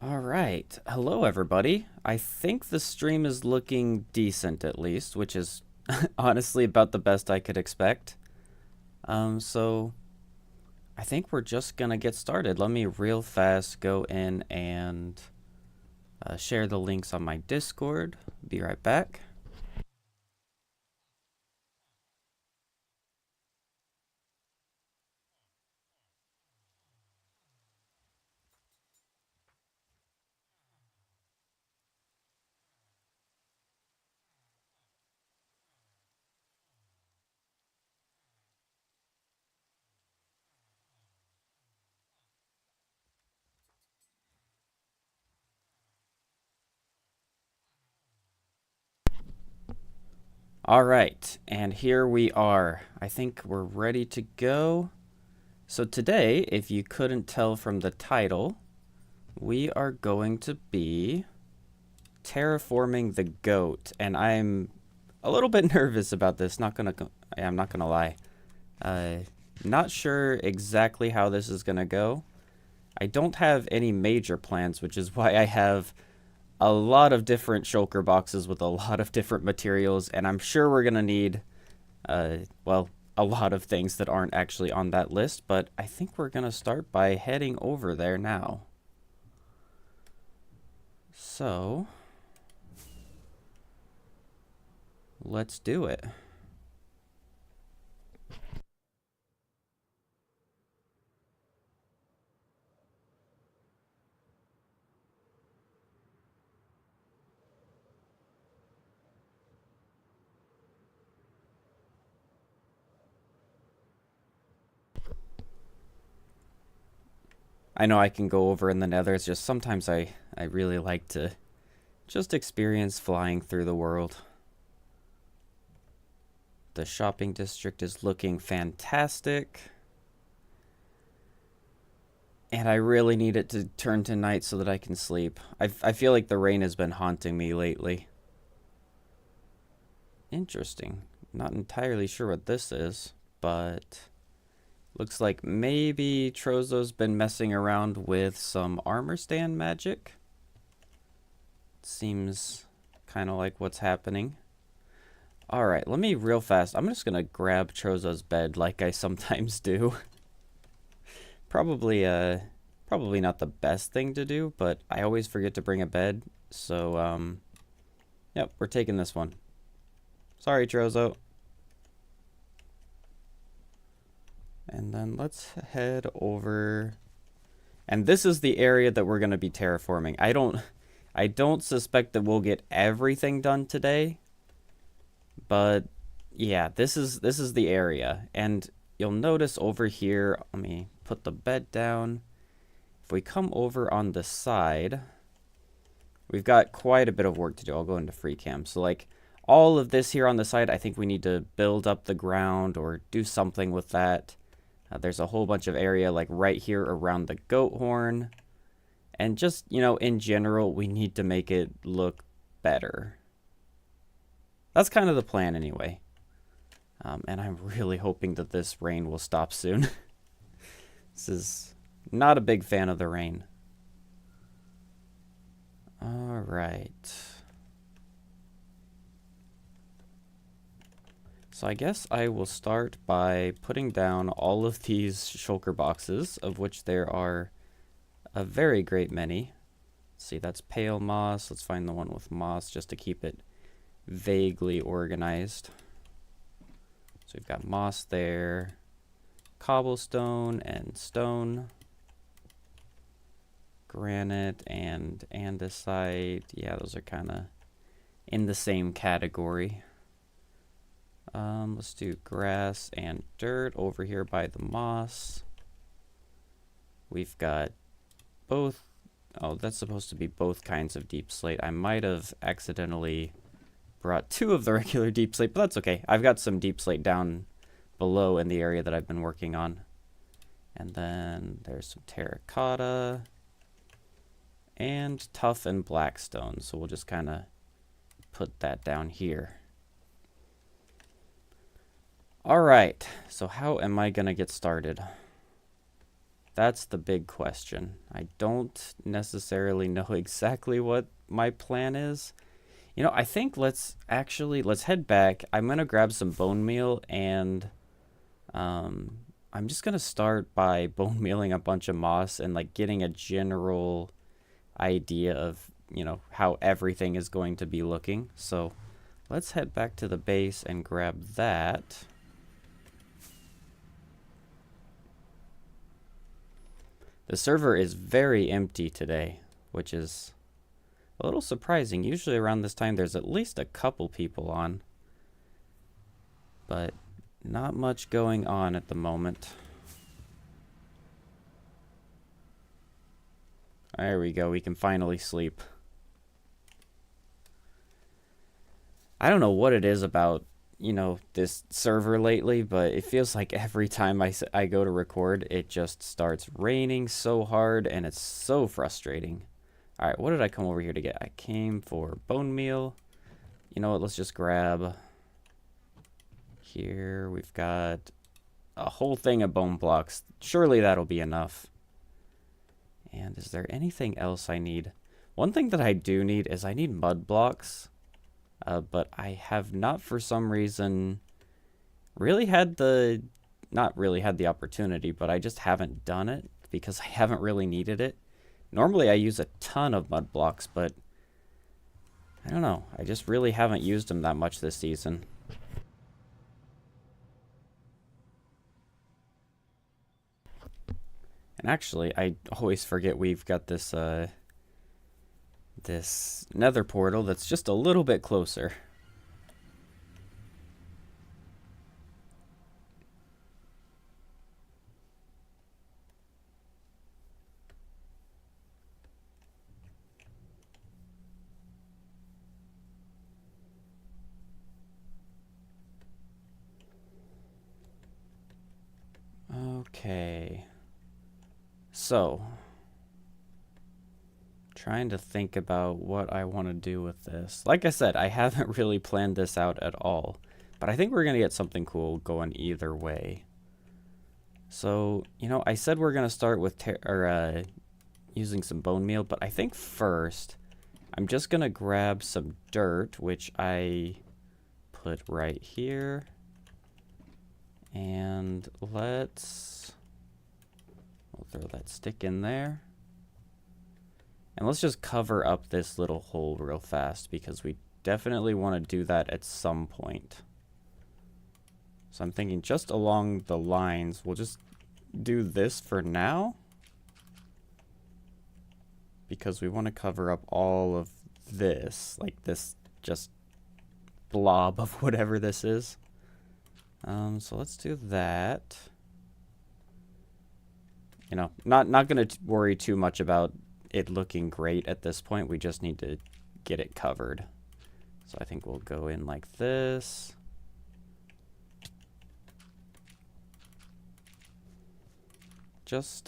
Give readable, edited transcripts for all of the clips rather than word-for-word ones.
All right. Hello, everybody. I think the stream is looking decent at least, which is honestly about the best I could expect. So I think we're just gonna get started. Let me real fast go in and share the links on my Discord. Be right back. All right, and here we are. I think we're ready to go. So today, if you couldn't tell from the title, we are going to be terraforming the goat, and I'm a little bit nervous about this. I'm not gonna lie. Not sure exactly how this is gonna go. I don't have any major plans, which is why I have a lot of different shulker boxes with a lot of different materials, and I'm sure we're gonna need, well, a lot of things that aren't actually on that list. But I think we're gonna start by heading over there now. So let's do it. I know I can go over in the nether. It's just sometimes I really like to just experience flying through the world. The shopping district is looking fantastic. And I really need it to turn to night so that I can sleep. I feel like the rain has been haunting me lately. Interesting. Not entirely sure what this is, but looks like maybe Trozo's been messing around with some armor stand magic. Seems kind of like what's happening. All right, let me real fast. I'm just gonna grab Trozo's bed like I sometimes do. Probably not the best thing to do, but I always forget to bring a bed. So yep, we're taking this one. Sorry, Trozo. And then let's head over. And this is the area that we're gonna be terraforming. I don't suspect that we'll get everything done today. But yeah, this is the area. And you'll notice over here, let me put the bed down. If we come over on the side, we've got quite a bit of work to do. I'll go into free cam. So like all of this here on the side, I think we need to build up the ground or do something with that. There's a whole bunch of area like right here around the goat horn. And just, you know, in general, we need to make it look better. That's kind of the plan anyway. And I'm really hoping that this rain will stop soon. This is not a big fan of the rain. All right. So I guess I will start by putting down all of these shulker boxes, of which there are a very great many. Let's see, that's pale moss. Let's find the one with moss just to keep it vaguely organized. So we've got moss there, cobblestone and stone, granite and andesite. Yeah, those are kind of in the same category. Let's do grass and dirt over here by the moss. We've got both. Oh, that's supposed to be both kinds of deep slate. I might have accidentally brought two of the regular deep slate, but that's okay. I've got some deep slate down below in the area that I've been working on. And then there's some terracotta and tough and blackstone. So we'll just kind of put that down here. All right, so how am I gonna get started? That's the big question. I don't necessarily know exactly what my plan is. You know, I think let's head back. I'm gonna grab some bone meal and I'm just gonna start by bone mealing a bunch of moss and like getting a general idea of, how everything is going to be looking. So let's head back to the base and grab that. The server is very empty today, which is a little surprising. Usually around this time there's at least a couple people on, but not much going on at the moment. There we go, we can finally sleep. I don't know what it is about, this server lately, but it feels like every time I go to record, it just starts raining so hard, and it's so frustrating. All right, what did I come over here to get? I came for bone meal. You know what, let's just grab... Here, we've got a whole thing of bone blocks. Surely that'll be enough. And is there anything else I need? One thing that I do need is I need mud blocks. But I have not, for some reason, not really had the opportunity, but I just haven't done it because I haven't really needed it. Normally I use a ton of mud blocks, but I don't know. I just really haven't used them that much this season. And actually, I always forget we've got this this nether portal that's just a little bit closer. Okay. So, trying to think about what I want to do with this. Like I said, I haven't really planned this out at all, but I think we're going to get something cool going either way. So, I said we're going to start with using some bone meal, but I think first I'm just going to grab some dirt, which I put right here. And we'll throw that stick in there. And let's just cover up this little hole real fast because we definitely want to do that at some point. So I'm thinking just along the lines, we'll just do this for now. Because we want to cover up all of this, like this just blob of whatever this is. So let's do that. Not going to worry too much about it looking great at this point. We just need to get it covered. So I think we'll go in like this. Just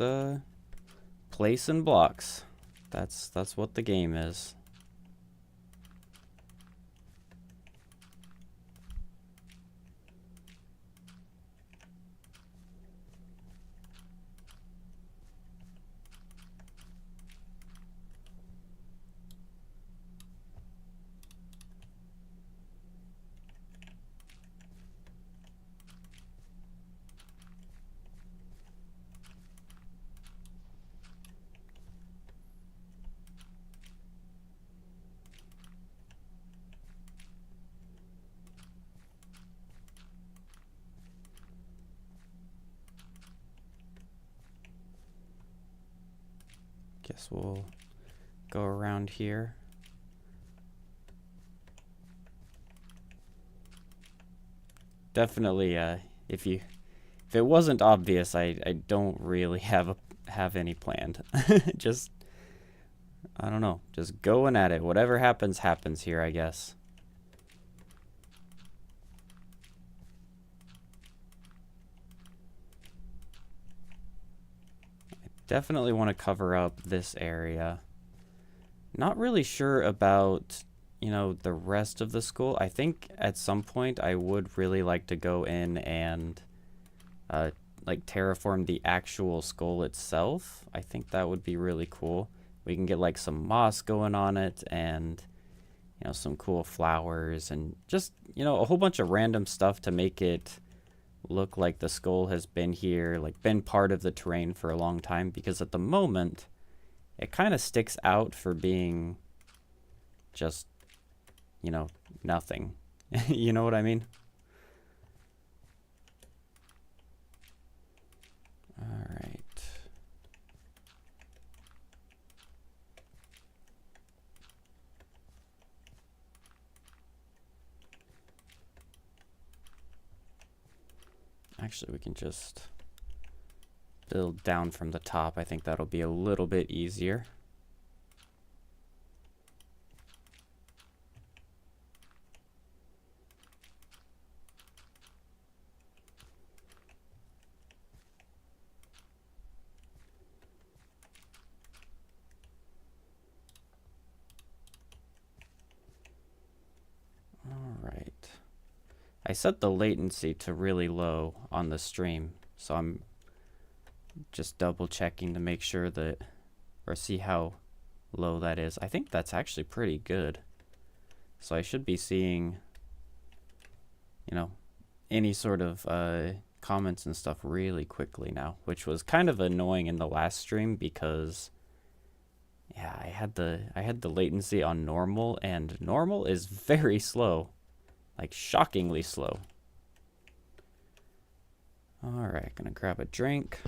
placing blocks. That's what the game is. Guess we'll go around here. Definitely, if it wasn't obvious, I don't really have any planned. Just, I don't know, just going at it. Whatever happens, happens here, I guess. Definitely want to cover up this area. Not really sure about, the rest of the school. I think at some point I would really like to go in and like terraform the actual skull itself, I think that would be really cool. We can get like some moss going on it and, you know, some cool flowers and just, you know, a whole bunch of random stuff to make it look like the skull has been here, like been part of the terrain for a long time, because at the moment it kind of sticks out for being just, you know, nothing. You know what I mean? All right. Actually, we can just build down from the top. I think that'll be a little bit easier. All right. I set the latency to really low on the stream, so I'm just double checking to make sure that, or see how low that is. I think that's actually pretty good. So I should be seeing, you know, any sort of comments and stuff really quickly now, which was kind of annoying in the last stream because yeah, I had the latency on normal, and normal is very slow. Like shockingly slow. All right, gonna grab a drink.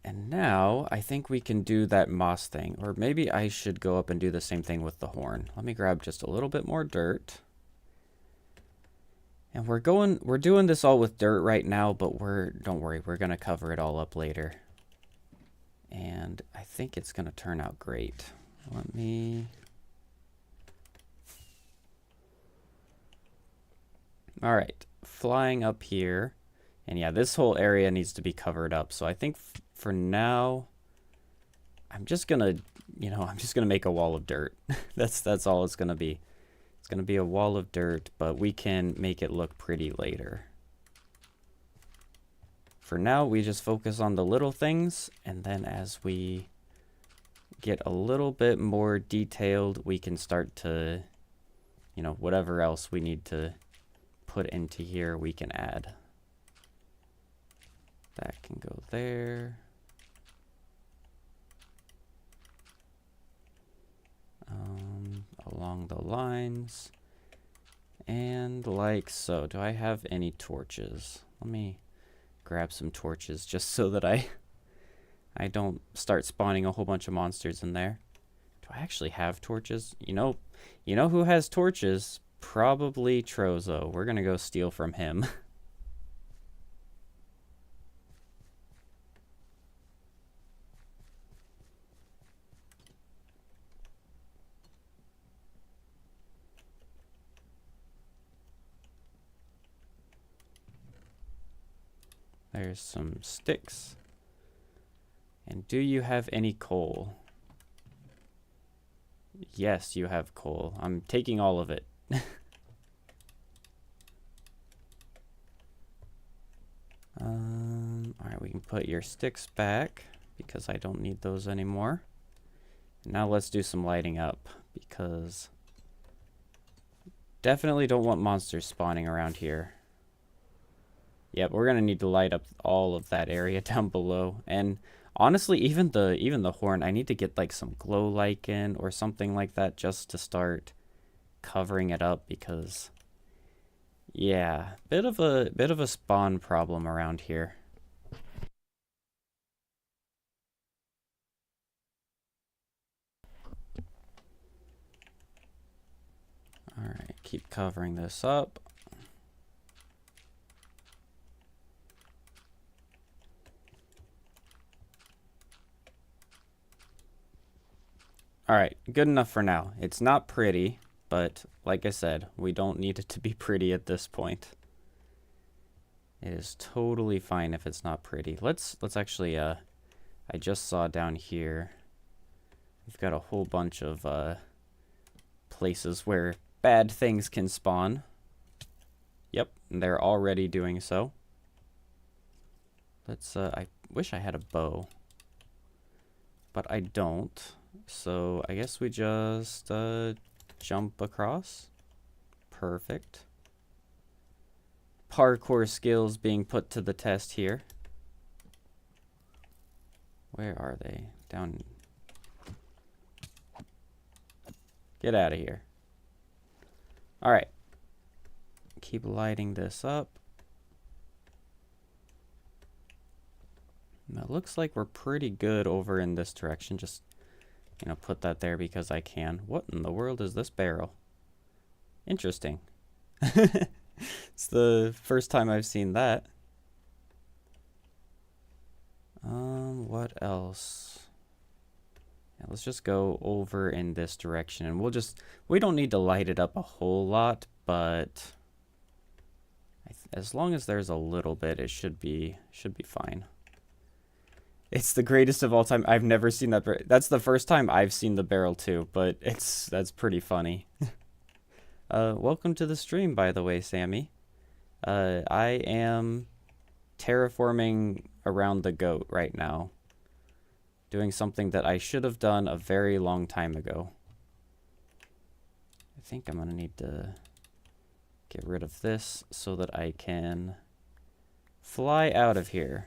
And now I think we can do that moss thing, or maybe I should go up and do the same thing with the horn. Let me grab just a little bit more dirt. And we're doing this all with dirt right now, but don't worry, we're gonna cover it all up later. And I think it's gonna turn out great. Let me... All right, flying up here. And yeah, this whole area needs to be covered up. So I think for now, I'm just gonna, you know, I'm just gonna make a wall of dirt. That's all it's gonna be. It's gonna be a wall of dirt, but we can make it look pretty later. For now, we just focus on the little things, and then as we get a little bit more detailed, we can start to, you know, whatever else we need to put into here, we can add. That can go there. Along the lines. And like so. Do I have any torches? Let me grab some torches just so that I don't start spawning a whole bunch of monsters in there. Do I actually have torches? You know who has torches? Probably Trozo. We're gonna go steal from him. There's some sticks. And do you have any coal? Yes, you have coal. I'm taking all of it. Alright, we can put your sticks back because I don't need those anymore. Now let's do some lighting up because definitely don't want monsters spawning around here. Yep, we're gonna need to light up all of that area down below. And honestly, even the horn, I need to get like some glow lichen or something like that just to start covering it up because yeah, bit of a spawn problem around here. All right, keep covering this up. All right, good enough for now. It's not pretty, but like I said, we don't need it to be pretty at this point. It is totally fine if it's not pretty. Let's actually, I just saw down here, we've got a whole bunch of places where bad things can spawn. Yep, they're already doing so. Let's, I wish I had a bow, but I don't. So I guess we just jump across. Perfect. Parkour skills being put to the test here. Where are they? Down. Get out of here. All right. Keep lighting this up. Now, it looks like we're pretty good over in this direction. Just, you know, put that there because I can. What in the world is this barrel? Interesting. It's the first time I've seen that. What else? Yeah, let's just go over in this direction, and we don't need to light it up a whole lot, but as long as there's a little bit, it should be fine. It's the greatest of all time. I've never seen that. That's the first time I've seen the barrel too, but that's pretty funny. Welcome to the stream, by the way, Sammy. I am terraforming around the goat right now. Doing something that I should have done a very long time ago. I think I'm going to need to get rid of this so that I can fly out of here.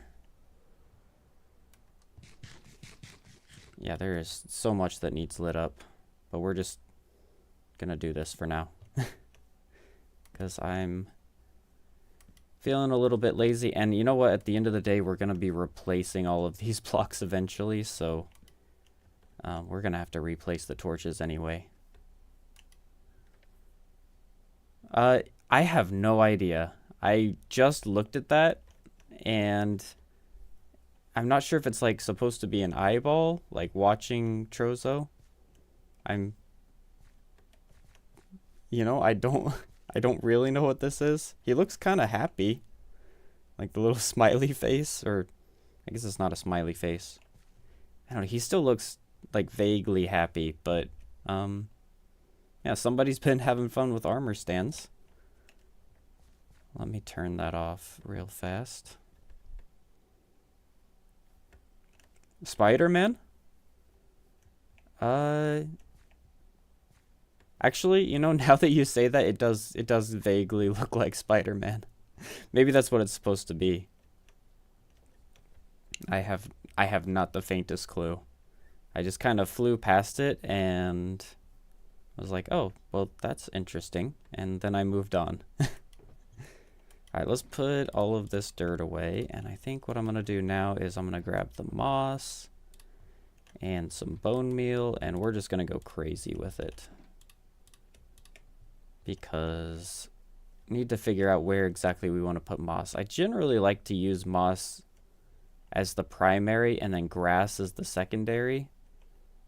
Yeah, there is so much that needs lit up, but we're just going to do this for now. Because I'm feeling a little bit lazy, and you know what, at the end of the day we're going to be replacing all of these blocks eventually, so we're going to have to replace the torches anyway. I have no idea. I just looked at that, and I'm not sure if it's like supposed to be an eyeball, like watching Trozo. You know, I don't really know what this is. He looks kind of happy. Like the little smiley face, or I guess it's not a smiley face. I don't know, he still looks like vaguely happy, but yeah, somebody's been having fun with armor stands. Let me turn that off real fast. Spider-Man? Actually, you know, now that you say that, it does vaguely look like Spider-Man. Maybe that's what it's supposed to be. I have not the faintest clue. I just kind of flew past it and I was like, oh, well, that's interesting. And then I moved on. All right, let's put all of this dirt away. And I think what I'm going to do now is I'm going to grab the moss and some bone meal, and we're just going to go crazy with it. Because I need to figure out where exactly we want to put moss. I generally like to use moss as the primary and then grass as the secondary.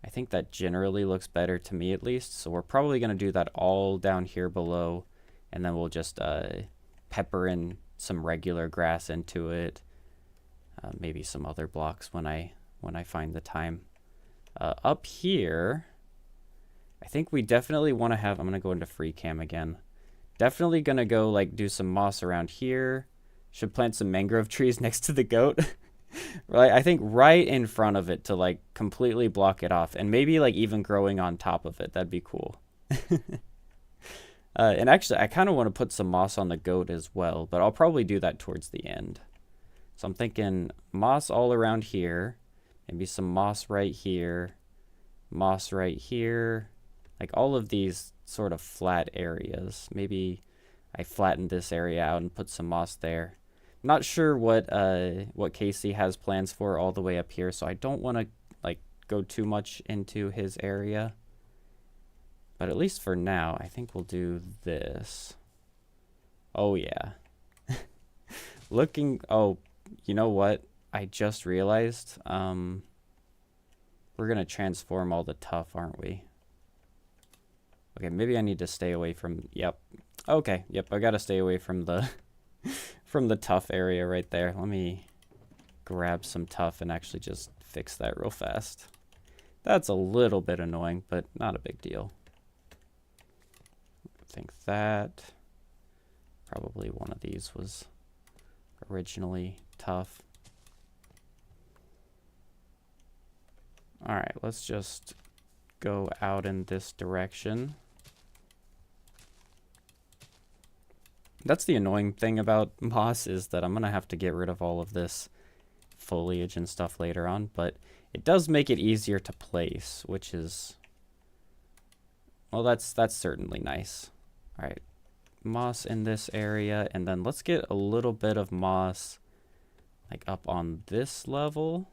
I think that generally looks better to me, at least. So we're probably going to do that all down here below, and then we'll just pepper in some regular grass into it. Maybe some other blocks when I find the time. Up here, I think we definitely want to have, I'm going to go into free cam again. Definitely going to go like do some moss around here. Should plant some mangrove trees next to the goat. Right, I think right in front of it to like completely block it off, and maybe like even growing on top of it. That'd be cool. And actually, I kind of want to put some moss on the goat as well, but I'll probably do that towards the end. So I'm thinking moss all around here, maybe some moss right here, moss right here, like all of these sort of flat areas. Maybe I flatten this area out and put some moss there. Not sure what Casey has plans for all the way up here, so I don't want to like go too much into his area. But at least for now, I think we'll do this. Oh yeah. Oh, you know what? I just realized we're gonna transform all the tough, aren't we? Okay, maybe I need to stay away from, yep. Okay, yep, I gotta stay away from the from the tough area right there. Let me grab some tough and actually just fix that real fast. That's a little bit annoying, but not a big deal. think that probably one of these was originally tough. All right, let's just go out in this direction. That's the annoying thing about moss, is that I'm gonna have to get rid of all of this foliage and stuff later on, but it does make it easier to place, which is, well, that's certainly nice. All right, moss in this area, and then let's get a little bit of moss like up on this level.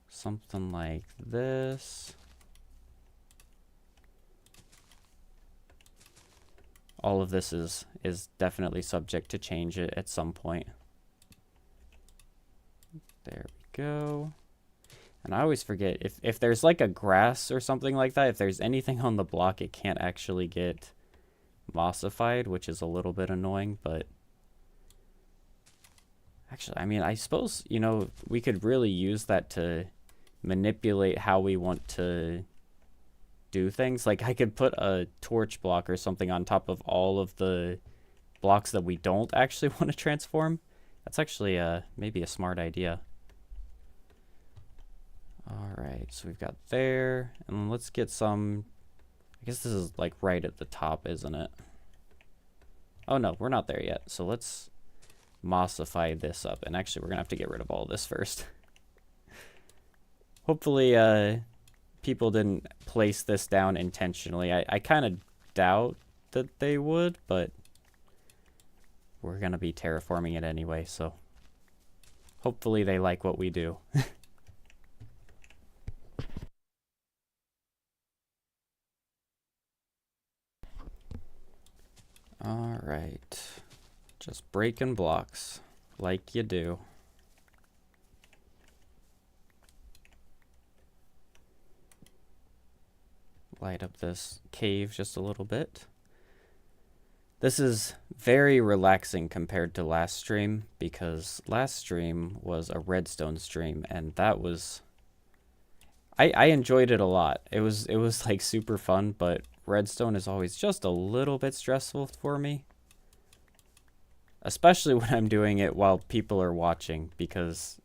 Something like this. All of this is definitely subject to change it at some point. There we go. And I always forget, if there's like a grass or something like that, if there's anything on the block, it can't actually get mossified, which is a little bit annoying, but actually, I mean, I suppose, you know, we could really use that to manipulate how we want to do things. Like I could put a torch block or something on top of all of the blocks that we don't actually want to transform. That's actually maybe a smart idea. All right, so we've got there, and let's get some, I guess this is like right at the top, isn't it? Oh no, we're not there yet. So let's mossify this up, and actually we're gonna have to get rid of all this first. Hopefully people didn't place this down intentionally. I kind of doubt that they would, but we're gonna be terraforming it anyway, so hopefully they like what we do. All right, just breaking blocks like you do. Light up this cave just a little bit. This is very relaxing compared to last stream, because last stream was a redstone stream, and that was, I enjoyed it a lot. It was like super fun, but redstone is always just a little bit stressful for me, especially when I'm doing it while people are watching, because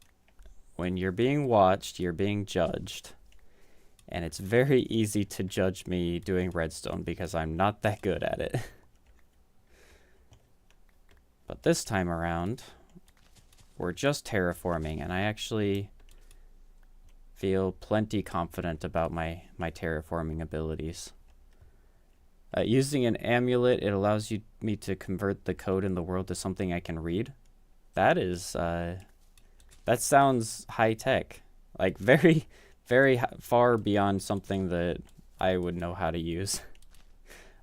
when you're being watched, you're being judged. And it's very easy to judge me doing redstone because I'm not that good at it. But this time around, we're just terraforming, and I actually feel plenty confident about my terraforming abilities. Using an amulet, it allows me to convert the code in the world to something I can read. That is, that sounds high tech. Like very far beyond something that I would know how to use.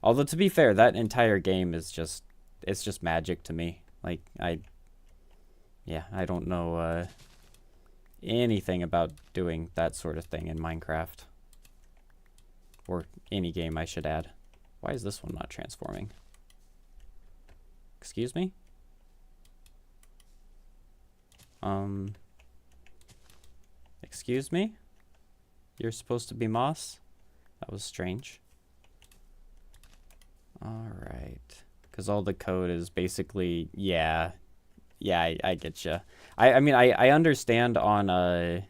Although, to be fair, that entire game is just, it's just magic to me. Like, I don't know anything about doing that sort of thing in Minecraft. Or any game, I should add. Why is this one not transforming? Excuse me? Excuse me? You're supposed to be moss? That was strange. Alright. Because all the code is basically, yeah, I get you. I mean, I understand on on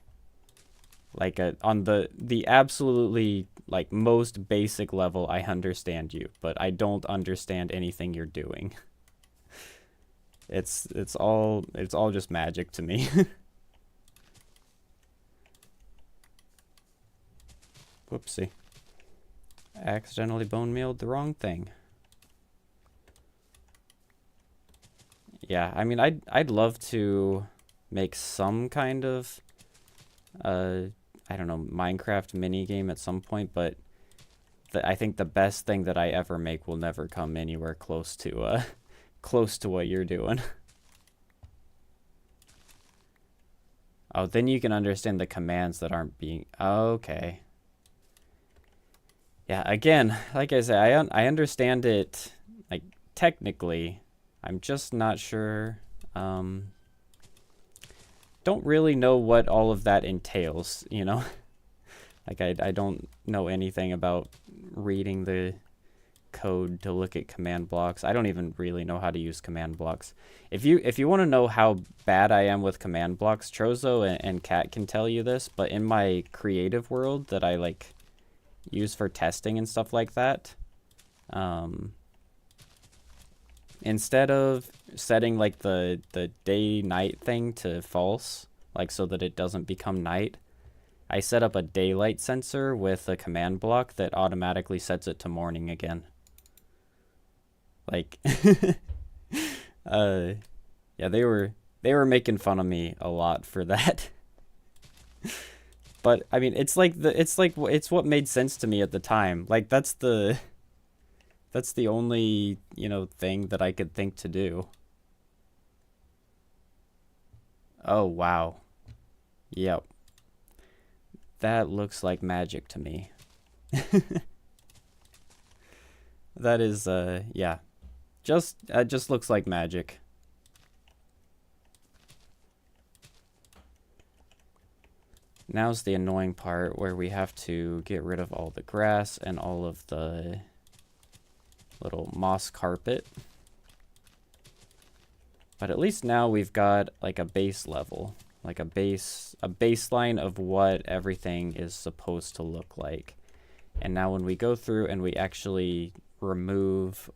the absolutely like most basic level, I understand you, but I don't understand anything you're doing. It's all just magic to me. Whoopsie. Accidentally bone mealed the wrong thing. Yeah, I mean, I'd love to make some kind of I don't know, Minecraft mini game at some point, but I think the best thing that I ever make will never come anywhere close to close to what you're doing. Oh, then you can understand the commands that aren't being, okay. Yeah, again, like I said, I understand it, like, technically. I'm just not sure. Don't really know what all of that entails, you know? Like I don't know anything about reading the code to look at command blocks. I don't even really know how to use command blocks. If you want to know how bad I am with command blocks, Trozo and Kat can tell you this, but in my creative world that I like use for testing and stuff like that, instead of setting like the day night thing to false, like so that it doesn't become night, I set up a daylight sensor with a command block that automatically sets it to morning again. Like yeah, they were making fun of me a lot for that. But I mean, it's what made sense to me at the time. Like that's the only, thing that I could think to do. Oh, wow. Yep. That looks like magic to me. That is, yeah. Just looks like magic. Now's the annoying part where we have to get rid of all the grass and all of the little moss carpet. But at least now we've got like a base level, like a baseline of what everything is supposed to look like. And now when we go through and we actually remove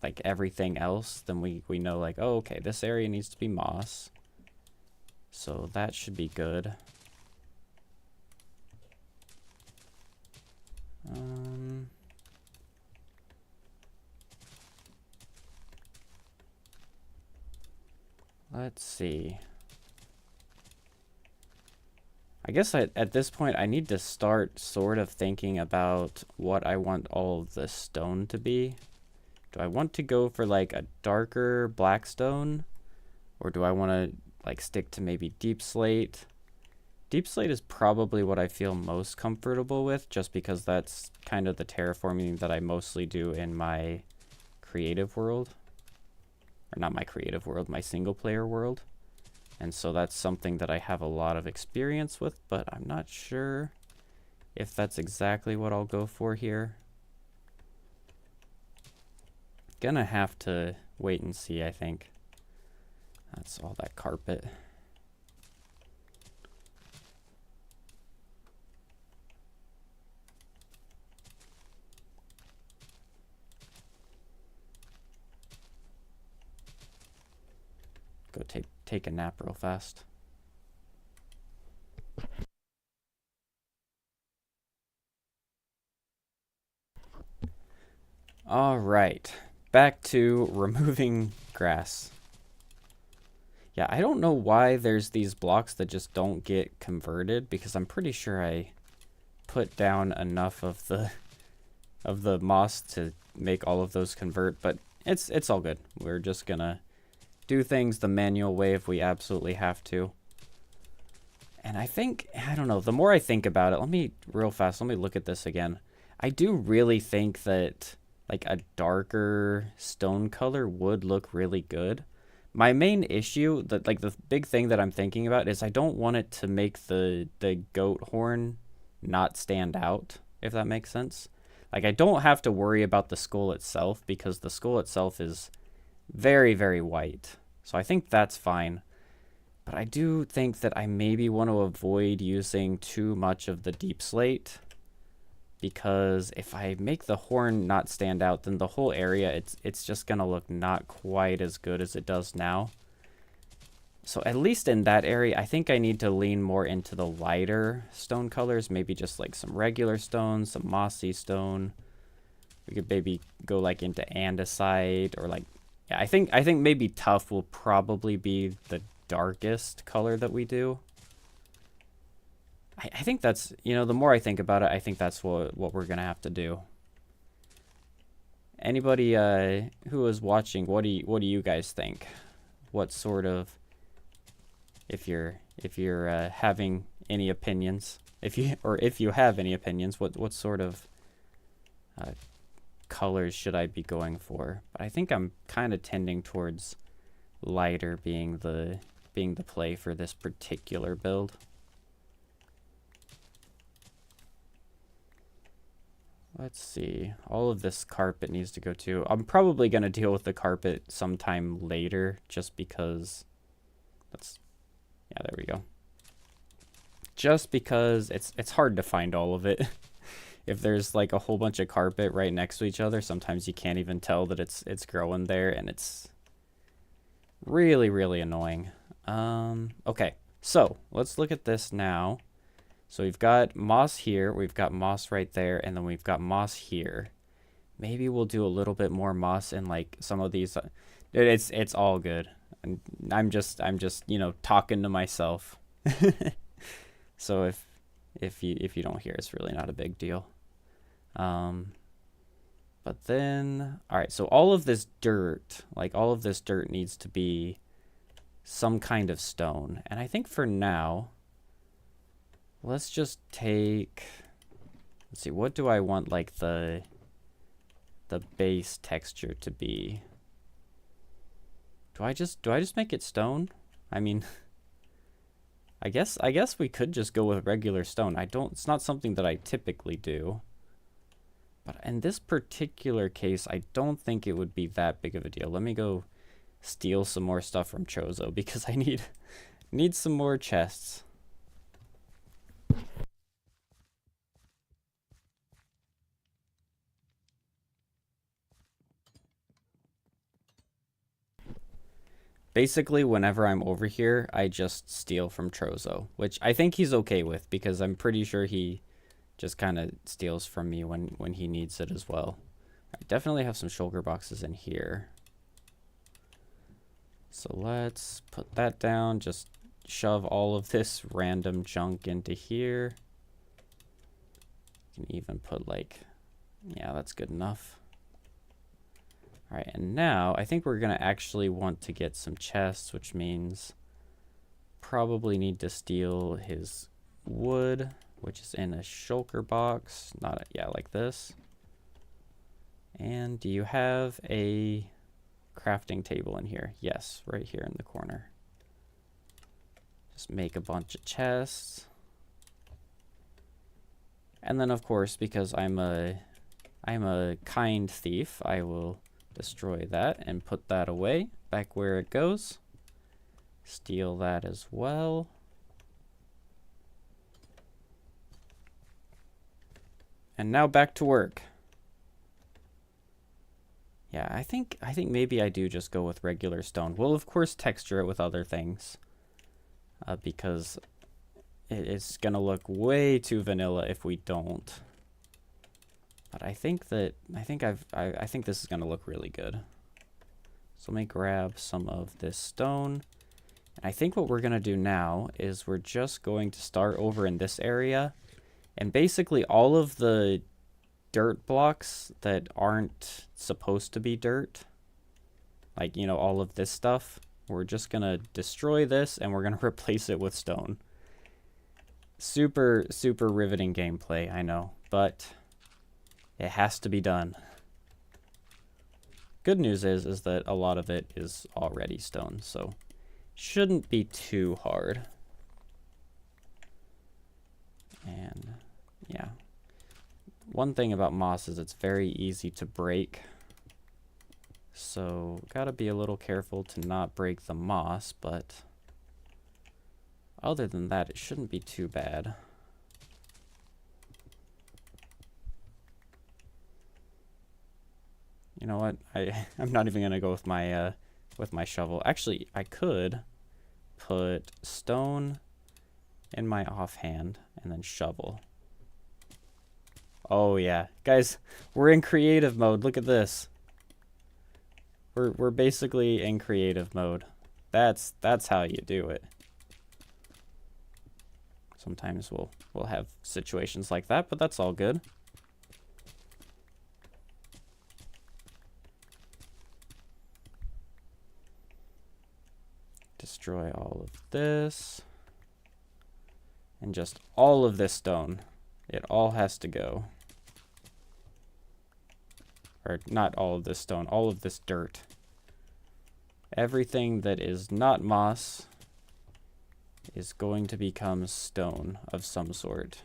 like everything else, then we know like, oh, okay, this area needs to be moss. So that should be good. Let's see. I guess at this point I need to start sort of thinking about what I want all of the stone to be. Do I want to go for like a darker black stone? Or do I want to like stick to maybe deep slate? Deep slate is probably what I feel most comfortable with, just because that's kind of the terraforming that I mostly do in my creative world. Or not my creative world, my single player world. And so that's something that I have a lot of experience with, but I'm not sure if that's exactly what I'll go for here. Gonna have to wait and see, I think. That's all that carpet. Go take a nap real fast. All right, back to removing grass. Yeah, I don't know why there's these blocks that just don't get converted, because I'm pretty sure I put down enough of the moss to make all of those convert, but it's all good. We're just gonna do things the manual way if we absolutely have to. And I don't know, the more I think about it, let me look at this again. I do really think that like a darker stone color would look really good. My main issue, the big thing that I'm thinking about, is I don't want it to make the goat horn not stand out, if that makes sense. Like, I don't have to worry about the skull itself, because the skull itself is very, very white. So I think that's fine. But I do think that I maybe want to avoid using too much of the deep slate, because if I make the horn not stand out, then the whole area, it's just gonna look not quite as good as it does now. So at least in that area, I think I need to lean more into the lighter stone colors, maybe just like some regular stone, some mossy stone. We could maybe go like into andesite, or like, yeah, I think maybe tuff will probably be the darkest color that we do. I think that's, the more I think about it, I think that's what we're gonna have to do. Anybody who is watching, what do you guys think? What sort of, if you're having any opinions, if you have any opinions, what sort of colors should I be going for? But I think I'm kind of tending towards lighter being the play for this particular build. let's see. All of this carpet needs to go too. I'm probably going to deal with the carpet sometime later just because yeah, there we go. Just because it's hard to find all of it. If there's like a whole bunch of carpet right next to each other, sometimes you can't even tell that it's growing there, and it's really, really annoying. Okay, so let's look at this now. So we've got moss here, we've got moss right there, and then we've got moss here. Maybe we'll do a little bit more moss in like some of these. It's all good. And I'm just you know, talking to myself. So if you don't hear, it's really not a big deal. But then, all right, so all of this dirt, like all of this dirt needs to be some kind of stone. And I think for now, let's just take, let's see, what do I want like the base texture to be? Do I just make it stone? I mean, I guess we could just go with regular stone. It's not something that I typically do. But in this particular case, I don't think it would be that big of a deal. Let me go steal some more stuff from Chozo because I need some more chests. Basically, whenever I'm over here, I just steal from Trozo, which I think he's okay with because I'm pretty sure he just kind of steals from me when he needs it as well. I definitely have some shulker boxes in here. So let's put that down, just shove all of this random junk into here. You can even put like, yeah, that's good enough. All right, and now I think we're gonna actually want to get some chests, which means probably need to steal his wood, which is in a shulker box, yeah, like this. And do you have a crafting table in here? Yes, right here in the corner. Just make a bunch of chests. And then of course, because I'm a kind thief, I will destroy that and put that away back where it goes. Steal that as well. And now back to work. Yeah, I think maybe I do just go with regular stone. We'll of course texture it with other things, because it's gonna look way too vanilla if we don't. But I think this is gonna look really good. So let me grab some of this stone. And I think what we're gonna do now is we're just going to start over in this area. And basically all of the dirt blocks that aren't supposed to be dirt, like, you know, all of this stuff, we're just gonna destroy this and we're gonna replace it with stone. Super, super riveting gameplay, I know, but it has to be done. Good news is that a lot of it is already stone, so shouldn't be too hard. And yeah, one thing about moss is it's very easy to break, so gotta be a little careful to not break the moss, but other than that, it shouldn't be too bad. You know what? I'm not even gonna go with my shovel. Actually, I could put stone in my offhand and then shovel. Oh yeah, guys, we're in creative mode. Look at this. We're basically in creative mode. That's how you do it. Sometimes we'll have situations like that, but that's all good. Destroy all of this. And just all of this stone. It all has to go. Or not all of this stone, all of this dirt. Everything that is not moss is going to become stone of some sort.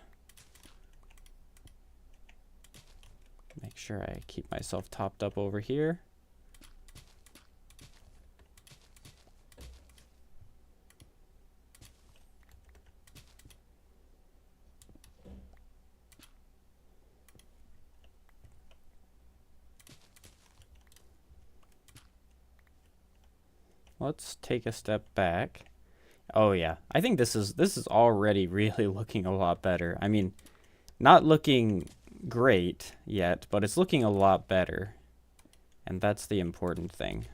Make sure I keep myself topped up over here. Let's take a step back. Oh yeah, I think this is already really looking a lot better. I mean, not looking great yet, but it's looking a lot better. And that's the important thing.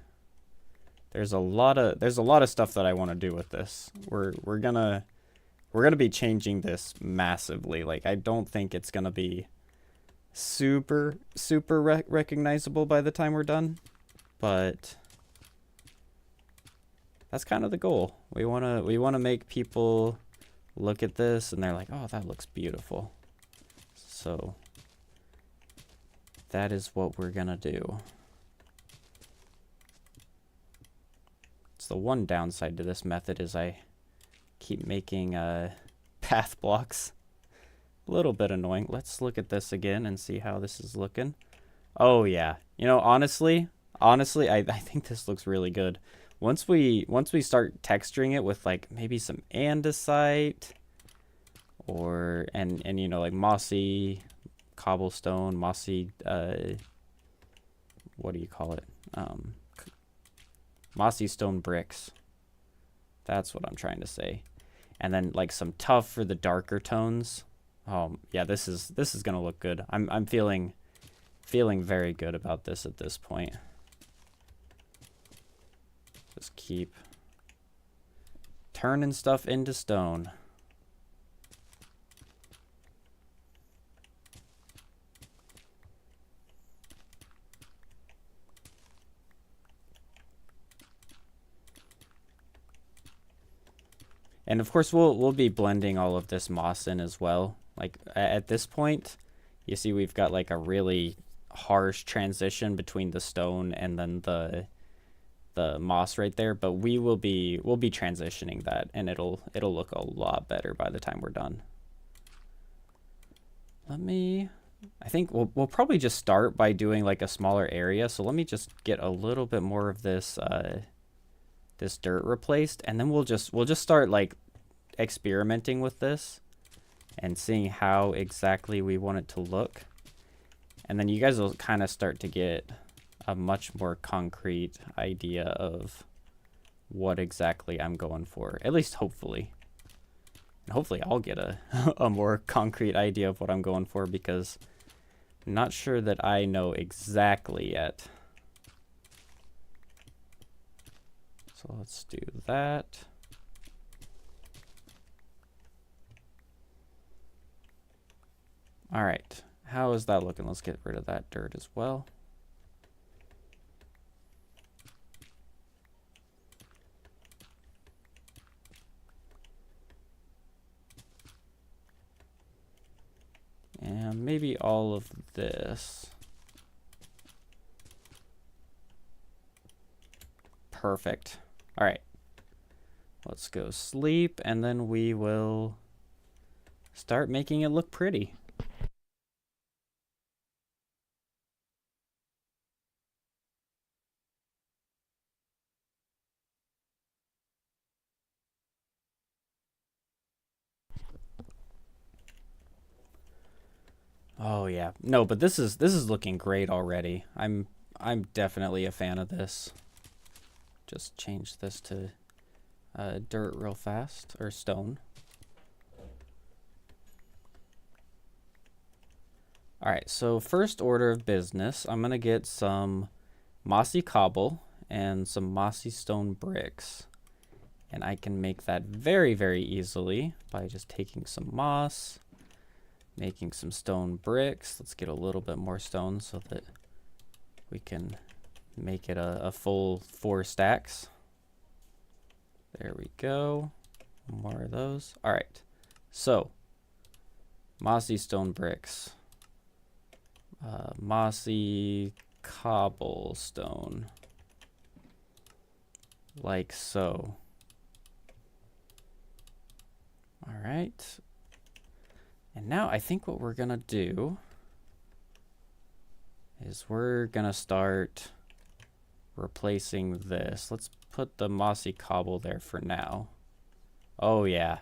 There's a lot of stuff that I want to do with this. We're gonna be changing this massively. Like, I don't think it's gonna be super recognizable by the time we're done, but that's kind of the goal. We wanna make people look at this and they're like, oh, that looks beautiful. So that is what we're gonna do. It's the one downside to this method is I keep making path blocks. A little bit annoying. Let's look at this again and see how this is looking. Oh yeah, you know, honestly, I think this looks really good. Once we start texturing it with like maybe some andesite or and you know, like mossy cobblestone, mossy what do you call it? Mossy stone bricks. That's what I'm trying to say. And then like some tuff for the darker tones. Oh yeah, this is gonna look good. I'm feeling very good about this at this point. Just keep turning stuff into stone. And of course we'll be blending all of this moss in as well. Like at this point, you see we've got like a really harsh transition between the stone and then the moss right there, but we'll be transitioning that, and it'll look a lot better by the time we're done. I think we'll probably just start by doing like a smaller area. So let me just get a little bit more of this this dirt replaced, and then we'll just start like experimenting with this and seeing how exactly we want it to look. And then you guys will kind of start to get a much more concrete idea of what exactly I'm going for. At least hopefully. And hopefully I'll get a more concrete idea of what I'm going for, because I'm not sure that I know exactly yet. So let's do that. All right, how is that looking? Let's get rid of that dirt as well. And maybe all of this. Perfect. All right, let's go sleep, and then we will start making it look pretty. Oh yeah, no, but this is looking great already. I'm definitely a fan of this. Just change this to dirt real fast, or stone. All right, so first order of business, I'm gonna get some mossy cobble and some mossy stone bricks, and I can make that very easily by just taking some moss, making some stone bricks. Let's get a little bit more stone so that we can make it a full 4 stacks. There we go. More of those. All right, so mossy stone bricks, mossy cobblestone, like so. All right, and now I think what we're gonna do is we're gonna start replacing this. Let's put the mossy cobble there for now. Oh yeah.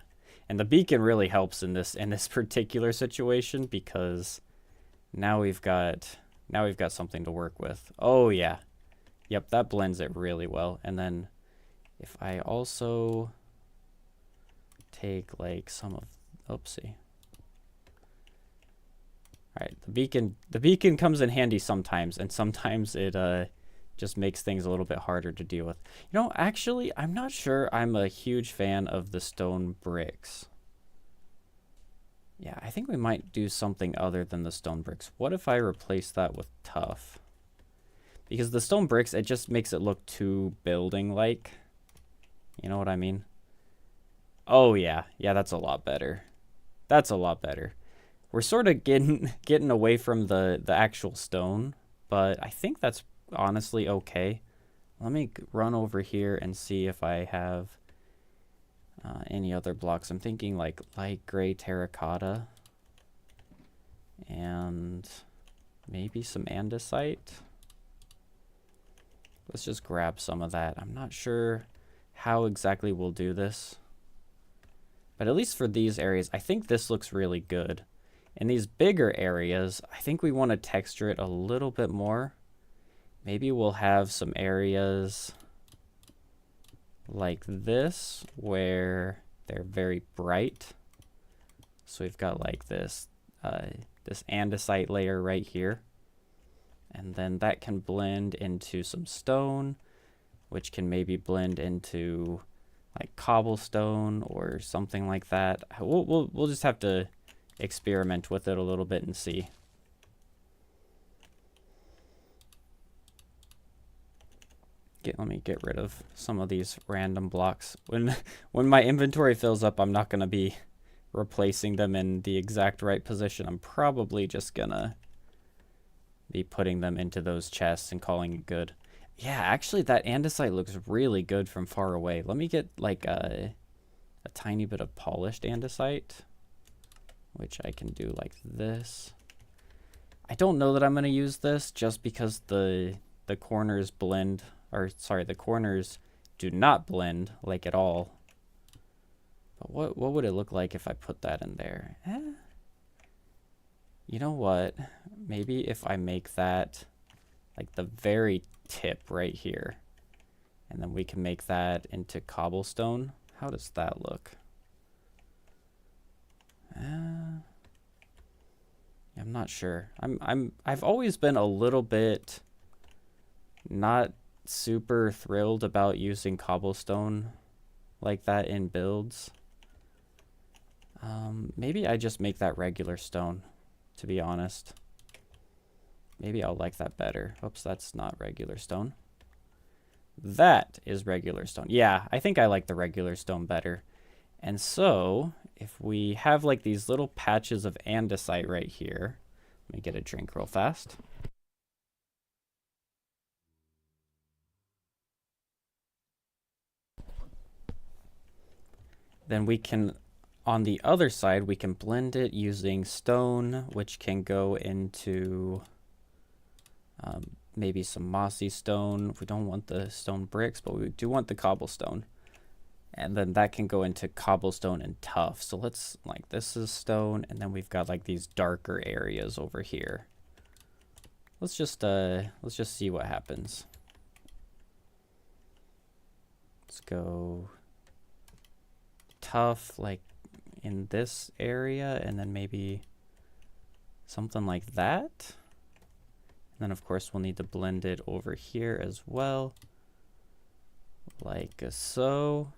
And the beacon really helps in this particular situation, because now we've got something to work with. Oh yeah. Yep, that blends it really well. And then if I also take like some of, oopsie. All right, the beacon comes in handy sometimes, and sometimes it just makes things a little bit harder to deal with. You know, actually, I'm not sure I'm a huge fan of the stone bricks. Yeah, I think we might do something other than the stone bricks. What if I replace that with tough? Because the stone bricks, it just makes it look too building-like. You know what I mean? Oh, yeah. Yeah, that's a lot better. That's a lot better. We're sort of getting away from the actual stone, but I think that's honestly okay. Let me run over here and see if I have any other blocks. I'm thinking like light gray terracotta and maybe some andesite. Let's just grab some of that. I'm not sure how exactly we'll do this, but at least for these areas, I think this looks really good. In these bigger areas, I think we want to texture it a little bit more. Maybe we'll have some areas like this where they're very bright. So we've got like this this andesite layer right here. And then that can blend into some stone, which can maybe blend into like cobblestone or something like that. We'll just have to experiment with it a little bit and see. Let me get rid of some of these random blocks. When my inventory fills up, I'm not going to be replacing them in the exact right position. I'm probably just going to be putting them into those chests and calling it good. Yeah, actually that andesite looks really good from far away. Let me get like a tiny bit of polished andesite, which I can do like this. I don't know that I'm going to use this just because the corners blend, or sorry, the corners do not blend like at all. But what would it look like if I put that in there? You know what? Maybe if I make that like the very tip right here, and then we can make that into cobblestone. How does that look? I'm not sure. I've always been a little bit not super thrilled about using cobblestone like that in builds. Maybe I just make that regular stone, to be honest. Maybe I'll like that better. Oops, that's not regular stone. That is regular stone. Yeah, I think I like the regular stone better. And so, if we have like these little patches of andesite right here, let me get a drink real fast. Then we can, on the other side, we can blend it using stone, which can go into maybe some mossy stone. We don't want the stone bricks, but we do want the cobblestone. And then that can go into cobblestone and tough. So let's, like, this is stone, and then we've got like these darker areas over here. Let's just see what happens. Let's go tough, like in this area, and then maybe something like that. And then of course we'll need to blend it over here as well, like so.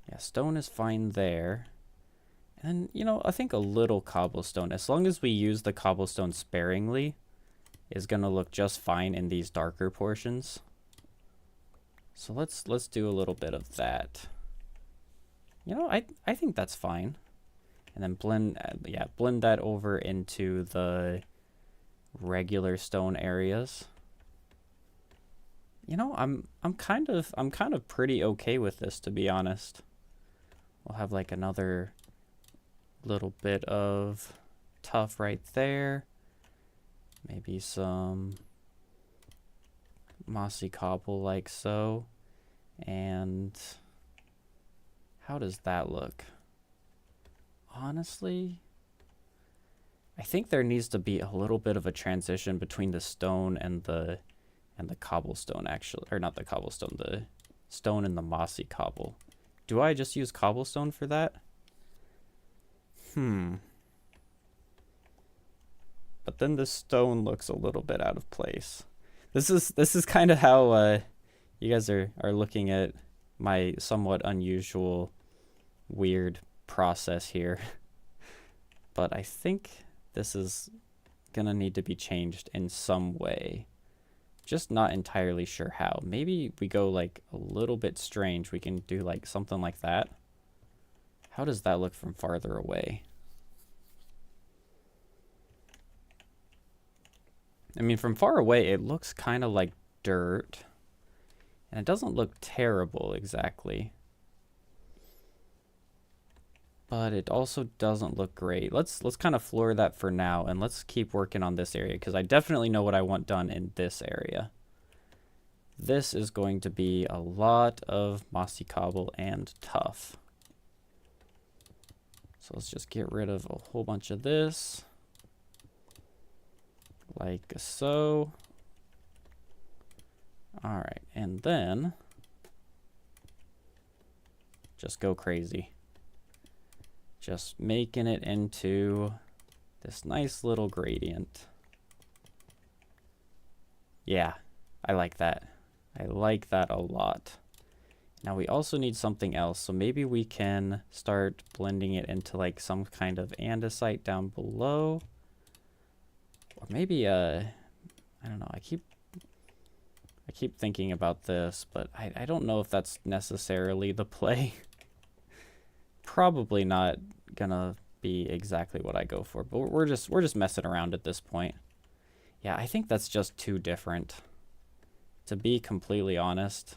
Yeah, stone is fine there. And you know, I think a little cobblestone, as long as we use the cobblestone sparingly, is gonna look just fine in these darker portions. So let's do a little bit of that. You know, I think that's fine. And then blend that over into the regular stone areas. You know, I'm kind of pretty okay with this, to be honest. We'll have like another little bit of tough right there. Maybe some mossy cobble like so. And how does that look? Honestly, I think there needs to be a little bit of a transition between the stone and the cobblestone, actually. Or not the cobblestone, the stone and the mossy cobble. Do I just use cobblestone for that? But then the stone looks a little bit out of place. This is kind of how you guys are looking at my somewhat unusual, weird process here. But I think this is gonna need to be changed in some way. Just not entirely sure how. Maybe we go like a little bit strange. We can do like something like that. How does that look from farther away? I mean, from far away, it looks kind of like dirt. And it doesn't look terrible exactly. But it also doesn't look great. Let's kind of floor that for now, and let's keep working on this area, because I definitely know what I want done in this area. This is going to be a lot of mossy cobble and tough. So let's just get rid of a whole bunch of this. Like so. All right, and then just go crazy. Just making it into this nice little gradient. Yeah, I like that. I like that a lot. Now we also need something else, so maybe we can start blending it into like some kind of andesite down below. Or maybe I don't know, I keep thinking about this, but I don't know if that's necessarily the play. Probably not gonna be exactly what I go for, but we're just messing around at this point. Yeah, I think that's just too different. To be completely honest,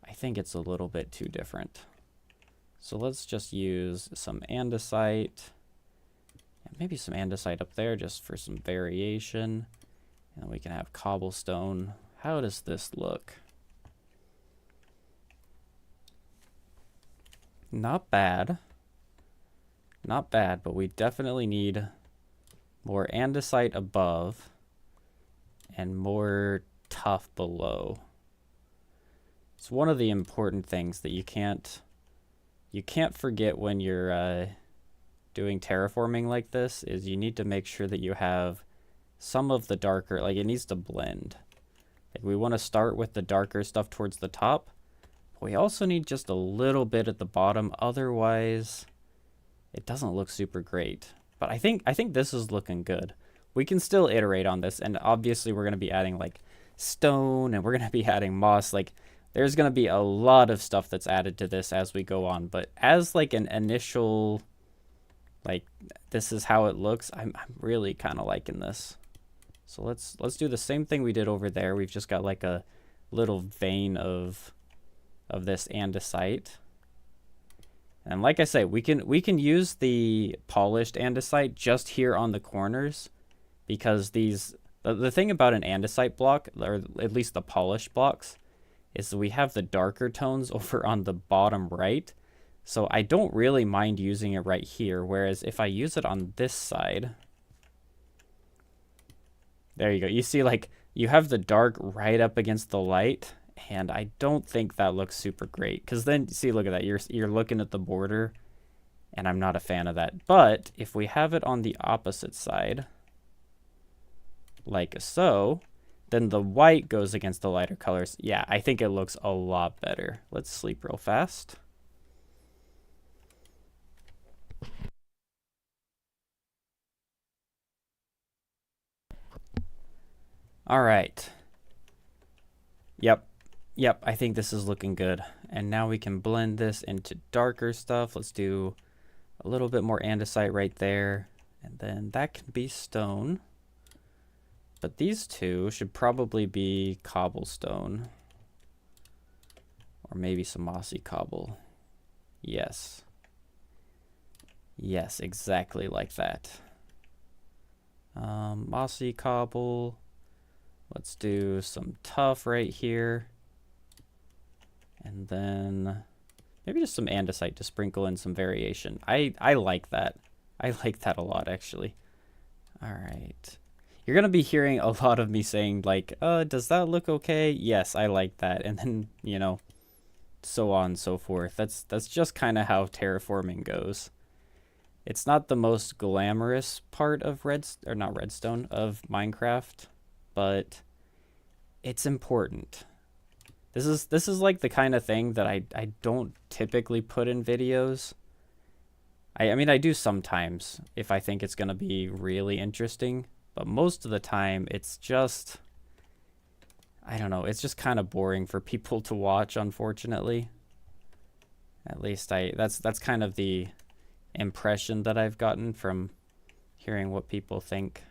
I think it's a little bit too different. So let's just use some andesite. And maybe some andesite up there just for some variation. And we can have cobblestone. How does this look? Not bad. Not bad, but we definitely need more andesite above and more tough below. It's one of the important things that you can't forget when you're doing terraforming like this, is you need to make sure that you have some of the darker, like it needs to blend. Like we want to start with the darker stuff towards the top. We also need just a little bit at the bottom, otherwise it doesn't look super great. But I think this is looking good. We can still iterate on this, and obviously we're going to be adding like stone, and we're going to be adding moss. Like there's going to be a lot of stuff that's added to this as we go on, but as like an initial, like this is how it looks, I'm really kind of liking this. So let's do the same thing we did over there. We've just got like a little vein of this andesite. And like I say, we can use the polished andesite just here on the corners, because the thing about an andesite block, or at least the polished blocks, is that we have the darker tones over on the bottom right. So I don't really mind using it right here, whereas if I use it on this side, there you go. You see, like, you have the dark right up against the light, and I don't think that looks super great. Because then, see, look at that. You're looking at the border, and I'm not a fan of that. But if we have it on the opposite side, like so, then the white goes against the lighter colors. Yeah, I think it looks a lot better. Let's sleep real fast. All right. Yep, I think this is looking good. And now we can blend this into darker stuff. Let's do a little bit more andesite right there. And then that can be stone. But these two should probably be cobblestone. Or maybe some mossy cobble. Yes. Yes, exactly like that. Mossy cobble. Let's do some tough right here. And then maybe just some andesite to sprinkle in some variation. I like that. I like that a lot, actually. All right. You're going to be hearing a lot of me saying, like, does that look okay? Yes, I like that. And then, you know, so on and so forth. That's just kind of how terraforming goes. It's not the most glamorous part of not redstone, of Minecraft, but it's important. This is like the kind of thing that I don't typically put in videos. I mean, I do sometimes if I think it's going to be really interesting, but most of the time it's just, I don't know, it's just kind of boring for people to watch, unfortunately. At least that's kind of the impression that I've gotten from hearing what people think.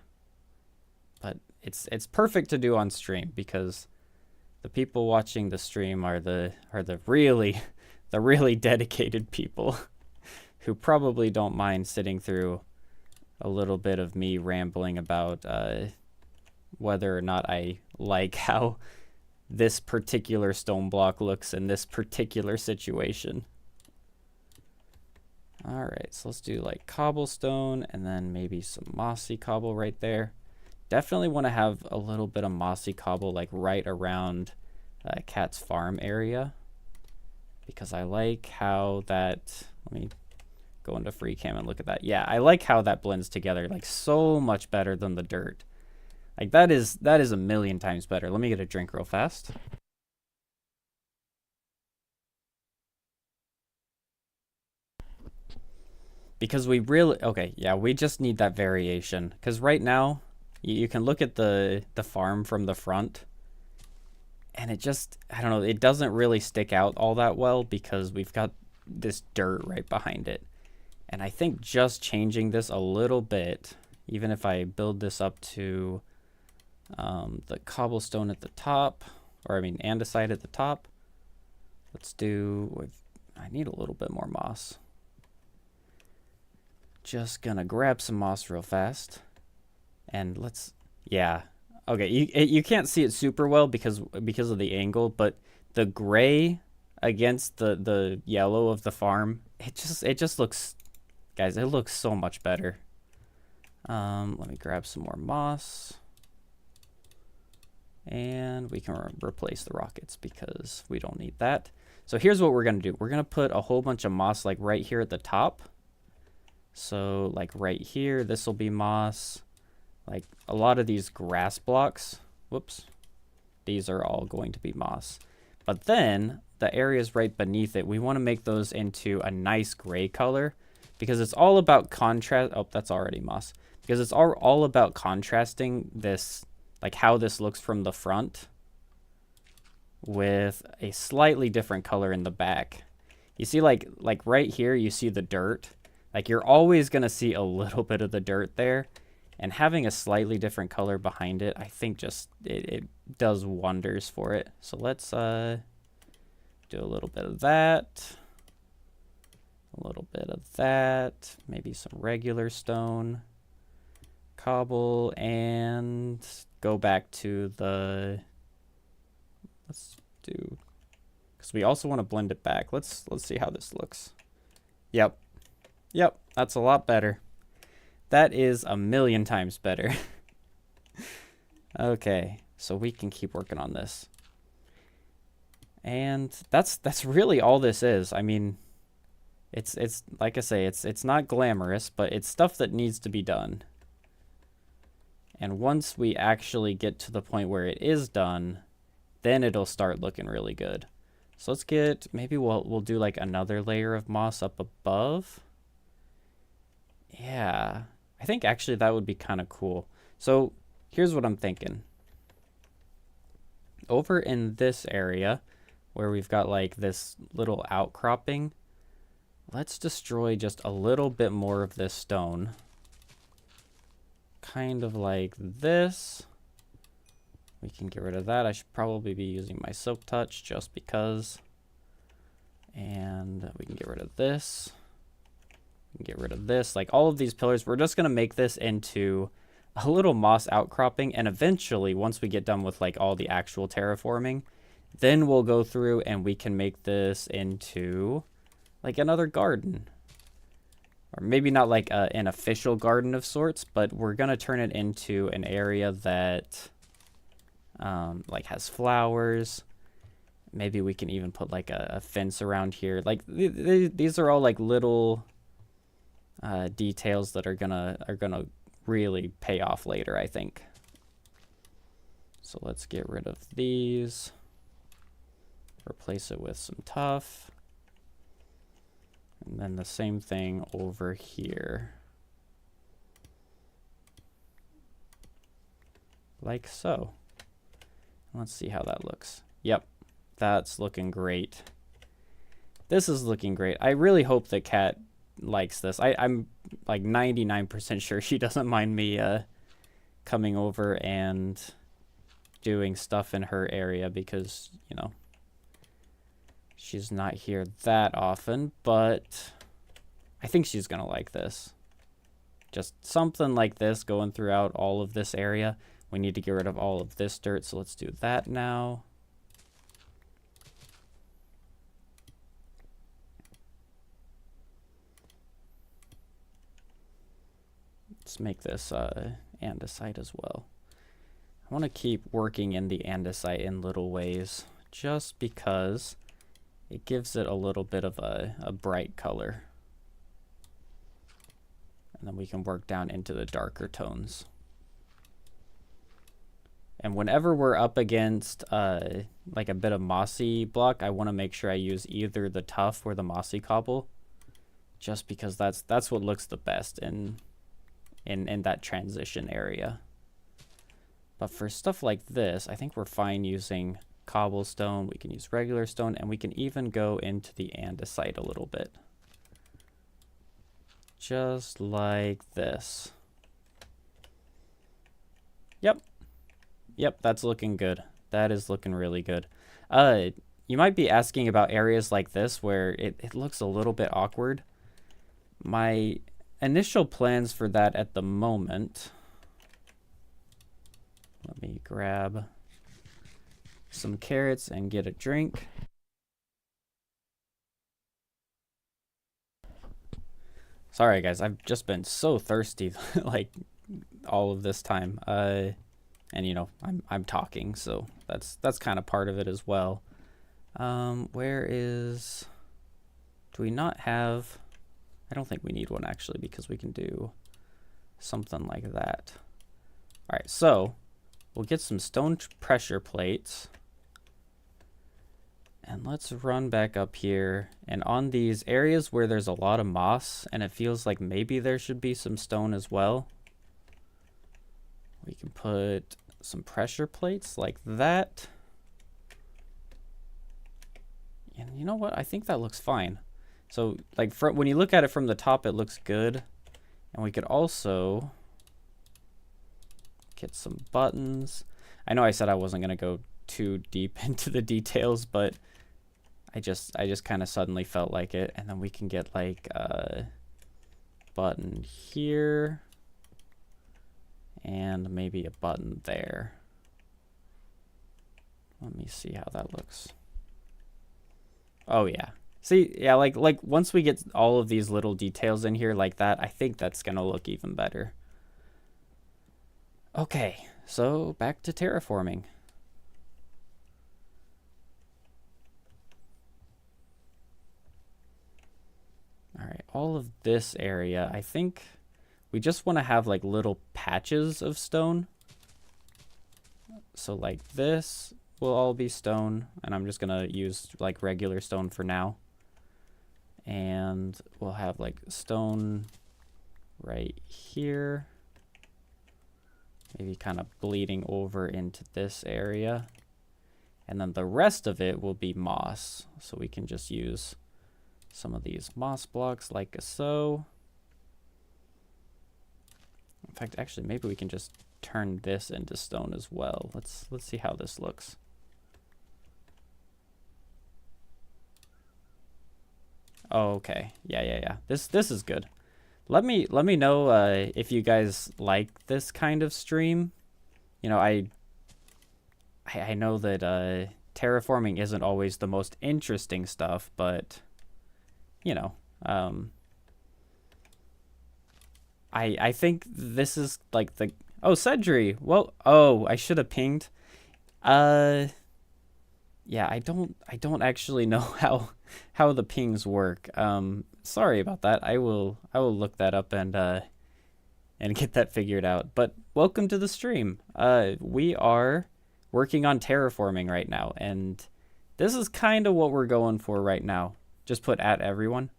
But it's perfect to do on stream because the people watching the stream are the really dedicated people who probably don't mind sitting through a little bit of me rambling about whether or not I like how this particular stone block looks in this particular situation. All right, so let's do like cobblestone and then maybe some mossy cobble right there. Definitely want to have a little bit of mossy cobble like right around Cat's farm area because I like how that, let me go into free cam and look at that. Yeah, I like how that blends together like so much better than the dirt. Like that is a million times better. Let me get a drink real fast. Because we really, okay, yeah, we just need that variation. Because right now, you can look at the farm from the front, and it just, I don't know, it doesn't really stick out all that well because we've got this dirt right behind it. And I think just changing this a little bit, even if I build this up to the cobblestone at the top, or I mean andesite at the top, let's do, I need a little bit more moss. Just gonna grab some moss real fast. And let's, yeah. Okay, you can't see it super well because of the angle, but the gray against the yellow of the farm, it just looks, guys, it looks so much better. Let me grab some more moss. And we can replace the rockets because we don't need that. So here's what we're gonna do. We're gonna put a whole bunch of moss like right here at the top. So like right here, this will be moss. Like a lot of these grass blocks, whoops, these are all going to be moss. But then the areas right beneath it, we want to make those into a nice gray color because it's all about contrast. Oh, that's already moss. Because it's all about contrasting this, like how this looks from the front with a slightly different color in the back. You see like right here, you see the dirt. Like you're always going to see a little bit of the dirt there. And having a slightly different color behind it, I think just, it does wonders for it. So let's do a little bit of that. A little bit of that. Maybe some regular stone. Cobble. And go back to the, let's do, because we also want to blend it back. Let's see how this looks. Yep, that's a lot better. That is a million times better. Okay, so we can keep working on this. And that's really all this is. I mean, it's like I say, it's not glamorous, but it's stuff that needs to be done. And once we actually get to the point where it is done, then it'll start looking really good. So let's get, maybe we'll do like another layer of moss up above. Yeah, I think actually that would be kind of cool. So here's what I'm thinking. Over in this area where we've got like this little outcropping, let's destroy just a little bit more of this stone. Kind of like this. We can get rid of that. I should probably be using my silk touch just because. And we can get rid of this. Get rid of this. Like all of these pillars, we're just going to make this into a little moss outcropping, and eventually, once we get done with like all the actual terraforming, then we'll go through and we can make this into like another garden. Or maybe not like an official garden of sorts, but we're going to turn it into an area that like has flowers. Maybe we can even put like a fence around here. Like these are all like little details that are gonna really pay off later, I think. So let's get rid of these. Replace it with some tuff. And then the same thing over here. Like so. Let's see how that looks. Yep, that's looking great. This is looking great. I really hope that Kat likes this. I'm like 99% sure she doesn't mind me coming over and doing stuff in her area because, you know, she's not here that often, but I think she's going to like this. Just something like this going throughout all of this area. We need to get rid of all of this dirt, so let's do that now. Let's make this andesite as well. I want to keep working in the andesite in little ways, just because it gives it a little bit of a bright color. And then we can work down into the darker tones. And whenever we're up against like a bit of mossy block, I want to make sure I use either the tuff or the mossy cobble, just because that's what looks the best in that transition area. But for stuff like this, I think we're fine using cobblestone. We can use regular stone, and we can even go into the andesite a little bit. Just like this. Yep. Yep, that's looking good. That is looking really good. You might be asking about areas like this where it looks a little bit awkward. My initial plans for that at the moment... Let me grab some carrots and get a drink. Sorry guys, I've just been so thirsty like all of this time. And you know, I'm talking, so that's kind of part of it as well. Where is... Do we not have... I don't think we need one actually, because we can do something like that. All right, so we'll get some stone pressure plates. And let's run back up here. And on these areas where there's a lot of moss, and it feels like maybe there should be some stone as well, we can put some pressure plates like that. And you know what? I think that looks fine. So like when you look at it from the top, it looks good. And we could also get some buttons. I know I said I wasn't going to go too deep into the details, but I just kind of suddenly felt like it. And then we can get like a button here and maybe a button there. Let me see how that looks. Oh yeah. See, yeah, like once we get all of these little details in here like that, I think that's gonna look even better. Okay, so back to terraforming. All right, all of this area, I think we just want to have like little patches of stone. So like this will all be stone, and I'm just gonna use like regular stone for now. And we'll have like stone right here, maybe kind of bleeding over into this area. And then the rest of it will be moss. So we can just use some of these moss blocks like so. In fact, actually, maybe we can just turn this into stone as well. Let's see how this looks. Oh, okay. Yeah. This is good. let me know if you guys like this kind of stream. You know, I know that terraforming isn't always the most interesting stuff, but you know, I think this is like the oh Cedri. Well, oh I should have pinged. Uh, yeah, I don't actually know how the pings work. Sorry about that. I will look that up and get that figured out. But welcome to the stream. We are working on terraforming right now, and this is kind of what we're going for right now. Just put at everyone.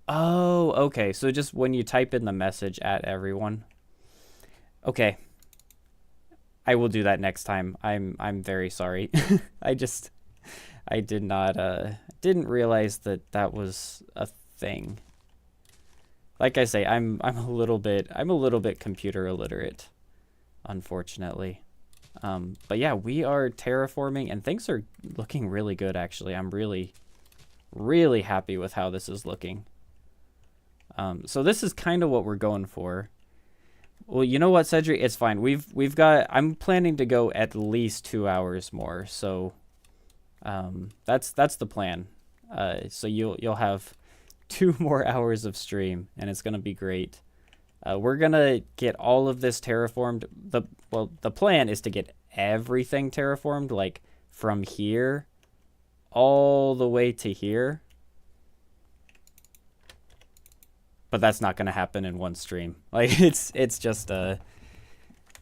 Oh, okay. So just when you type in the message at everyone. Okay. I will do that next time. I'm very sorry. I just I did not didn't realize that that was a thing. Like I say, I'm a little bit computer illiterate, unfortunately. But yeah, we are terraforming and things are looking really good actually. I'm really happy with how this is looking. So this is kind of what we're going for. Well, you know what, Cedric? It's fine. We've got. I'm planning to go at least 2 hours more. So, that's the plan. So you'll have 2 more hours of stream, and it's gonna be great. We're gonna get all of this terraformed. The plan is to get everything terraformed, like from here all the way to here. But that's not gonna happen in one stream. Like it's just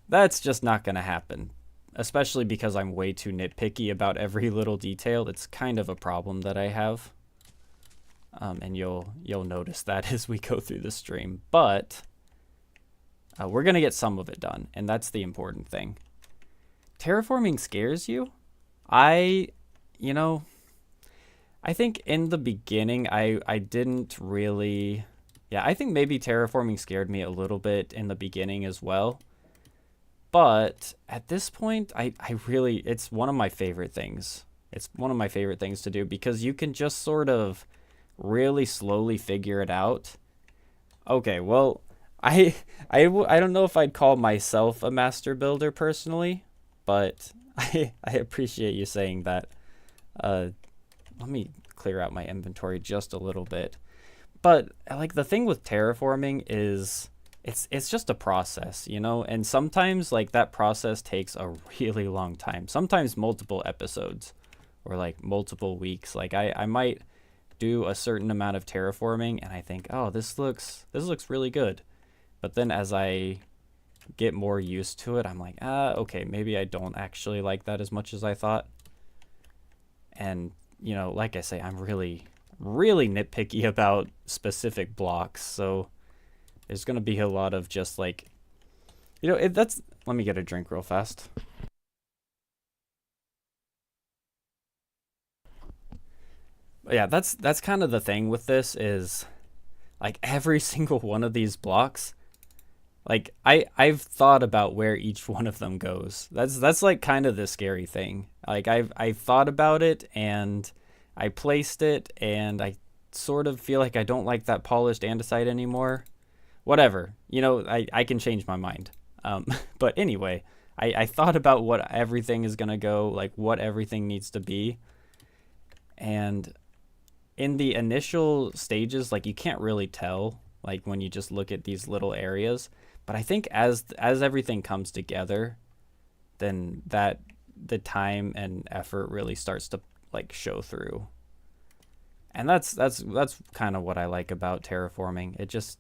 that's just not gonna happen. Especially because I'm way too nitpicky about every little detail. It's kind of a problem that I have. And you'll notice that as we go through the stream. But we're gonna get some of it done, and that's the important thing. Terraforming scares you? You know, I think in the beginning I didn't really. Yeah, I think maybe terraforming scared me a little bit in the beginning as well. But at this point, I really, it's one of my favorite things. It's one of my favorite things to do because you can just sort of really slowly figure it out. Okay, well, I don't know if I'd call myself a master builder personally, but I appreciate you saying that. Let me clear out my inventory just a little bit. But like the thing with terraforming is it's just a process, you know, and sometimes like that process takes a really long time, sometimes multiple episodes or like multiple weeks. Like I might do a certain amount of terraforming and I think, oh, this looks really good. But then as I get more used to it, I'm like, okay, maybe I don't actually like that as much as I thought. And, you know, like I say, I'm really nitpicky about specific blocks, so there's gonna be a lot of just like, you know, that's. Let me get a drink real fast. But yeah, that's kind of the thing with this is, like every single one of these blocks, like I've thought about where each one of them goes. That's like kind of the scary thing. Like I've thought about it and I placed it, and I sort of feel like I don't like that polished andesite anymore. Whatever, you know, I can change my mind. But anyway, I thought about what everything is gonna go, like what everything needs to be, and in the initial stages, like you can't really tell, like when you just look at these little areas. But I think as everything comes together, then that the time and effort really starts to like show through. And that's kind of what I like about terraforming. It just,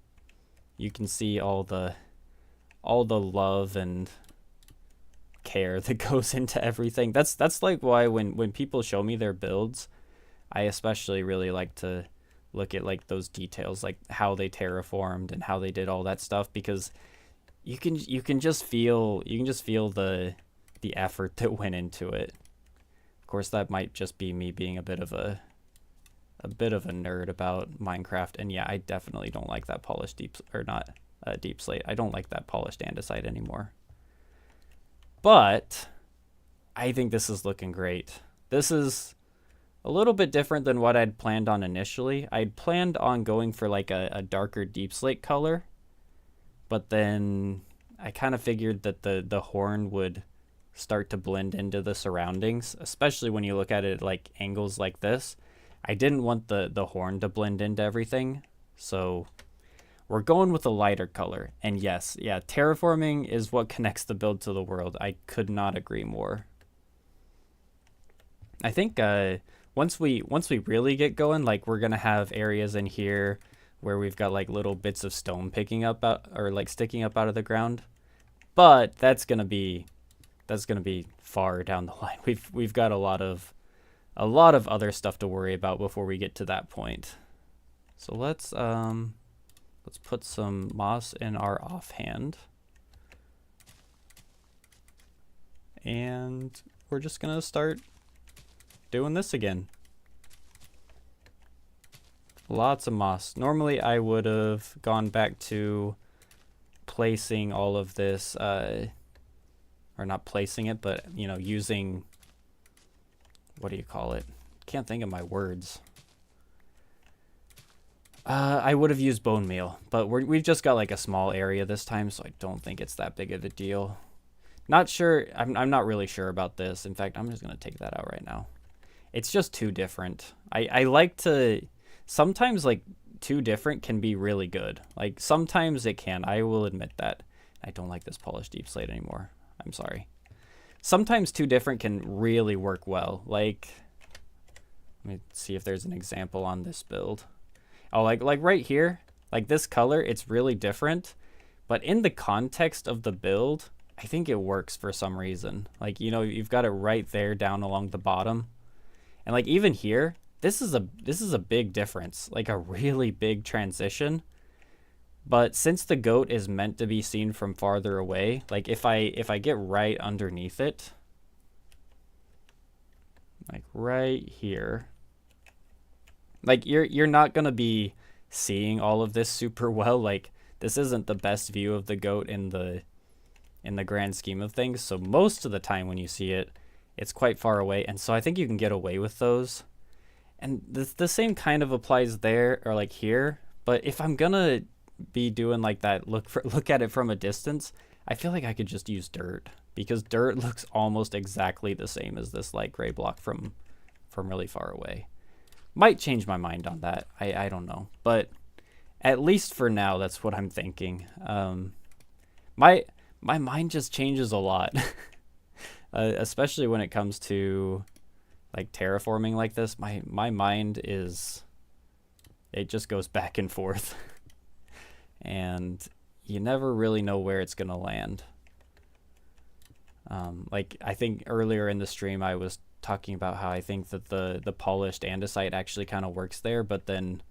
you can see all the love and care that goes into everything. That's like why when people show me their builds, I especially really like to look at like those details, like how they terraformed and how they did all that stuff, because you can just feel the effort that went into it. Of course, that might just be me being a bit of a nerd about Minecraft, and yeah, I definitely don't like that polished deep slate. I don't like that polished andesite anymore. But I think this is looking great. This is a little bit different than what I'd planned on initially. I'd planned on going for like a darker deep slate color, but then I kind of figured that the horn would start to blend into the surroundings, especially when you look at it like angles like this. I didn't want the horn to blend into everything, so we're going with a lighter color. And yes, yeah, terraforming is what connects the build to the world. I could not agree more. I think once we really get going, like we're gonna have areas in here where we've got like little bits of stone picking up out, or like sticking up out of the ground, but that's gonna be far down the line. We've got a lot of other stuff to worry about before we get to that point. So let's put some moss in our offhand, and we're just gonna start doing this again. Lots of moss. Normally I would have gone back to placing all of this, or not placing it, but you know, using, what do you call it? Can't think of my words. I would have used bone meal, but we've just got like a small area this time, so I don't think it's that big of a deal. Not sure. I'm not really sure about this. In fact, I'm just gonna take that out right now. It's just too different. I like to, sometimes like too different can be really good. Like sometimes it can. I will admit that. I don't like this polished deep slate anymore. I'm sorry. Sometimes too different can really work well. Like, let me see if there's an example on this build. Oh, like right here, like this color, it's really different, but in the context of the build, I think it works for some reason. Like, you know, you've got it right there down along the bottom. And like even here, this is a big difference, like a really big transition. But since the goat is meant to be seen from farther away, like if I get right underneath it, like right here, like you're not gonna be seeing all of this super well. Like this isn't the best view of the goat in the grand scheme of things. So most of the time when you see it, it's quite far away, and so I think you can get away with those. And the same kind of applies there, or like here. But if I'm gonna be doing like that, look at it from a distance, I feel like I could just use dirt, because dirt looks almost exactly the same as this light gray block from really far away. Might change my mind on that. I don't know, but at least for now, that's what I'm thinking. My mind just changes a lot. Especially when it comes to like terraforming like this, my mind is, it just goes back and forth. And you never really know where it's gonna land. Like I think earlier in the stream I was talking about how I think that the polished andesite actually kind of works there, but then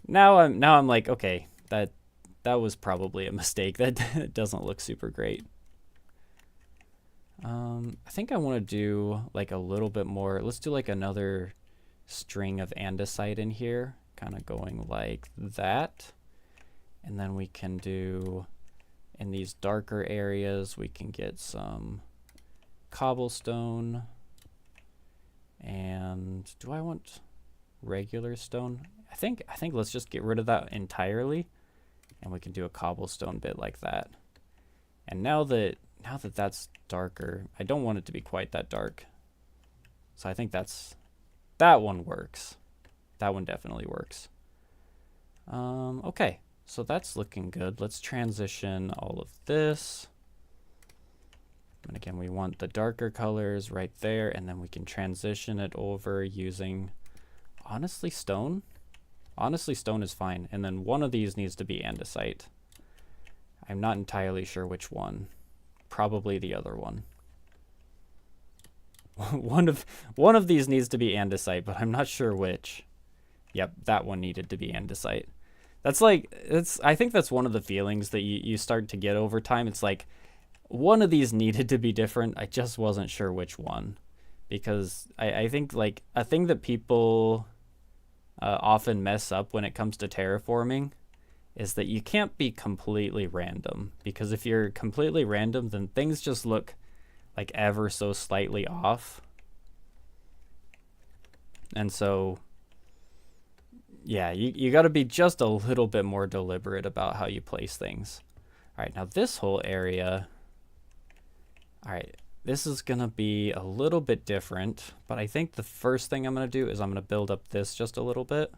now I'm like, okay, that was probably a mistake. That doesn't look super great. I think I want to do like a little bit more. Let's do like another string of andesite in here, kind of going like that. And then we can do, in these darker areas, we can get some cobblestone. And do I want regular stone? I think let's just get rid of that entirely, and we can do a cobblestone bit like that. And now that that's darker, I don't want it to be quite that dark. So I think that one works. That one definitely works. Okay, so that's looking good. Let's transition all of this. And again, we want the darker colors right there, and then we can transition it over using, honestly, stone. Honestly, stone is fine. And then one of these needs to be andesite. I'm not entirely sure which one. Probably the other one. one of these needs to be andesite, but I'm not sure which. Yep, that one needed to be andesite. That's like, I think that's one of the feelings that you start to get over time. It's like, one of these needed to be different. I just wasn't sure which one. Because I think like a thing that people often mess up when it comes to terraforming is that you can't be completely random, because if you're completely random, then things just look like ever so slightly off. And so, yeah, you got to be just a little bit more deliberate about how you place things. All right, now this whole area, all right, this is going to be a little bit different, but I think the first thing I'm going to do is I'm going to build up this just a little bit.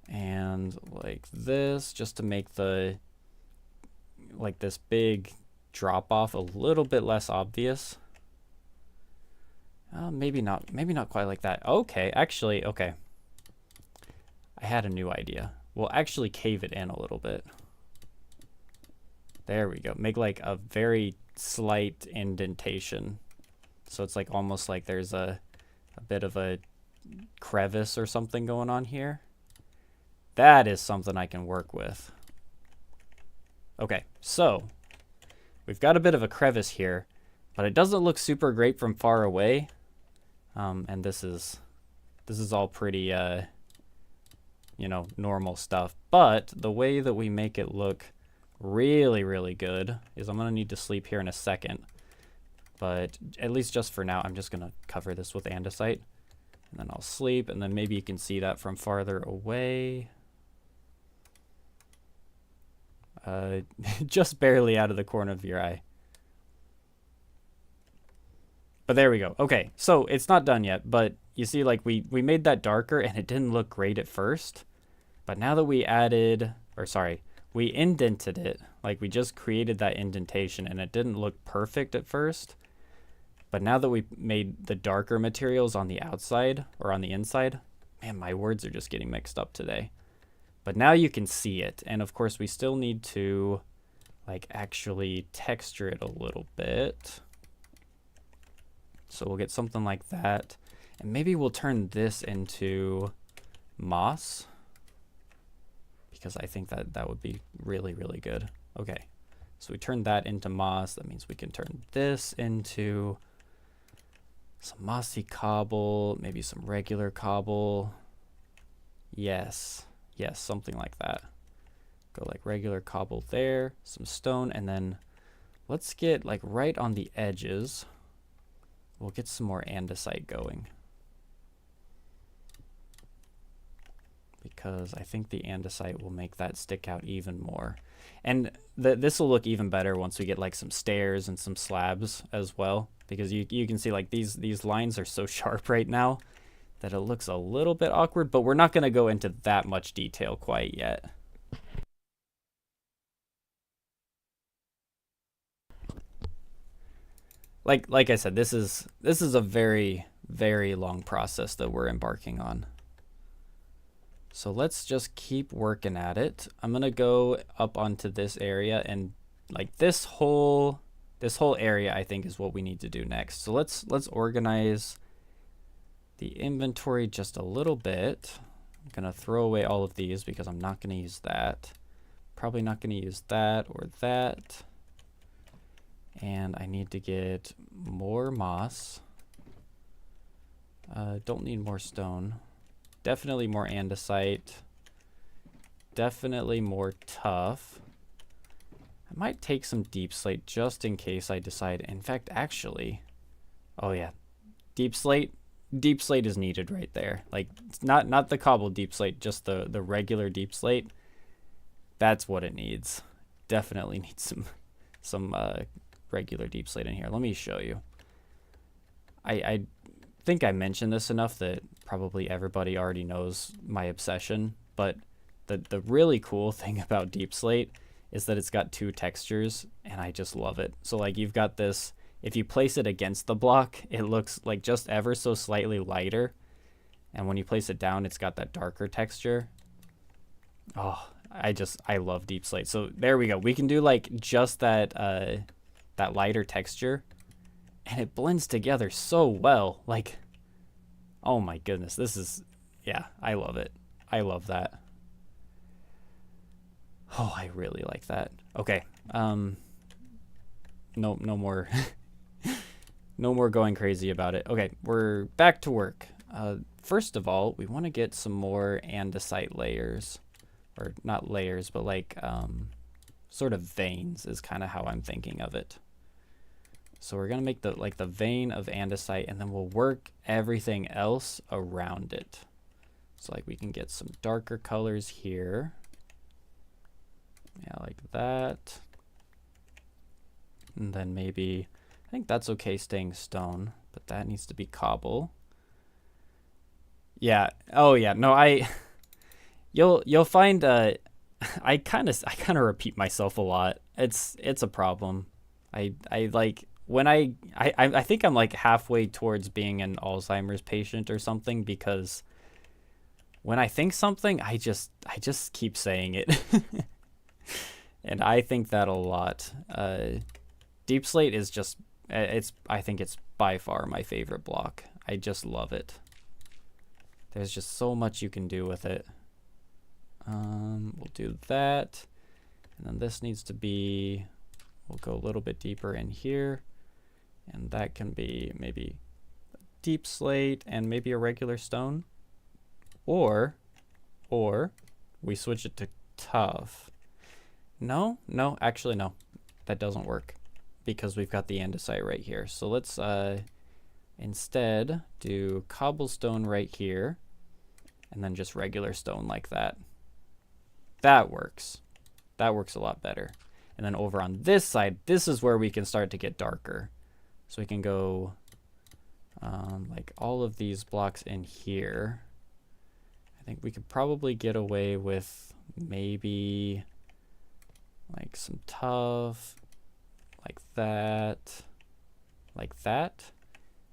And like this, just to make the, like this big drop off a little bit less obvious. Maybe not quite like that. Okay, actually, okay. I had a new idea. We'll actually cave it in a little bit. There we go. Make like a very slight indentation. So it's like almost like there's a bit of a crevice or something going on here. That is something I can work with. Okay, so we've got a bit of a crevice here, but it doesn't look super great from far away. And this is all pretty, you know, normal stuff. But the way that we make it look really, really good is I'm going to need to sleep here in a second. But at least just for now, I'm just going to cover this with andesite. And then I'll sleep, and then maybe you can see that from farther away. Just barely out of the corner of your eye. But there we go. Okay, so it's not done yet, but you see, like, we made that darker, and it didn't look great at first. But now that we added, or sorry, we indented it, like we just created that indentation, and it didn't look perfect at first. But now that we made the darker materials on the outside, or on the inside, man, my words are just getting mixed up today. But now you can see it, and of course we still need to, like, actually texture it a little bit. So we'll get something like that. And maybe we'll turn this into moss, because I think that would be really, really good. Okay, so we turn that into moss. That means we can turn this into some mossy cobble, maybe some regular cobble. Yes, something like that. Go like regular cobble there, some stone, and then let's get like right on the edges. We'll get some more andesite going, because I think the andesite will make that stick out even more. And this will look even better once we get like some stairs and some slabs as well, because you can see like these lines are so sharp right now that it looks a little bit awkward, but we're not going to go into that much detail quite yet. Like I said, this is a very, very long process that we're embarking on. So let's just keep working at it. I'm gonna go up onto this area, and like this whole area I think is what we need to do next. So let's organize the inventory just a little bit. I'm gonna throw away all of these because I'm not gonna use that. Probably not gonna use that or that. And I need to get more moss. Don't need more stone. Definitely more andesite. Definitely more tuff. I might take some deep slate just in case I decide. In fact, actually, oh yeah, deep slate is needed right there. Like, it's not the cobbled deep slate, just the regular deep slate. That's what it needs. Definitely needs some regular deep slate in here. Let me show you. I think I mentioned this enough that probably everybody already knows my obsession, but the really cool thing about deep slate is that it's got two textures, and I just love it. So like you've got this, if you place it against the block, it looks like just ever so slightly lighter, and when you place it down, it's got that darker texture. Oh, I love deep slate. So there we go. We can do like just that that lighter texture, and it blends together so well. Like, oh my goodness, this is, yeah, I love it. I love that. Oh, I really like that. Okay, no more no more going crazy about it. Okay, we're back to work. First of all, we want to get some more andesite layers, or not layers, but like sort of veins is kind of how I'm thinking of it. So we're gonna make the vein of andesite, and then we'll work everything else around it. So like we can get some darker colors here. Yeah, like that. And then maybe, I think that's okay staying stone, but that needs to be cobble. Yeah. Oh yeah. No, you'll find I kind of repeat myself a lot. It's a problem. I like when I think I'm like halfway towards being an Alzheimer's patient or something, because when I think something, I just keep saying it. And I think that a lot. Deep Slate is just I think it's by far my favorite block. I just love it. There's just so much you can do with it. We'll do that. And then this needs to be, we'll go a little bit deeper in here. And that can be maybe Deep Slate and maybe a regular stone. Or we switch it to tough. No, actually no. That doesn't work because we've got the andesite right here. So let's instead do cobblestone right here and then just regular stone like that. That works. That works a lot better. And then over on this side, this is where we can start to get darker. So we can go like all of these blocks in here. I think we could probably get away with maybe like some tough, like that, like that.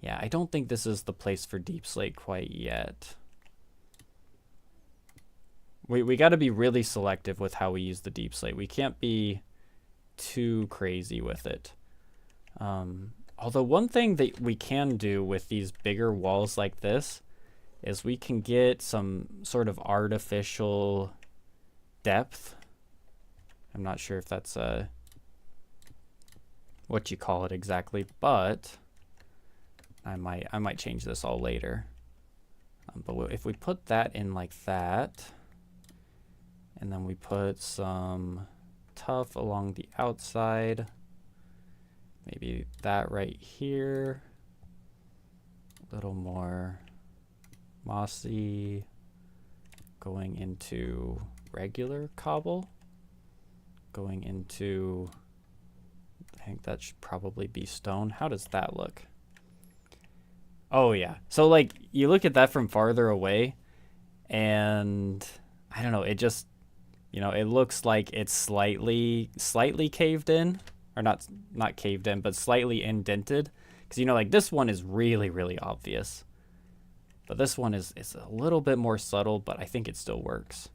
Yeah, I don't think this is the place for Deep Slate quite yet. We got to be really selective with how we use the Deep Slate. We can't be too crazy with it. Although one thing that we can do with these bigger walls like this is we can get some sort of artificial depth. I'm not sure if that's what you call it exactly, but I might change this all later. But if we put that in like that, and then we put some tough along the outside, maybe that right here, a little more mossy, going into regular cobble, going into, I think that should probably be stone. How does that look? Oh yeah. So like you look at that from farther away and I don't know, it just, you know, it looks like it's slightly caved in, or not caved in, but slightly indented. Because, you know, like this one is really, really obvious. But this one is a little bit more subtle, but I think it still works.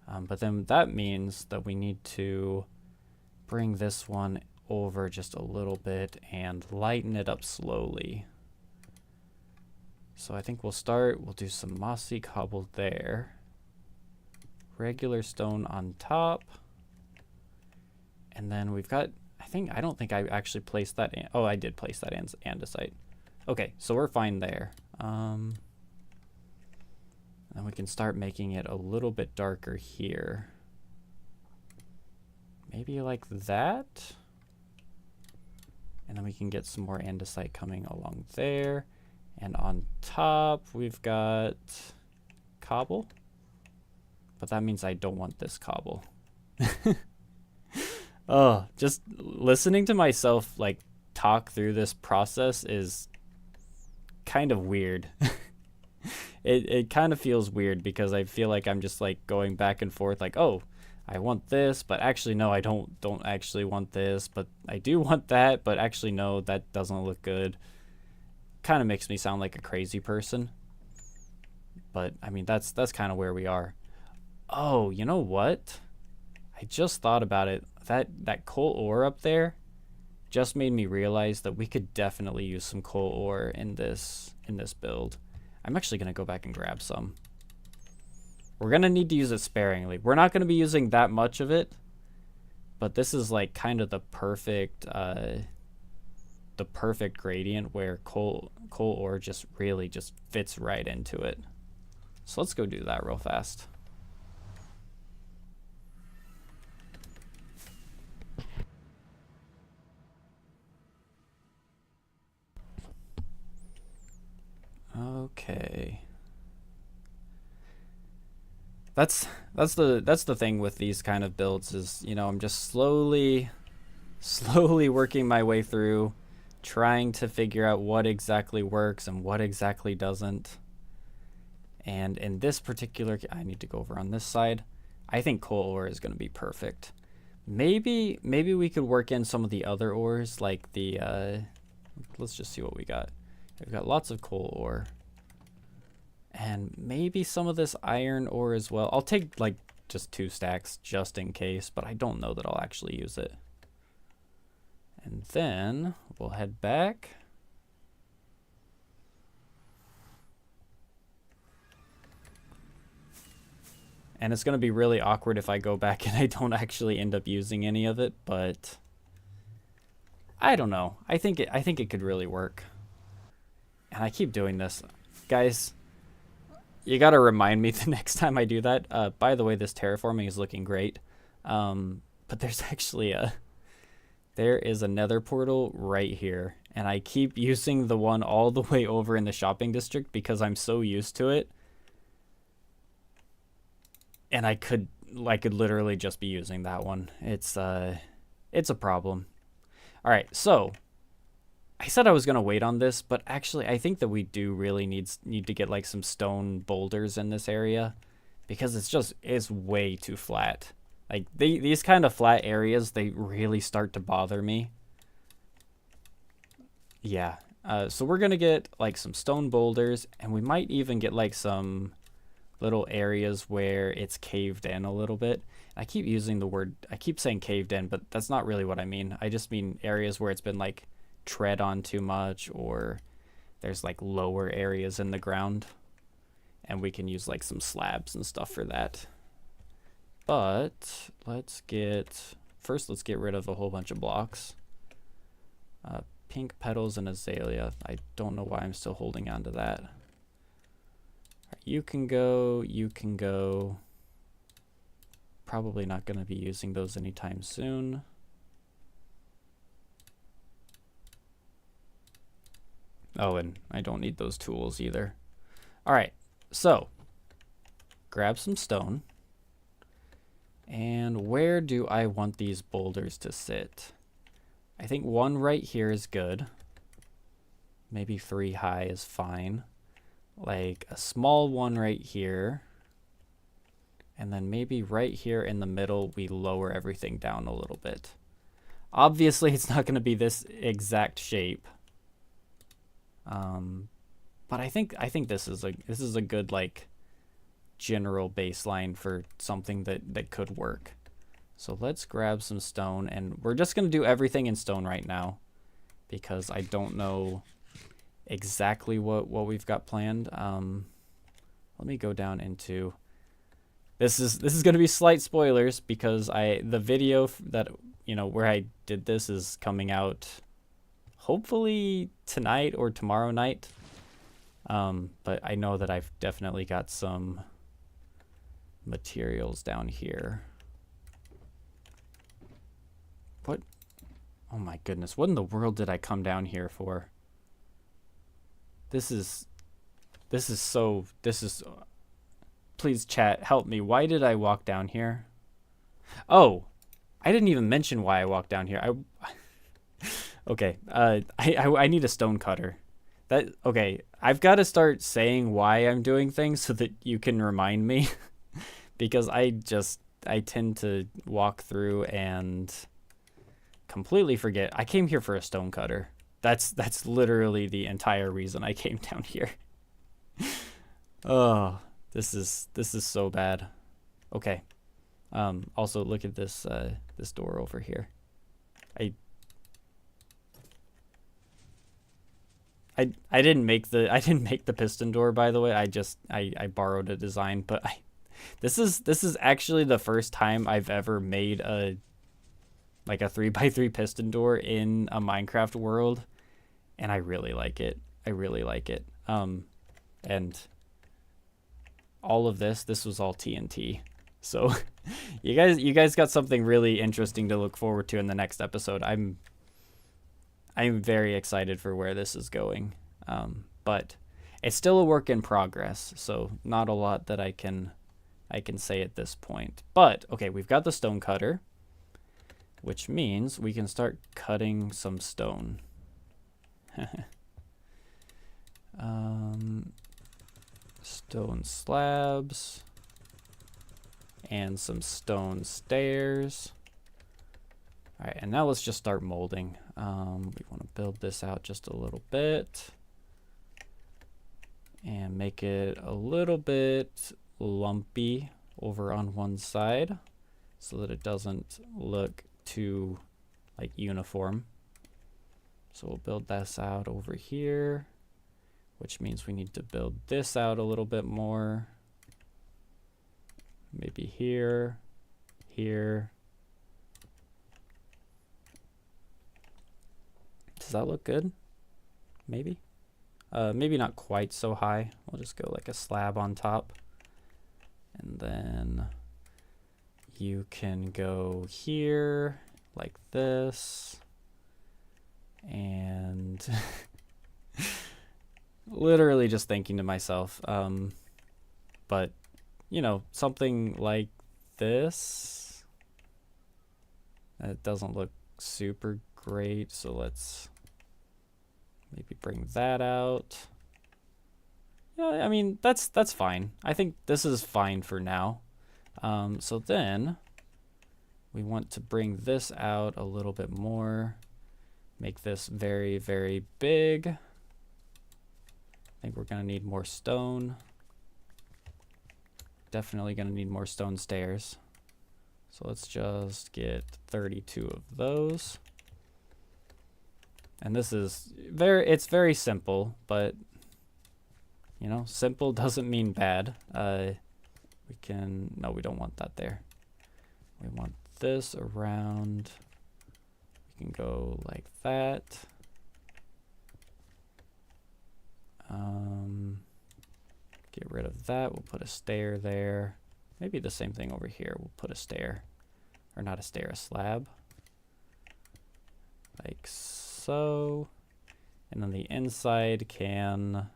But then that means that we need to bring this one over just a little bit and lighten it up slowly. So I think we'll do some mossy cobble there. Regular stone on top. And then we've got, I don't think I actually placed that. Oh, I did place that andesite. Okay, so we're fine there. And we can start making it a little bit darker here. Maybe like that. And then we can get some more andesite coming along there. And on top, we've got cobble. But that means I don't want this cobble. Oh, just listening to myself like talk through this process is kind of weird. It kind of feels weird because I feel like I'm just like going back and forth like, oh, I want this, but actually no, I don't actually want this, but I do want that, but actually no, that doesn't look good. Kind of makes me sound like a crazy person. But I mean, that's kind of where we are. Oh, you know what? I just thought about it. That coal ore up there just made me realize that we could definitely use some coal ore in this build. I'm actually going to go back and grab some. We're going to need to use it sparingly. We're not going to be using that much of it, but this is like kind of the perfect gradient where coal ore just really just fits right into it. So let's go do that real fast. Okay. That's the thing with these kind of builds is, you know, I'm just slowly working my way through, trying to figure out what exactly works and what exactly doesn't. And in this particular, I need to go over on this side. I think coal ore is going to be perfect. Maybe we could work in some of the other ores, like the, let's just see what we got. We've got lots of coal ore. And maybe some of this iron ore as well. I'll take like just 2 stacks just in case, but I don't know that I'll actually use it. And then we'll head back. And it's going to be really awkward if I go back and I don't actually end up using any of it, but I don't know. I think it could really work. And I keep doing this. Guys, you got to remind me the next time I do that. By the way, this terraforming is looking great. But there's actually there is a nether portal right here. And I keep using the one all the way over in the shopping district because I'm so used to it. And I could literally just be using that one. It's a problem. All right, so I said I was gonna wait on this, but actually I think that we do really need to get like some stone boulders in this area because it's way too flat. Like these kind of flat areas, they really start to bother me. Yeah. So we're gonna get like some stone boulders, and we might even get like some little areas where it's caved in a little bit. I keep saying caved in, but that's not really what I mean. I just mean areas where it's been like tread on too much, or there's like lower areas in the ground, and we can use like some slabs and stuff for that. But let's get rid of a whole bunch of blocks. Pink petals and azalea. I don't know why I'm still holding on to that. You can go. Probably not going to be using those anytime soon. Oh, and I don't need those tools either. All right, so grab some stone. And where do I want these boulders to sit? I think one right here is good. Maybe 3 high is fine. Like a small one right here. And then maybe right here in the middle, we lower everything down a little bit. Obviously, it's not going to be this exact shape. But I think this is a good like general baseline for something that could work. So let's grab some stone, and we're just going to do everything in stone right now because I don't know exactly what we've got planned. Let me go down into this is going to be slight spoilers because the video that where I did this is coming out hopefully tonight or tomorrow night. But I know that I've definitely got some materials down here. What? Oh my goodness. What in the world did I come down here for? Please chat, help me. Why did I walk down here? Oh, I didn't even mention why I walked down here. Okay. I need a stone cutter. Okay. I've got to start saying why I'm doing things so that you can remind me because I tend to walk through and completely forget. I came here for a stone cutter. That's literally the entire reason I came down here. Oh, this is so bad. Okay. Also look at this this door over here. I didn't make the piston door, by the way. I borrowed a design, but this is actually the first time I've ever made a 3x3 piston door in a Minecraft world, and I really like it. And all of this was all TNT. So you guys got something really interesting to look forward to in the next episode. I'm very excited for where this is going. But It's still a work in progress, so not a lot that I can say at this point. But okay, we've got the stone cutter, which means we can start cutting some stone. Stone slabs and some stone stairs. All right, and now let's just start molding. We want to build this out just a little bit and make it a little bit lumpy over on one side so that it doesn't look too like uniform. So we'll build this out over here, which means we need to build this out a little bit more. Maybe here, here. Does that look good? Maybe. Maybe not quite so high. We'll just go like a slab on top. And then you can go here like this. And literally just thinking to myself, but you know, something like this, it doesn't look super great, so let's maybe bring that out. Yeah, I mean, that's fine. I think this is fine for now. So then we want to bring this out a little bit more, make this very, very big. I think we're gonna need more stone. Definitely gonna need more stone stairs. So let's just get 32 of those. And this is it's very simple, but you know, simple doesn't mean bad. No, we don't want that there. We want this around. We can go like that. Get rid of that. We'll put a stair there. Maybe the same thing over here. We'll put a stair, or not a stair, a slab. Like so. And then the inside can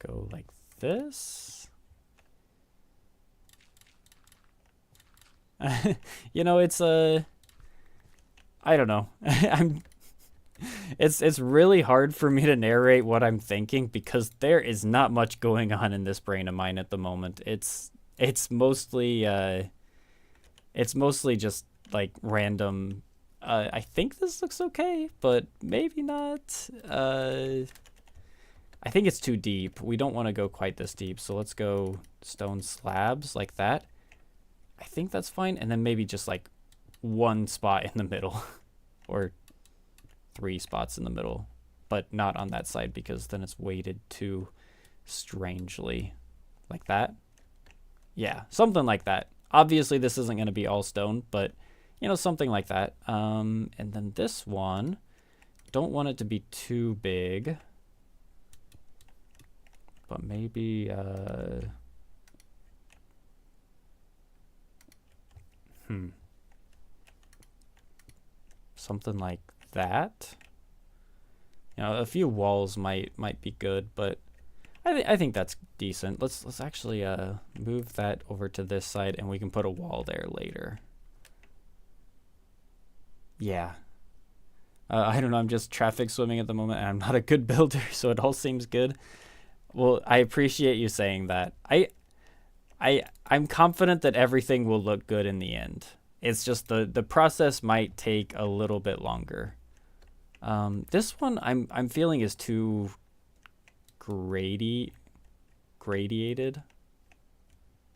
go like this. You know, it's I don't know. It's really hard for me to narrate what I'm thinking because there is not much going on in this brain of mine at the moment. It's mostly just like random. I think this looks okay, but maybe not. I think it's too deep. We don't want to go quite this deep, so let's go stone slabs like that. I think that's fine, and then maybe just like one spot in the middle, or 3 spots in the middle, but not on that side because then it's weighted too strangely. Like that. Yeah, something like that. Obviously this isn't going to be all stone, but you know, something like that. And then this one, don't want it to be too big, but maybe something like that. You know, a few walls might be good, but I think that's decent. Let's actually move that over to this side, and we can put a wall there later. Yeah. I don't know. I'm just traffic swimming at the moment, and I'm not a good builder, so it all seems good. Well, I appreciate you saying that. I'm confident that everything will look good in the end. It's just the process might take a little bit longer. This one I'm feeling is too gradiated.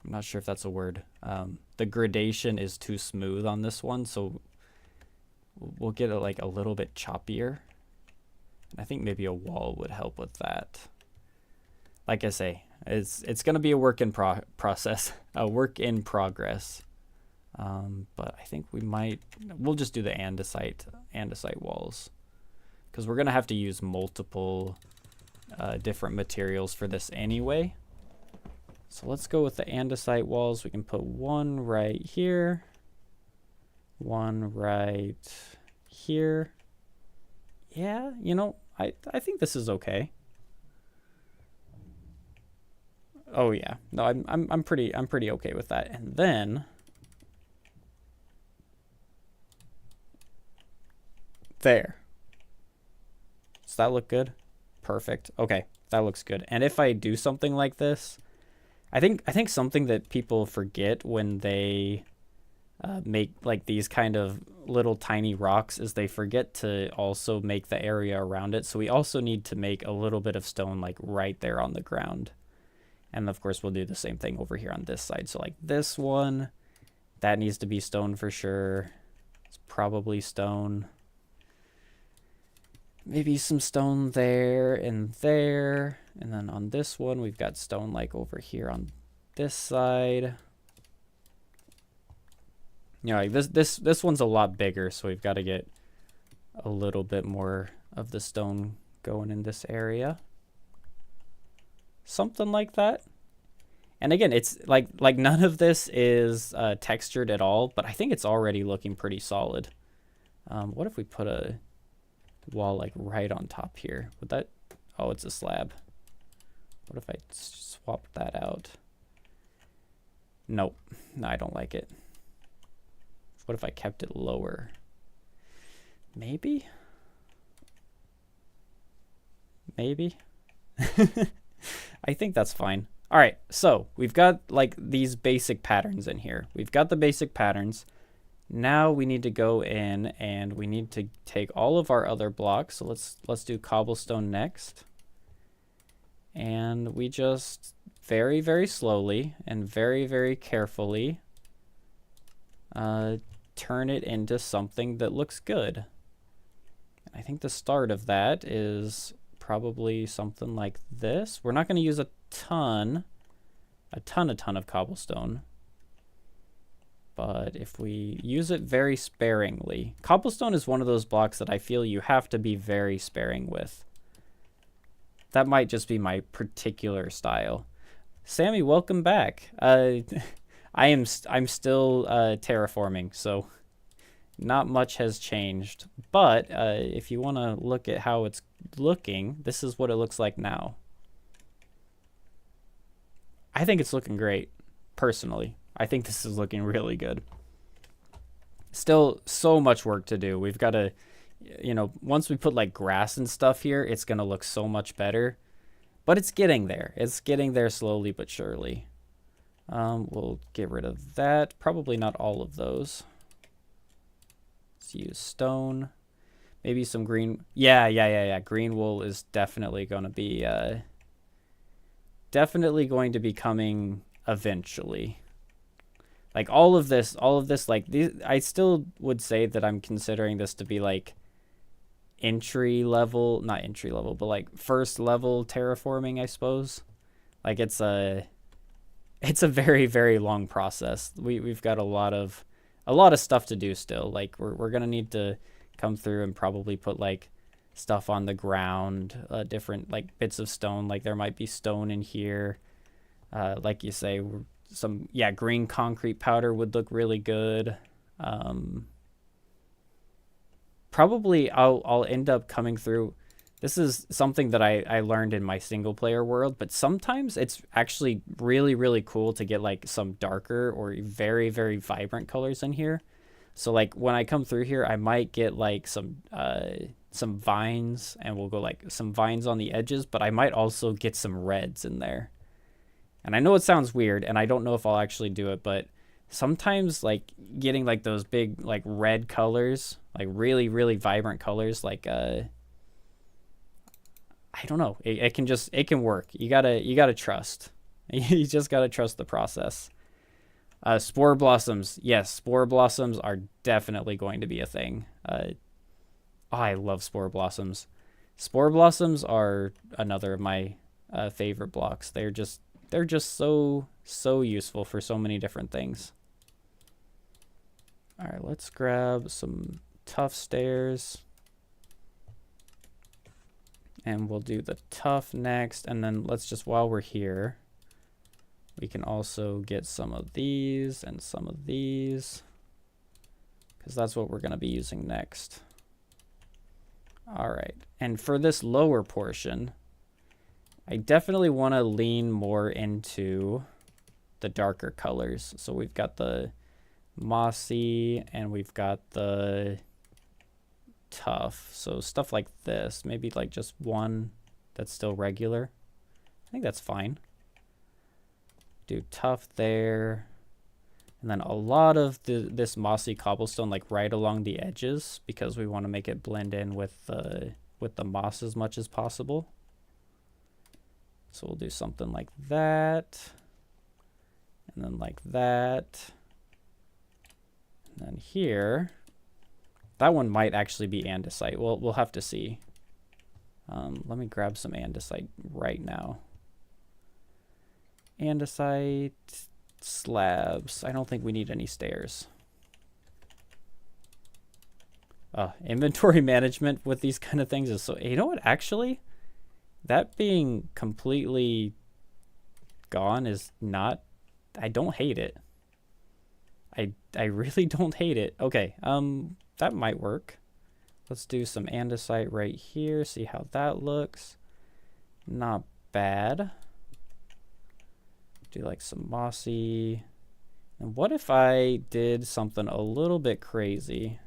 I'm not sure if that's a word. The gradation is too smooth on this one, so we'll get it like a little bit choppier. And I think maybe a wall would help with that. Like I say, it's going to be a work in progress. But I think we'll just do the andesite walls, because we're going to have to use multiple different materials for this anyway. So let's go with the andesite walls. We can put one right here, one right here. Yeah, you know, I think this is okay. Oh yeah, no, I'm pretty okay with that. And then there. Does that look good? Perfect. Okay, that looks good. And if I do something like this, I think something that people forget when they make like these kind of little tiny rocks is they forget to also make the area around it. So we also need to make a little bit of stone like right there on the ground. And of course we'll do the same thing over here on this side. So like this one, that needs to be stone for sure. It's probably stone. Maybe some stone there and there. And then on this one, we've got stone like over here on this side. You know, like this one's a lot bigger, so we've got to get a little bit more of the stone going in this area. Something like that. And again, it's like none of this is textured at all, but I think it's already looking pretty solid. What if we put a wall like right on top here? Would that... Oh, it's a slab. What if I swap that out? Nope. No, I don't like it. What if I kept it lower? Maybe? Maybe? I think that's fine. All right, so we've got like these basic patterns in here. We've got the basic patterns. Now we need to go in and we need to take all of our other blocks. So let's do cobblestone next. And we just very, very slowly and very, very carefully turn it into something that looks good. I think the start of that is probably something like this. We're not going to use a ton of cobblestone. But if we use it very sparingly, cobblestone is one of those blocks that I feel you have to be very sparing with. That might just be my particular style. Sammy, welcome back. I'm still terraforming, so not much has changed. But if you want to look at how it's looking, this is what it looks like now. I think it's looking great, personally. I think this is looking really good. Still so much work to do. We've got to, you know, once we put like grass and stuff here, it's going to look so much better. But it's getting there. It's getting there slowly but surely. We'll get rid of that. Probably not all of those. Let's use stone. Maybe some green. Yeah. Green wool is definitely going to be coming eventually. Like all of this, like these, I still would say that I'm considering this to be like entry level, not entry level, but like first level terraforming, I suppose. Like it's a very, very long process. We've got a lot of stuff to do still. Like we're gonna need to come through and probably put like stuff on the ground, different like bits of stone. Like there might be stone in here. Like you say, green concrete powder would look really good. Probably I'll end up coming through. This is something that I learned in my single player world, but sometimes it's actually really, really cool to get like some darker or very, very vibrant colors in here. So like when I come through here, I might get like some vines, and we'll go like some vines on the edges, but I might also get some reds in there. And I know it sounds weird, and I don't know if I'll actually do it, but sometimes like getting like those big like red colors, like really, really vibrant colors, like I don't know, it can work. You gotta trust. You just gotta trust the process. Spore blossoms, yes, spore blossoms are definitely going to be a thing. I love spore blossoms. Spore blossoms are another of my favorite blocks. They're just so useful for so many different things. All right, let's grab some tough stairs. And we'll do the tough next. And then let's just, while we're here, we can also get some of these and some of these, because that's what we're going to be using next. All right. And for this lower portion, I definitely want to lean more into the darker colors. So we've got the mossy and we've got the tough. So stuff like this, maybe like just one that's still regular. I think that's fine. Do tough there. And then a lot of this mossy cobblestone like right along the edges because we want to make it blend in with the moss as much as possible. So we'll do something like that. And then like that. And then here, that one might actually be andesite. We'll have to see. Let me grab some andesite right now. Andesite slabs. I don't think we need any stairs. Inventory management with these kind of things is so... You know what? Actually, that being completely gone is not... I don't hate it. I really don't hate it. Okay, that might work. Let's do some andesite right here. See how that looks. Not bad. Do like some mossy. And what if I did something a little bit crazy?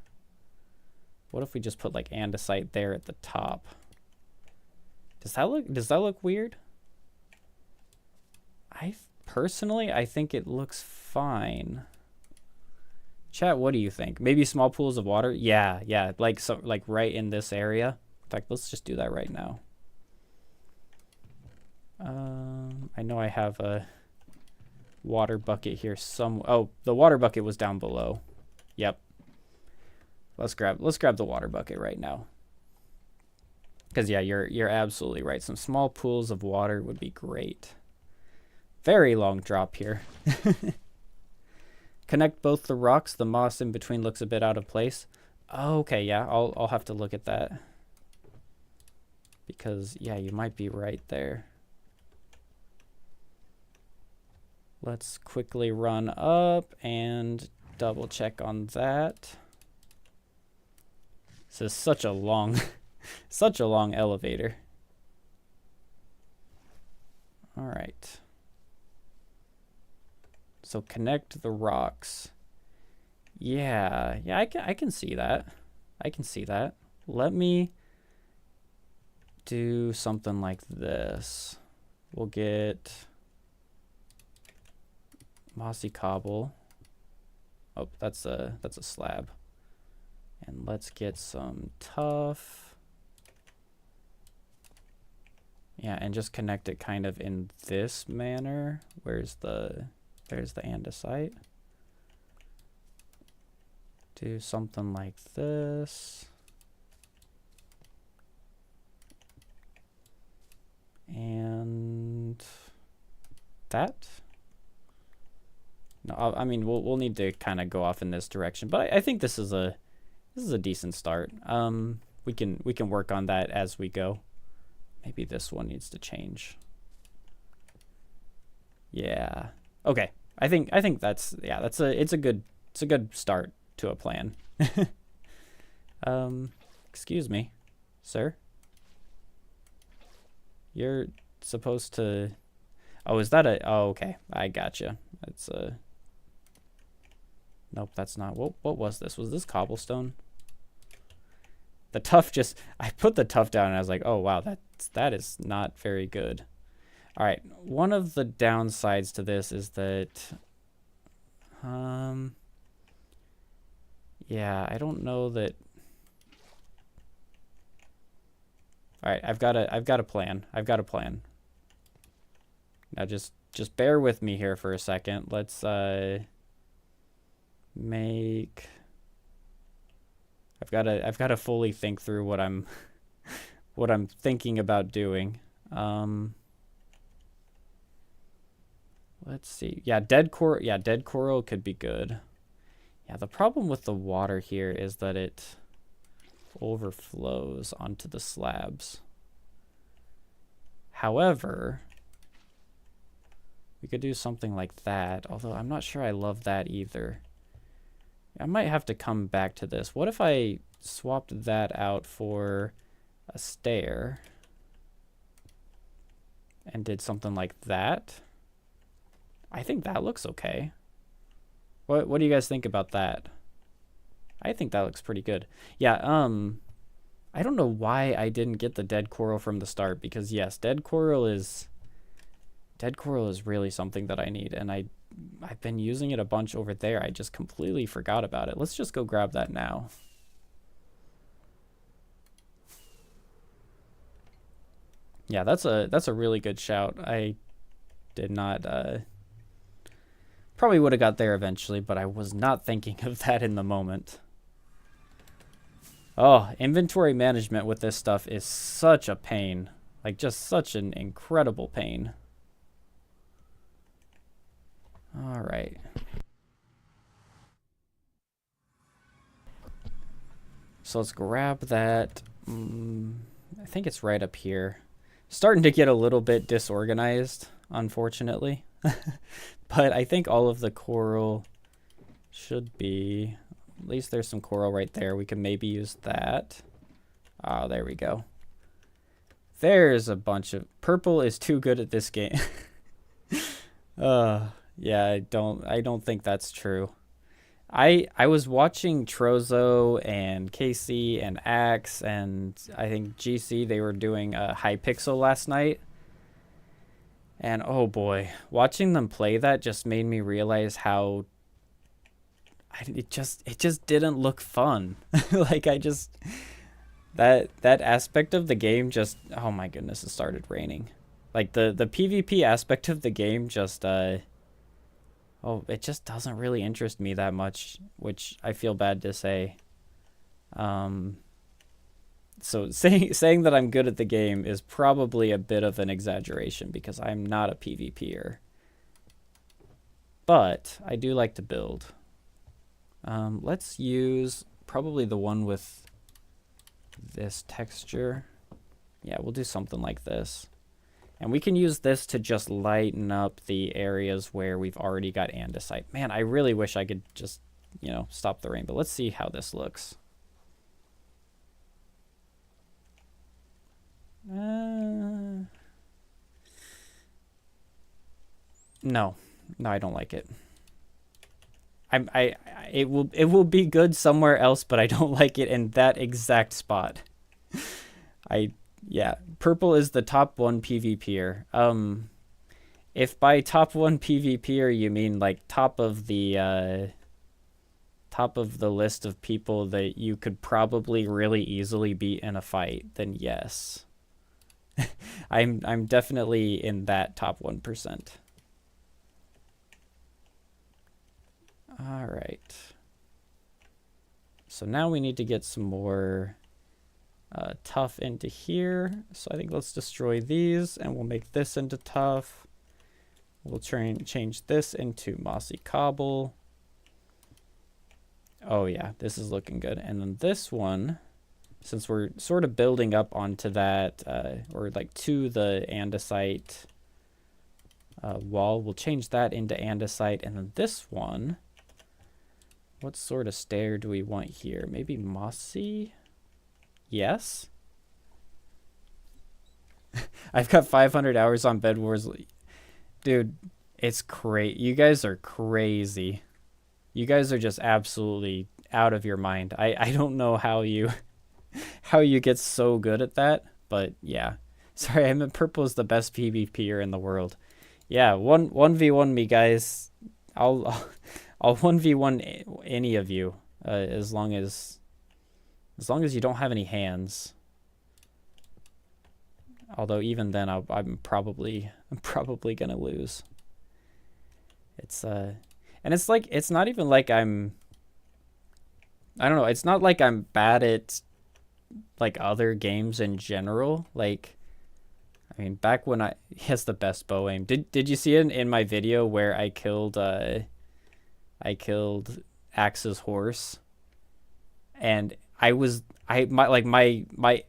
What if we just put like andesite there at the top? Does that look weird? Personally, I think it looks fine. Chat, what do you think? Maybe small pools of water? Yeah, like right in this area. In fact, let's just do that right now. I know I have a water bucket here oh, the water bucket was down below. Yep. Let's grab the water bucket right now. Cuz yeah, you're absolutely right. Some small pools of water would be great. Very long drop here. Connect both the rocks. The moss in between looks a bit out of place. Oh, okay, yeah, I'll have to look at that. Because yeah, you might be right there. Let's quickly run up and double check on that. This is such a long such a long elevator. All right. So connect the rocks. Yeah, I can see that. I can see that. Let me do something like this. We'll get mossy cobble. Oh, that's a slab. And let's get some tough. Yeah, and just connect it kind of in this manner. There's the andesite. Do something like this. And that. No, I mean we'll need to kind of go off in this direction, but I think this is a decent start. We can work on that as we go. Maybe this one needs to change. Yeah. Okay. I think it's a good start to a plan. Excuse me, sir. You're supposed to... Oh, is that a... Oh, okay. I gotcha. It's a... Nope, that's not... What was this? Was this cobblestone? The tough just... I put the tough down and I was like, oh, wow, that is not very good. All right. One of the downsides to this is that... Yeah, I don't know that... All right, I've got a plan. I've got a plan. Now just bear with me here for a second. Let's make... I've got to fully think through what I'm thinking about doing. Let's see. Yeah, dead coral could be good. Yeah, the problem with the water here is that it overflows onto the slabs. However, we could do something like that, although I'm not sure I love that either. I might have to come back to this. What if I swapped that out for a stair and did something like that, I think that looks okay. What do you guys think about that? I think that looks pretty good. Yeah, I don't know why I didn't get the dead coral from the start, because yes, dead coral is really something that I need, and I've been using it a bunch over there. I just completely forgot about it. Let's just go grab that now. Yeah, that's a really good shout. I did not probably would have got there eventually, but I was not thinking of that in the moment. Oh, inventory management with this stuff is such a pain. Like, just such an incredible pain. All right. So let's grab that. I think it's right up here. Starting to get a little bit disorganized, unfortunately. But I think all of the coral should be... At least there's some coral right there. We can maybe use that. Oh, there we go. There's a bunch of... Purple is too good at this game. Yeah, I don't think that's true. I was watching Trozo and Casey and Axe and I think GC, they were doing a Hypixel last night. And oh boy, watching them play that just made me realize how it just didn't look fun. Like that aspect of the game just, oh my goodness, it started raining. Like the PvP aspect of the game just it just doesn't really interest me that much, which I feel bad to say. So saying that I'm good at the game is probably a bit of an exaggeration because I'm not a PvPer. But I do like to build. Let's use probably the one with this texture. Yeah, we'll do something like this. And we can use this to just lighten up the areas where we've already got andesite. Man, I really wish I could just, stop the rain, but let's see how this looks. No, I don't like it. It will be good somewhere else, but I don't like it in that exact spot. Yeah, purple is the top 1 PvPer. If by top 1 PvPer you mean like top of the list of people that you could probably really easily beat in a fight, then yes. I'm definitely in that top 1%. All right. So now we need to get some more tough into here. So I think let's destroy these and we'll make this into tough. We'll change this into mossy cobble. Oh yeah, this is looking good. And then this one, since we're sort of building up onto that, or like to the andesite wall, we'll change that into andesite. And then this one, what sort of stair do we want here? Maybe mossy? Yes. I've got 500 hours on Bed Wars. Dude, it's great. You guys are crazy. You guys are just absolutely out of your mind. I don't know how you get so good at that, but yeah. Sorry, I meant purple is the best PvPer in the world. Yeah, 1v1 me, guys. I'll 1v1 any of you, as long as you don't have any hands. Although even then, I'm probably gonna lose. It's and it's like, it's not even like I don't know. It's not like I'm bad at like other games in general. Like, I mean, back when he has the best bow aim. Did you see it in my video where I killed Axe's horse, and my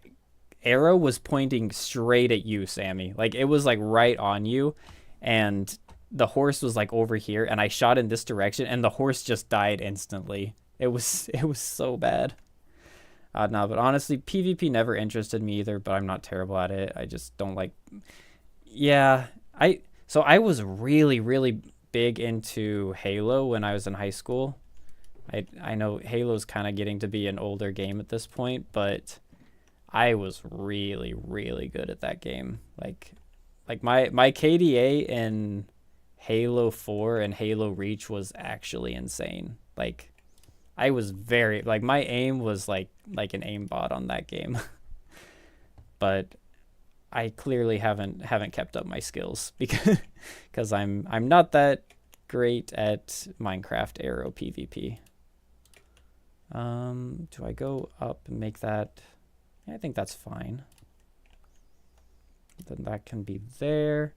arrow was pointing straight at you, Sammy. Like, it was like right on you, and the horse was like over here, and I shot in this direction, and the horse just died instantly. It was so bad. No, but honestly, PvP never interested me either, but I'm not terrible at it. I just don't like. Yeah, I was really, really big into Halo when I was in high school. I know Halo's kind of getting to be an older game at this point, but I was really, really good at that game. Like my KDA in Halo 4 and Halo Reach was actually insane. Like I was very like my aim was like an aimbot on that game. But I clearly haven't kept up my skills because I'm not that great at Minecraft Arrow PvP. Do I go up and make that? Yeah, I think that's fine. Then that can be there.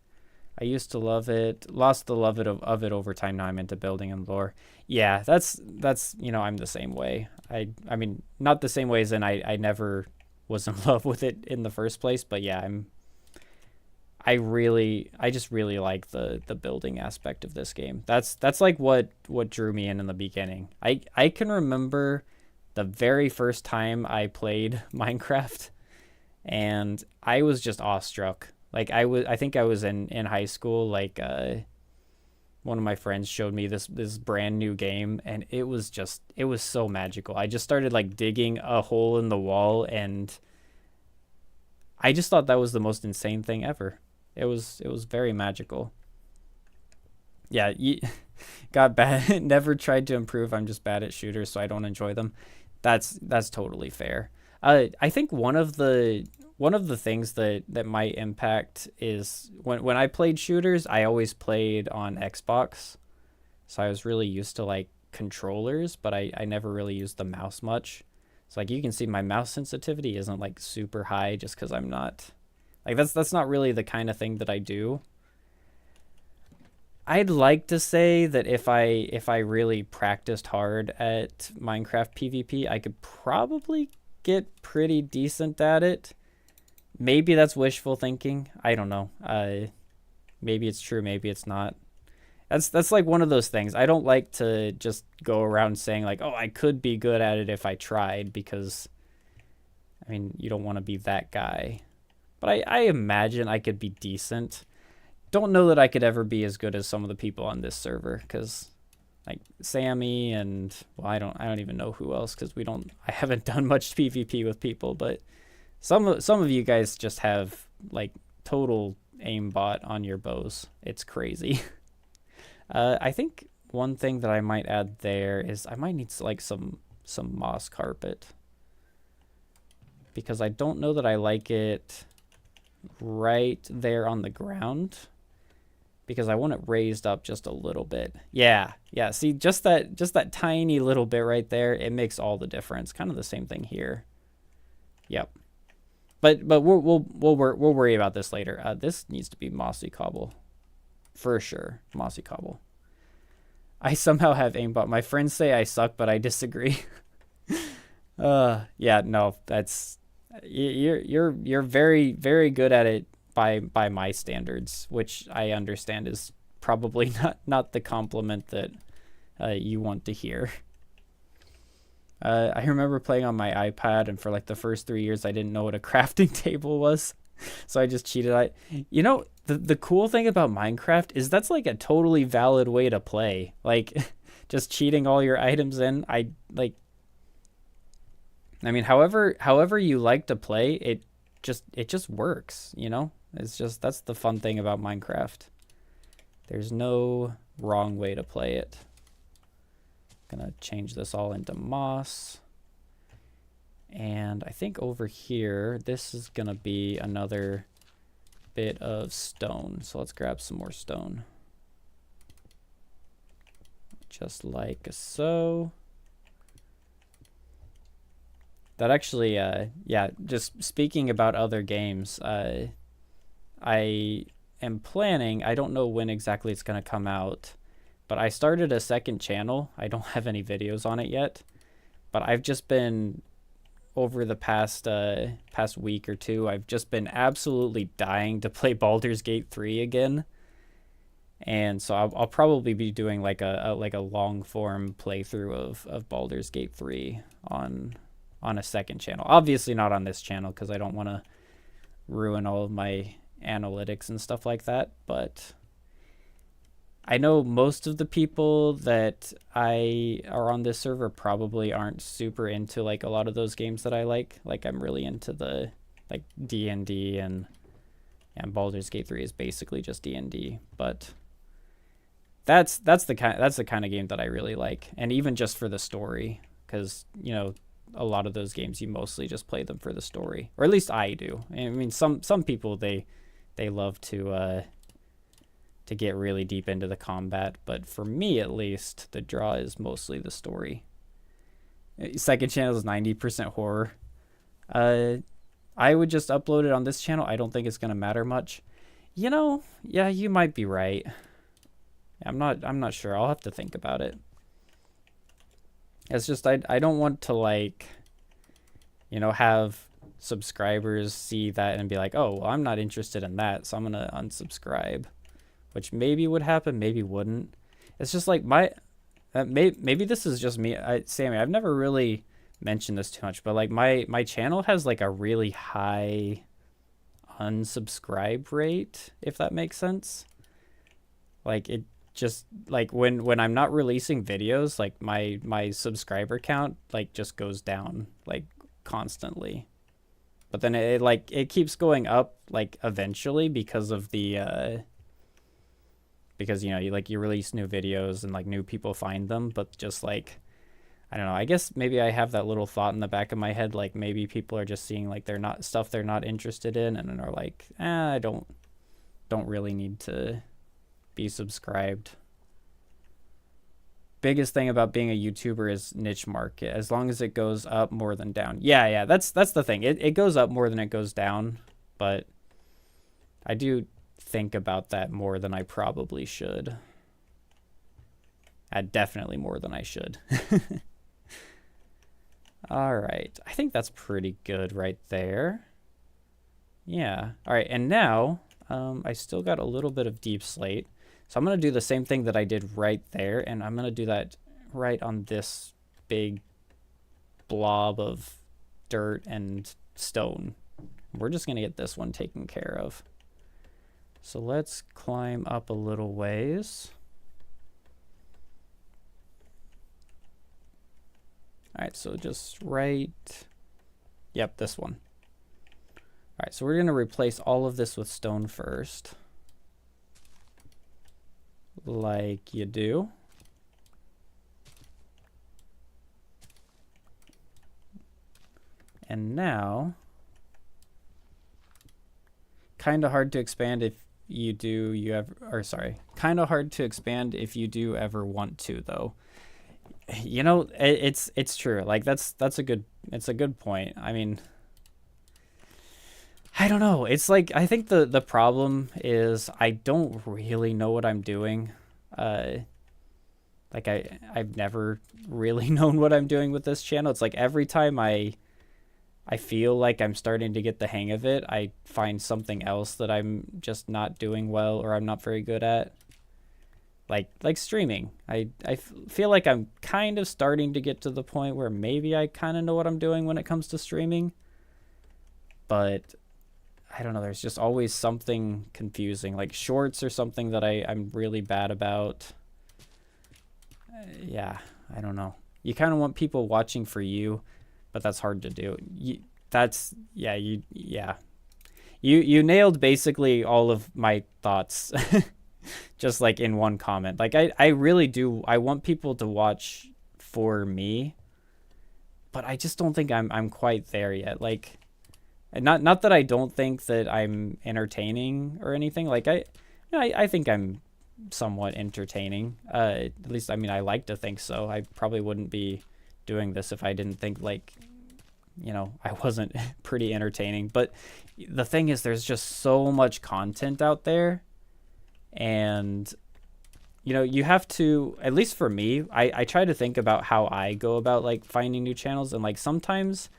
I used to love it. Lost the love of it over time. Now I'm into building and lore. Yeah, that's I'm the same way. I mean not the same way as in I never was in love with it in the first place, but yeah, I just really like the building aspect of this game. That's like what drew me in the beginning. I can remember the very first time I played Minecraft, and I was just awestruck. Like I think I was in high school. Like one of my friends showed me this brand new game, and it was so magical. I just started like digging a hole in the wall, and I just thought that was the most insane thing ever. It was very magical. Yeah, got bad. Never tried to improve. I'm just bad at shooters, so I don't enjoy them. That's totally fair. I think one of the things that might impact is when I played shooters, I always played on Xbox, so I was really used to like controllers, but I never really used the mouse much. So like you can see my mouse sensitivity isn't like super high just because I'm not like that's not really the kind of thing that I do. I'd like to say that if I really practiced hard at Minecraft PvP, I could probably get pretty decent at it. Maybe that's wishful thinking. I don't know. Maybe it's true, maybe it's not. That's like one of those things. I don't like to just go around saying like, "Oh, I could be good at it if I tried," because I mean, you don't want to be that guy. But I imagine I could be decent. Don't know that I could ever be as good as some of the people on this server, because like Sammy and well, I don't even know who else, because I haven't done much PvP with people, but some of you guys just have like total aimbot on your bows. It's crazy. I think one thing that I might add there is I might need like some moss carpet, because I don't know that I like it right there on the ground, because I want it raised up just a little bit. Yeah. See, just that tiny little bit right there, it makes all the difference. Kind of the same thing here. Yep. But we'll worry about this later. This needs to be mossy cobble, for sure. Mossy cobble. I somehow have aimbot. My friends say I suck, but I disagree. Yeah, no, that's you're very, very good at it by my standards, which I understand is probably not the compliment that you want to hear. I remember playing on my iPad, and for like the first 3 years, I didn't know what a crafting table was, so I just cheated. The cool thing about Minecraft is that's like a totally valid way to play. Like, just cheating all your items in. I mean, however you like to play, it just works. That's the fun thing about Minecraft. There's no wrong way to play it. Gonna change this all into moss. And I think over here, this is gonna be another bit of stone. So let's grab some more stone. Just like so. That actually, yeah, just speaking about other games, I am planning, I don't know when exactly it's gonna come out, but I started a second channel. I don't have any videos on it yet, but I've just been over the past week or two, I've just been absolutely dying to play Baldur's Gate 3 again. And so I'll probably be doing like a long form playthrough of Baldur's Gate 3 on on a second channel. Obviously not on this channel because I don't want to ruin all of my analytics and stuff like that, but I know most of the people that are on this server probably aren't super into like a lot of those games that I like. Like I'm really into the like D&D and Baldur's Gate 3 is basically just D&D, but that's the kind of game that I really like, and even just for the story, because you know a lot of those games you mostly just play them for the story, or at least I do. I mean, some people they love to get really deep into the combat, but for me at least, the draw is mostly the story. Second channel is 90% horror. I would just upload it on this channel. I don't think it's gonna matter much. You know, yeah, you might be right. I'm not sure. I'll have to think about it. It's just I don't want to like, you know, have subscribers see that and be like, oh, well, I'm not interested in that, so I'm gonna unsubscribe, which maybe would happen, maybe wouldn't. It's just like maybe this is just me. Sammy, I've never really mentioned this too much, but like my channel has like a really high unsubscribe rate, if that makes sense. Like it just like when I'm not releasing videos, like my subscriber count like just goes down like constantly. But then it keeps going up like eventually because of the because you know you release new videos and like new people find them, but just like I don't know, I guess maybe I have that little thought in the back of my head, like maybe people are just seeing like they're not interested in and are like, I don't really need to be subscribed. Biggest thing about being a YouTuber is niche market. As long as it goes up more than down. Yeah, that's the thing. It goes up more than it goes down, but I do think about that more than I probably should. Definitely more than I should. All right, I think that's pretty good right there. Yeah, all right, and now I still got a little bit of deep slate. So I'm going to do the same thing that I did right there, and I'm going to do that right on this big blob of dirt and stone. We're just going to get this one taken care of. So let's climb up a little ways. All right, so just yep, this one. All right, so we're going to replace all of this with stone first. Like you do. And now, kind of hard to expand if you do kind of hard to expand if you do ever want to, though. You know, it's true. Like it's a good point. I mean, I don't know. It's like, I think the problem is I don't really know what I'm doing. Like I've never really known what I'm doing with this channel. It's like every time I feel like I'm starting to get the hang of it, I find something else that I'm just not doing well or I'm not very good at. Like streaming. I feel like I'm kind of starting to get to the point where maybe I kind of know what I'm doing when it comes to streaming. But I don't know, there's just always something confusing. Like shorts or something that I'm really bad about. Yeah, I don't know. You kind of want people watching for you, but that's hard to do. You nailed basically all of my thoughts just like in one comment. Like I really do. I want people to watch for me, but I just don't think I'm quite there yet. Like, not that I don't think that I'm entertaining or anything. Like I think I'm somewhat entertaining. At least, I mean, I like to think so. I probably wouldn't be doing this if I didn't think like, you know, I wasn't pretty entertaining. But the thing is, there's just so much content out there, and you know, you have to, at least for me, I try to think about how I go about like finding new channels, and like sometimes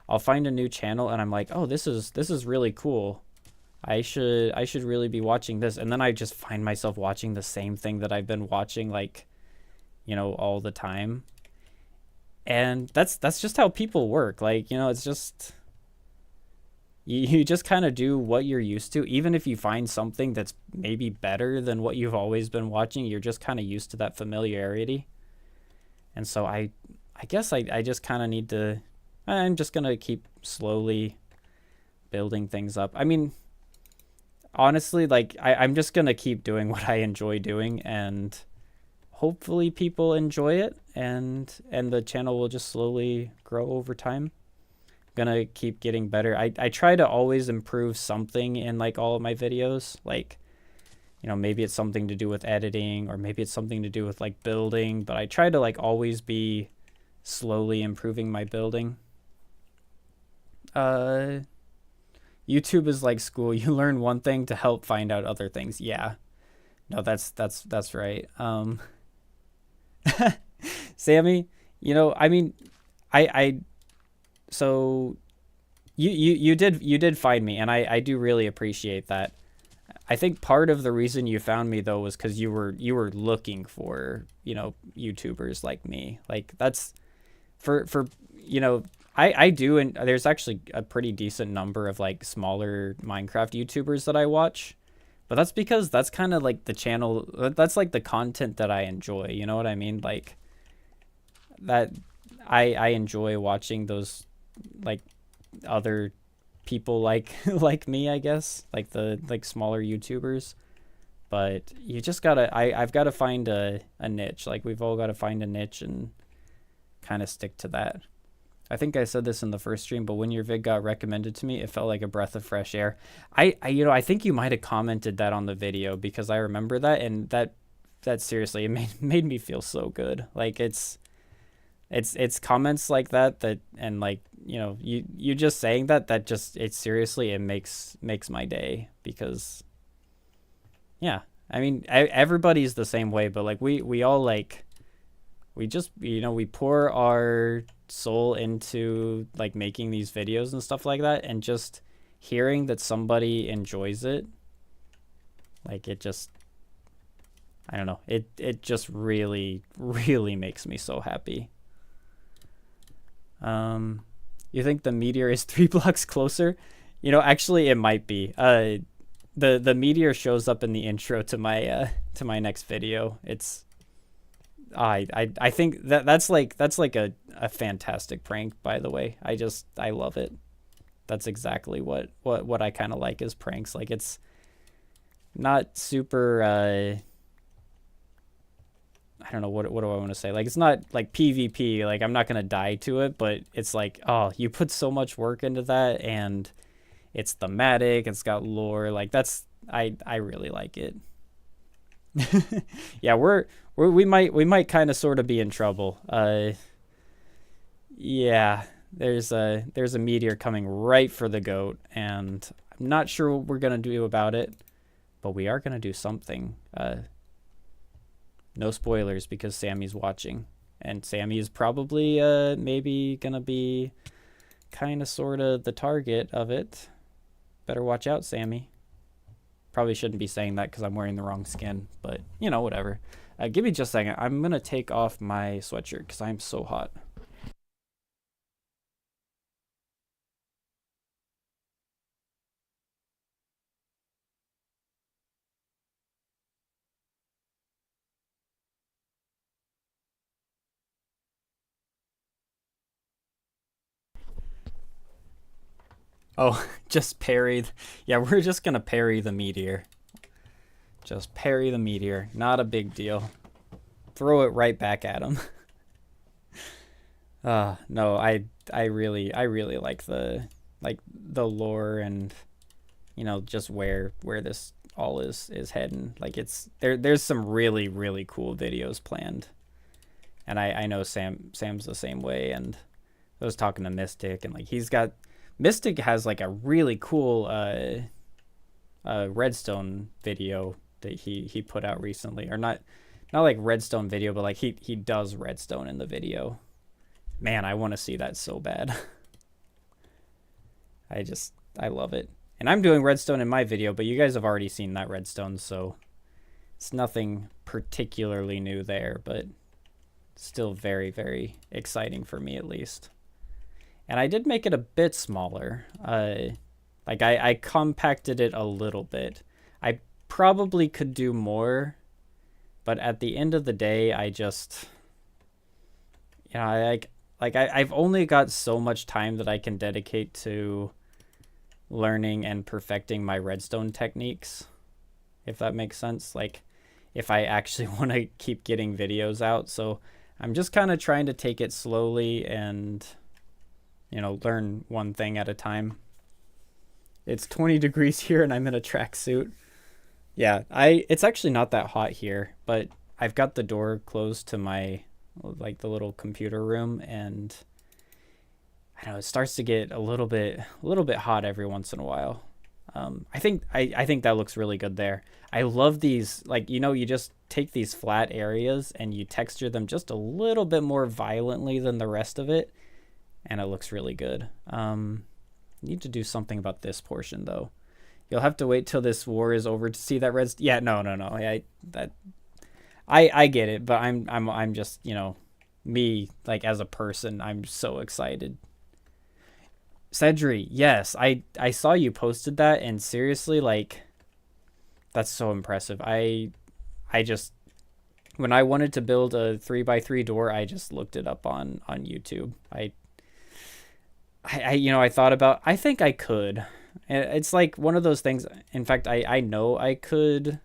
I'll find a new channel and I'm like, oh, this is really cool. I should really be watching this. And then I just find myself watching the same thing that I've been watching, like, you know, all the time. And that's just how people work. Like, you know, it's just you just kind of do what you're used to. Even if you find something that's maybe better than what you've always been watching, you're just kind of used to that familiarity. And so I guess I just kind of need to, I'm just going to keep slowly building things up. I mean, honestly, like I'm just going to keep doing what I enjoy doing, and hopefully people enjoy it, and the channel will just slowly grow over time. I'm gonna keep getting better. I try to always improve something in like all of my videos. Like, you know, maybe it's something to do with editing, or maybe it's something to do with like building, but I try to like always be slowly improving my building. Uh YouTube is like school. You learn one thing to help find out other things. Yeah. No, that's right. Sammy, you know, I mean, I so you did find me, and I do really appreciate that. I think part of the reason you found me though was because you were looking for, you know, YouTubers like me. Like that's for you know, I do, and there's actually a pretty decent number of like smaller Minecraft YouTubers that I watch. But that's because that's kind of like the channel, that's like the content that I enjoy, you know what I mean? Like that I enjoy watching those like other people like like me, I guess, like the like smaller YouTubers. But you just gotta I've got to find a niche. Like we've all got to find a niche and kind of stick to that. I think I said this in the first stream, but when your vid got recommended to me, it felt like a breath of fresh air. I you know, I think you might have commented that on the video, because I remember that, and that seriously, it made me feel so good. Like it's comments like that, and like, you know, you just saying that just, it seriously, it makes my day. Because yeah, I mean, everybody's the same way, but like we all like, we just, you know, we pour our soul into like making these videos and stuff like that, and just hearing that somebody enjoys it, like it just, I don't know, it just really makes me so happy. You think the meteor is 3 blocks closer? You know, actually it might be. The meteor shows up in the intro to my next video. It's I think that's like a fantastic prank, by the way. I love it. That's exactly what I kind of like is pranks. Like it's not super I don't know, what do I want to say? Like it's not like PvP, like I'm not going to die to it, but it's like, oh, you put so much work into that, and it's thematic, it's got lore. Like that's, I really like it. Yeah, we might kind of sort of be in trouble. Yeah, there's a meteor coming right for the goat, and I'm not sure what we're gonna do about it, but we are gonna do something. No spoilers, because Sammy's watching, and Sammy is probably maybe gonna be kind of sort of the target of it. Better watch out, Sammy. Probably shouldn't be saying that because I'm wearing the wrong skin, but you know, whatever. Give me just a second. I'm gonna take off my sweatshirt because I'm so hot. Oh, just parry. Yeah, we're just gonna parry the meteor. Just parry the meteor. Not a big deal. Throw it right back at him. No, I really like the lore, and you know, just where this all is heading. Like it's there's some really cool videos planned. And I know Sam's the same way, and I was talking to Mystic, and like Mystic has like a really cool redstone video that he put out recently, or not like redstone video, but like he does redstone in the video. Man, I want to see that so bad. I love it. And I'm doing redstone in my video, but you guys have already seen that redstone, so it's nothing particularly new there, but still very, very exciting for me at least. And I did make it a bit smaller. Like I compacted it a little bit. I probably could do more, but at the end of the day, I just, you know, I've only got so much time that I can dedicate to learning and perfecting my redstone techniques, if that makes sense. Like, if I actually want to keep getting videos out. So I'm just kind of trying to take it slowly and, you know, learn one thing at a time. It's 20 degrees here and I'm in a tracksuit. Yeah, it's actually not that hot here, but I've got the door closed to my, like, the little computer room, and I don't know, it starts to get a little bit hot every once in a while. I think that looks really good there. I love these, like, you know, you just take these flat areas and you texture them just a little bit more violently than the rest of it, and it looks really good. Need to do something about this portion though. You'll have to wait till this war is over to see that red. Yeah, no. I get it, but I'm just, you know, me, like, as a person, I'm so excited. Cedri, yes, I saw you posted that, and seriously, like, that's so impressive. I just, when I wanted to build a 3x3 door, I just looked it up on YouTube. I you know, I thought about, I think I could. It's like one of those things. In fact, I know I could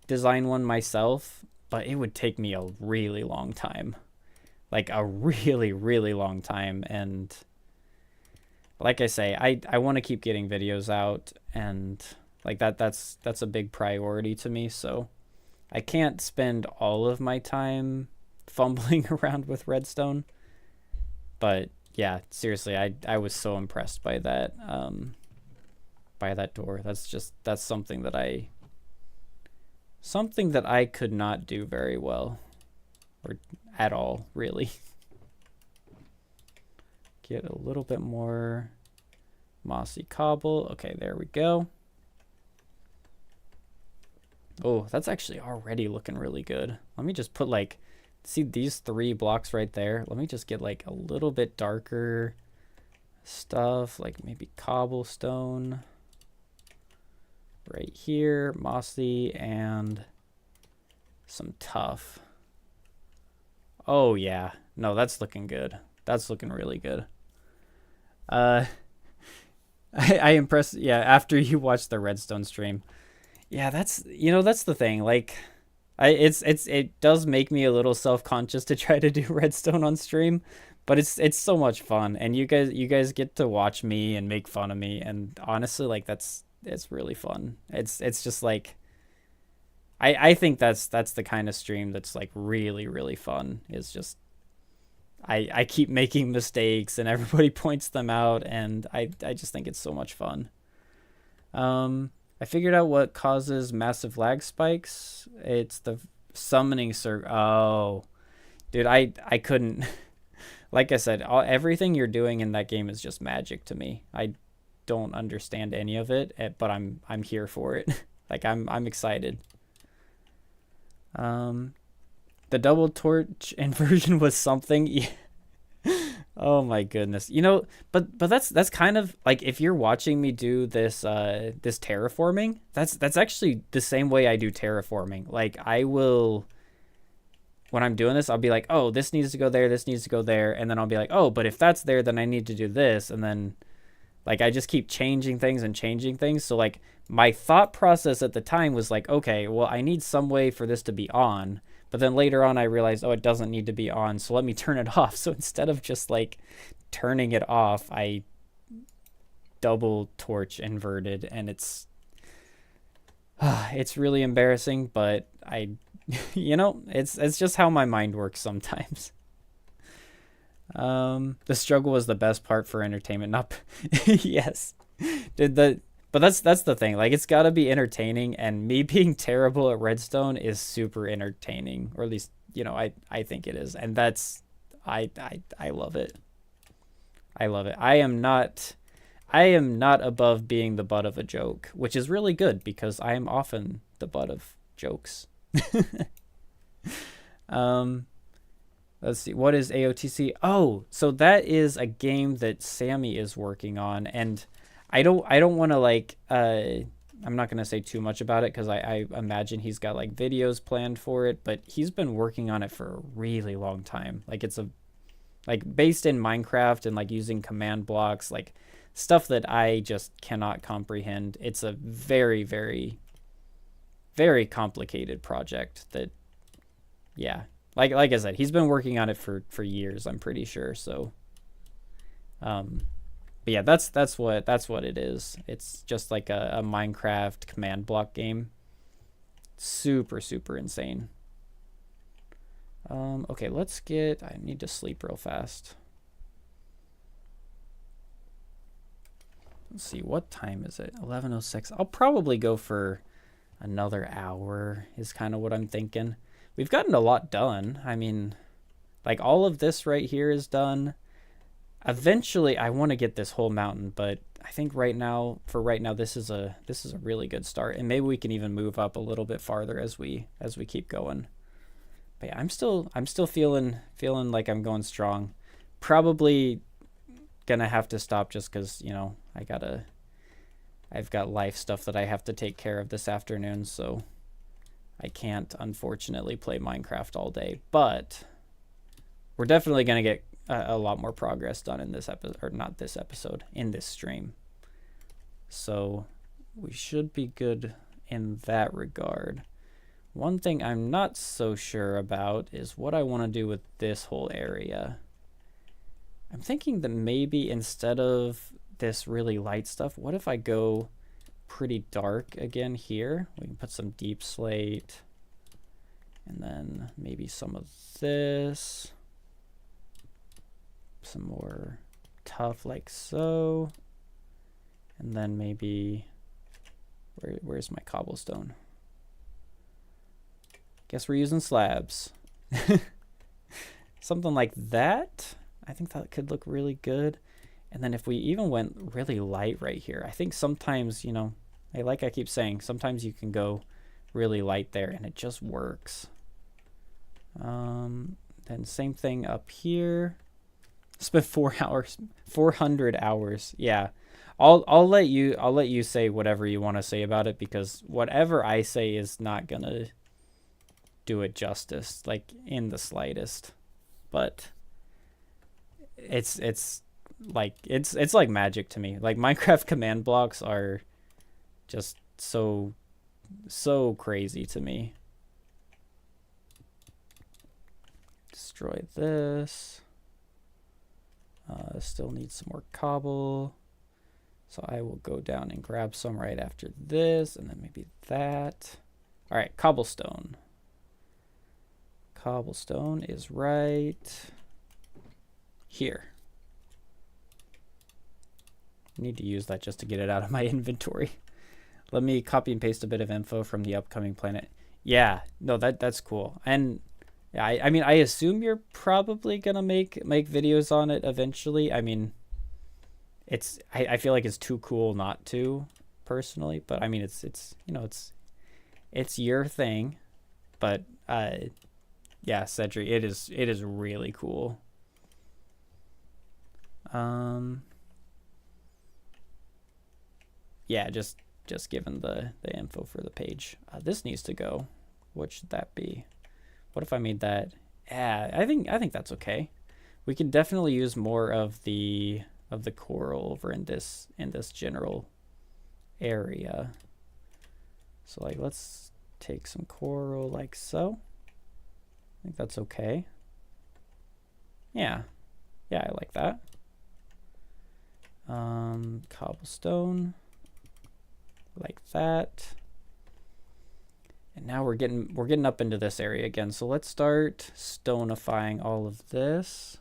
design one myself, but it would take me a really long time. Like a really, really long time. And like I say, I want to keep getting videos out, and like that's a big priority to me. So I can't spend all of my time fumbling around with redstone. But yeah, seriously, I was so impressed by that door. That's something that I could not do very well, or at all, really. Get a little bit more mossy cobble. Okay, there we go. Oh, that's actually already looking really good. Let me just put, like, see these 3 blocks right there? Let me just get, like, a little bit darker stuff, like maybe cobblestone right here, mossy, and some tuff. Oh yeah, no, that's looking good. That's looking really good. I impressed, yeah, after you watch the redstone stream. Yeah, that's, you know, that's the thing, like, it does make me a little self-conscious to try to do redstone on stream, but it's so much fun, and you guys get to watch me and make fun of me, and honestly, like, it's really fun. It's just like, I think that's the kind of stream that's, like, really, really fun. Is just I keep making mistakes and everybody points them out, and I just think it's so much fun. I figured out what causes massive lag spikes. It's the summoning circle. Oh, dude, I couldn't. Like I said, everything you're doing in that game is just magic to me. I don't understand any of it, but I'm here for it. Like, I'm excited. The double torch inversion was something. Oh my goodness. You know, but that's kind of like, if you're watching me do this this terraforming, that's actually the same way I do terraforming. Like, I will, when I'm doing this, I'll be like, oh, this needs to go there, this needs to go there, and then I'll be like, oh, but if that's there, then I need to do this, and then, like, I just keep changing things and changing things. So, like, my thought process at the time was like, okay, well, I need some way for this to be on. But then later on, I realized, oh, it doesn't need to be on, so let me turn it off. So instead of just, like, turning it off, I double torch inverted, and it's really embarrassing, but you know, it's just how my mind works sometimes. The struggle was the best part for entertainment, not yes. But that's the thing. Like, it's got to be entertaining, and me being terrible at redstone is super entertaining, or at least, you know, I think it is, and that's I love it. I love it. I am not above being the butt of a joke, which is really good because I am often the butt of jokes. Let's see. What is AOTC? Oh, so that is a game that Sammy is working on, and I don't want to like I'm not gonna say too much about it because I imagine he's got like videos planned for it, but he's been working on it for a really long time. Like it's a like based in Minecraft and like using command blocks, like stuff that I just cannot comprehend. It's a very, very, very complicated project that, yeah, like I said, he's been working on it for years, I'm pretty sure. So, but yeah, that's what it is. It's just like a Minecraft command block game. Super, super insane. Okay, let's get. I need to sleep real fast. Let's see, what time is it? 11:06. I'll probably go for another hour. Is kind of what I'm thinking. We've gotten a lot done. I mean, like all of this right here is done. Eventually, I want to get this whole mountain, but I think right now, this is a really good start, and maybe we can even move up a little bit farther as we keep going. But yeah, I'm still feeling like I'm going strong. Probably gonna have to stop just because I've got life stuff that I have to take care of this afternoon, so I can't unfortunately play Minecraft all day. But we're definitely gonna get a lot more progress done in this episode, or not this episode, in this stream. So we should be good in that regard. One thing I'm not so sure about is what I want to do with this whole area. I'm thinking that maybe instead of this really light stuff, what if I go pretty dark again here? We can put some deep slate and then maybe some of this. Some more tough like so. And then maybe, where's my cobblestone? Guess we're using slabs. Something like that. I think that could look really good. And then if we even went really light right here, I think sometimes, like I keep saying, sometimes you can go really light there and it just works. Then same thing up here. Spent 4 hours, 400 hours. Yeah. I'll let you say whatever you want to say about it, because whatever I say is not gonna do it justice, like in the slightest. But it's like it's like magic to me. Like Minecraft command blocks are just so crazy to me. Destroy this. Still need some more cobble, so I will go down and grab some right after this, and then maybe that. All right, cobblestone. Cobblestone is right here. Need to use that just to get it out of my inventory. Let me copy and paste a bit of info from the upcoming planet. Yeah, no, that's cool. And yeah, I mean, I assume you're probably gonna make videos on it eventually. I mean, I feel like it's too cool not to, personally. But I mean, it's your thing. But yeah, Cedric, it is really cool. Yeah, just given the info for the page. This needs to go. What should that be? What if I made that? Yeah, I think that's okay. We can definitely use more of the coral over in this general area. So like, let's take some coral like so. I think that's okay. Yeah, I like that. Cobblestone like that. And now we're getting up into this area again. So let's start stonifying all of this.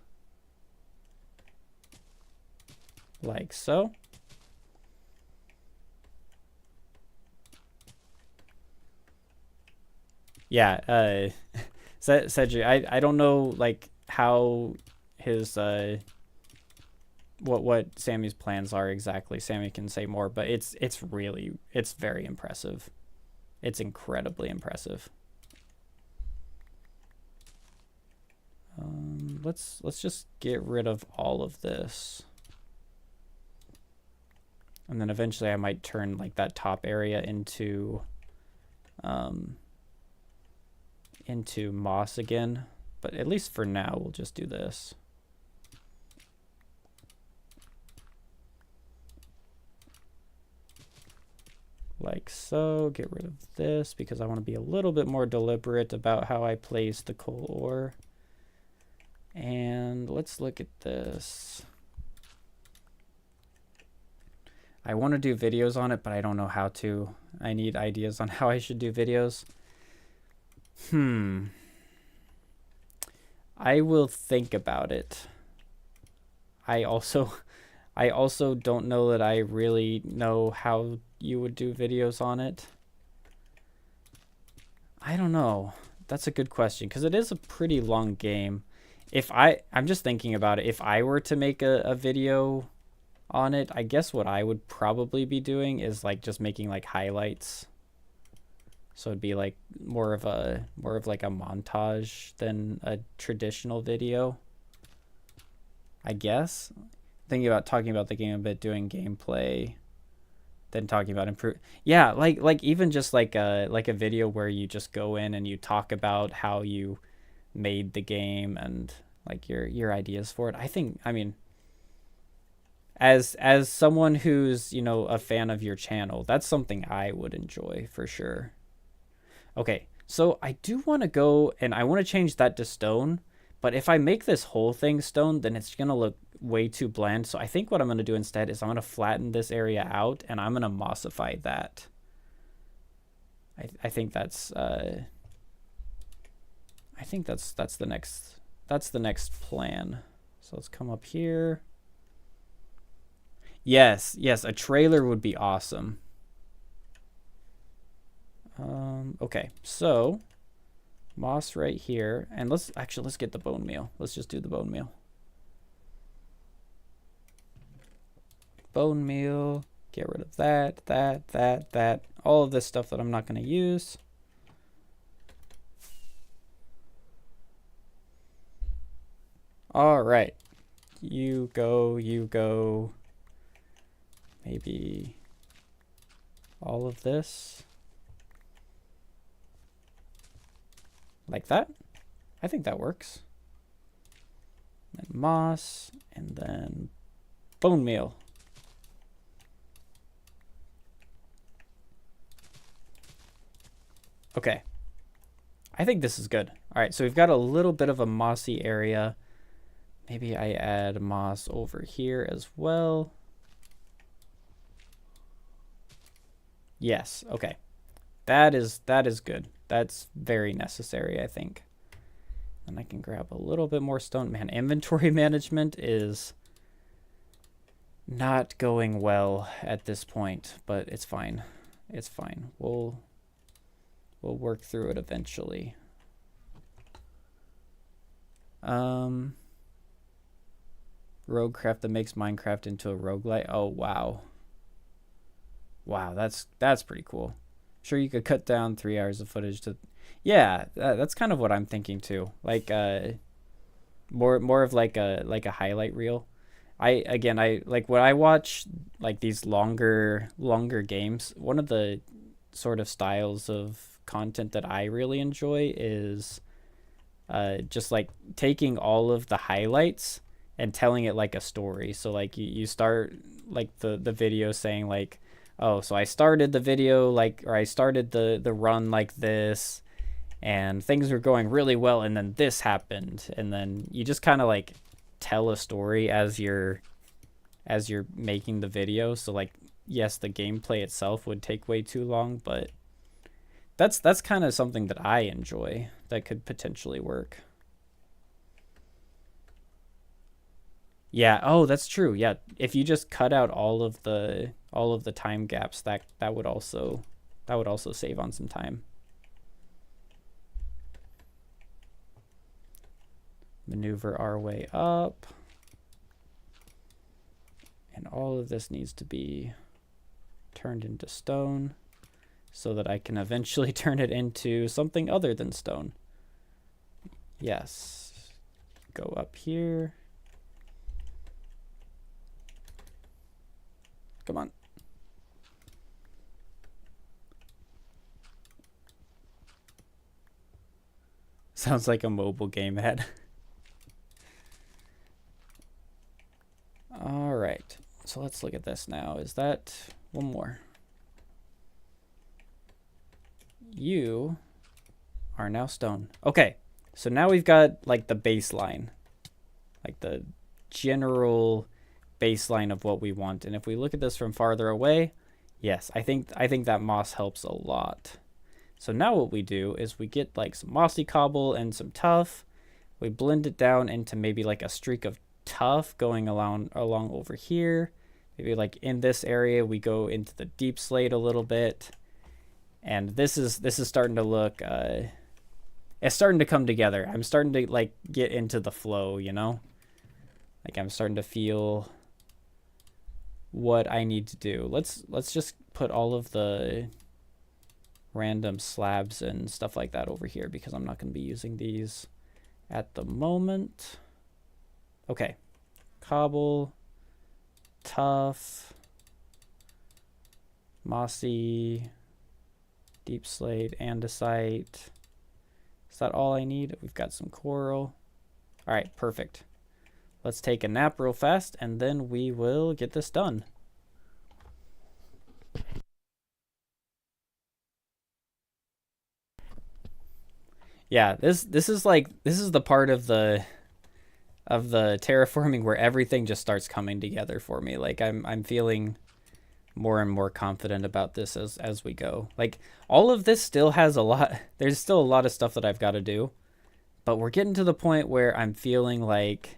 Like so. Yeah, Cedric, I don't know like how his what Sammy's plans are exactly. Sammy can say more, but it's very impressive. It's incredibly impressive. let's just get rid of all of this. And then eventually I might turn like that top area into moss again. But at least for now, we'll just do this. Like so. Get rid of this because I want to be a little bit more deliberate about how I place the coal ore. And let's look at this. I want to do videos on it, but I don't know how to. I need ideas on how I should do videos. I will think about it. I also don't know that I really know how you would do videos on it. I don't know. That's a good question because it is a pretty long game. I'm just thinking about it. If I were to make a video on it, I guess what I would probably be doing is like just making like highlights. So it'd be like more of like a montage than a traditional video. I guess. Thinking about talking about the game a bit, doing gameplay, then talking about improve. Yeah, like even just like a video where you just go in and you talk about how you made the game and like your ideas for it. I mean, as someone who's, you know, a fan of your channel, that's something I would enjoy for sure. Okay, so I do want to go and I want to change that to stone, but if I make this whole thing stone, then it's going to look way too bland. So I think what I'm going to do instead is I'm going to flatten this area out and I'm going to mossify that. I think that's the next plan. So let's come up here. Yes, a trailer would be awesome. Okay, so moss right here, and let's get the bone meal. Let's just do the bone meal. Bone meal, get rid of that, all of this stuff that I'm not going to use. All right, you go. Maybe all of this. Like that. I think that works. And moss, and then bone meal. Okay. I think this is good. All right, so we've got a little bit of a mossy area. Maybe I add moss over here as well. Yes, okay. That is good. That's very necessary, I think. And I can grab a little bit more stone. Man, inventory management is not going well at this point, but it's fine. It's fine. We'll work through it eventually. Roguecraft that makes Minecraft into a roguelite. Oh, wow. Wow, that's pretty cool. Sure, you could cut down 3 hours of footage to... Yeah, that's kind of what I'm thinking too. Like more of like a highlight reel. I like when I watch like these longer games, one of the sort of styles of content that I really enjoy is just like taking all of the highlights and telling it like a story. So like you start like the video saying like, oh, so I started the video like, or I started the run like this, and things were going really well, and then this happened, and then you just kind of like tell a story as you're making the video. So like, yes, the gameplay itself would take way too long, but that's kind of something that I enjoy that could potentially work. Yeah, oh, that's true. Yeah, if you just cut out all of the time gaps, that would also save on some time. Maneuver our way up. And all of this needs to be turned into stone so that I can eventually turn it into something other than stone. Yes. go up here. Come on. Sounds like a mobile game ad. All right, so let's look at this now. Is that one more? You are now stone. Okay, so now we've got like the baseline, like the general baseline of what we want. And if we look at this from farther away, yes, I think that moss helps a lot. So now what we do is we get like some mossy cobble and some tuff. We blend it down into maybe like a streak of tuff going along over here. Maybe like in this area we go into the deep slate a little bit. And this is starting to look it's starting to come together. I'm starting to like get into the flow, you know? Like I'm starting to feel what I need to do. Let's just put all of the random slabs and stuff like that over here because I'm not going to be using these at the moment. Okay. Cobble, tuff, mossy, deep slate, andesite. Is that all I need? We've got some coral. All right, perfect. Let's take a nap real fast and then we will get this done. Yeah, this is the part of the terraforming where everything just starts coming together for me. Like I'm feeling more and more confident about this as we go. Like all of this still has a lot. There's still a lot of stuff that I've got to do, but we're getting to the point where I'm feeling like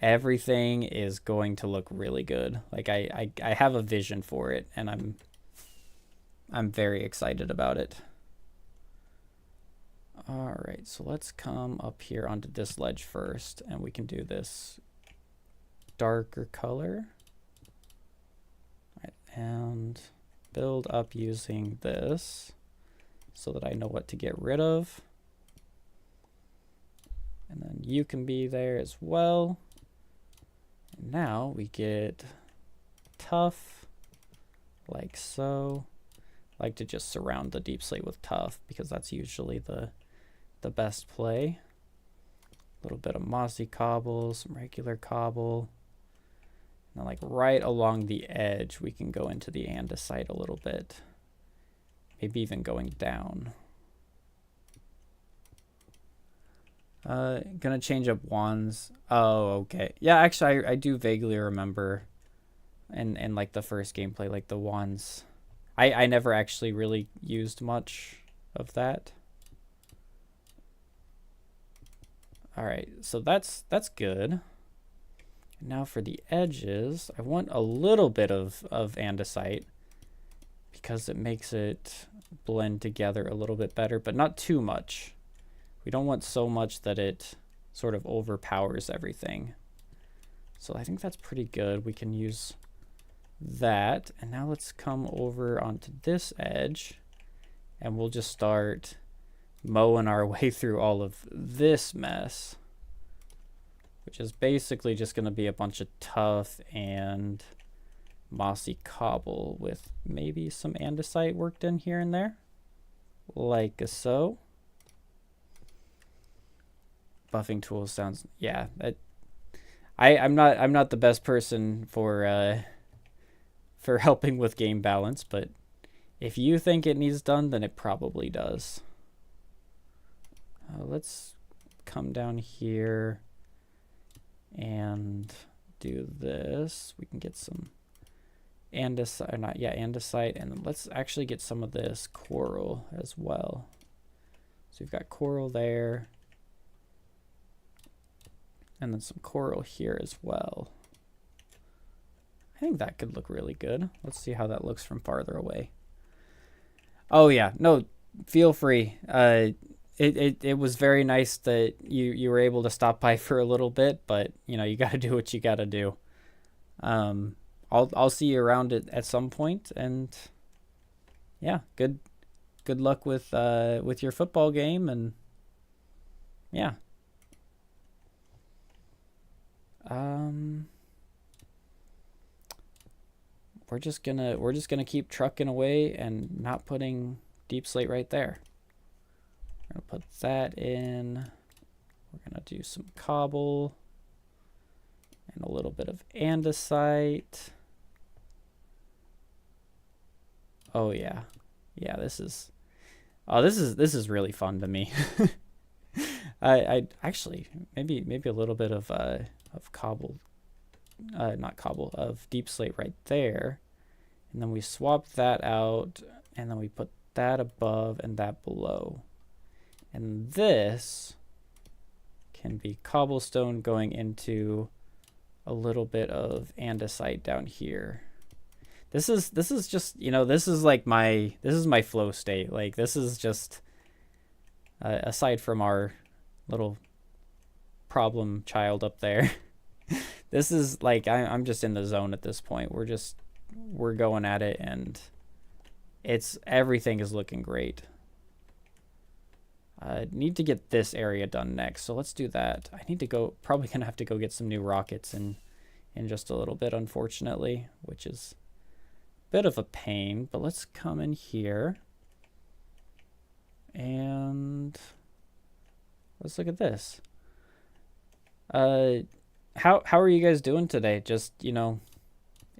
everything is going to look really good. Like I have a vision for it and I'm very excited about it. All right, so let's come up here onto this ledge first and we can do this darker color. All right, and build up using this so that I know what to get rid of. And then you can be there as well. And now we get tuff like so. I like to just surround the deep slate with tuff because that's usually the best play. A little bit of mossy cobble, some regular cobble. And then like right along the edge, we can go into the andesite a little bit. Maybe even going down. Gonna change up wands. Oh, okay. Yeah, actually, I do vaguely remember in like the first gameplay, like the wands. I never actually really used much of that. All right, so that's good. Now for the edges, I want a little bit of andesite because it makes it blend together a little bit better, but not too much. We don't want so much that it sort of overpowers everything. So I think that's pretty good. We can use that. And now let's come over onto this edge and we'll just start mowing our way through all of this mess, which is basically just going to be a bunch of tuff and mossy cobble with maybe some andesite worked in here and there, like so. Buffing tools sounds, yeah. I'm not the best person for helping with game balance, but if you think it needs done, then it probably does. Let's come down here and do this. We can get some andesite, or not, yeah, andesite, and then let's actually get some of this coral as well. So we've got coral there, and then some coral here as well. I think that could look really good. Let's see how that looks from farther away. Oh yeah, no, feel free. It was very nice that you were able to stop by for a little bit, but you know, you got to do what you got to do. I'll see you around at some point, and yeah, good luck with your football game, and yeah. we're just gonna keep trucking away and not putting deep slate right there. We're gonna put that in. We're gonna do some cobble and a little bit of andesite. Oh yeah, yeah. This is really fun to me. I actually maybe a little bit of cobble, not cobble, of deep slate right there, and then we swap that out, and then we put that above and that below, and this can be cobblestone going into a little bit of andesite down here. This is just, you know, this is like my flow state. Like, this is just aside from our little problem child up there. This is like I'm just in the zone at this point. We're going at it, and everything is looking great. I need to get this area done next, so let's do that. I need to go, probably gonna have to go get some new rockets in just a little bit, unfortunately, which is a bit of a pain. But let's come in here and let's look at this. How are you guys doing today? Just, you know,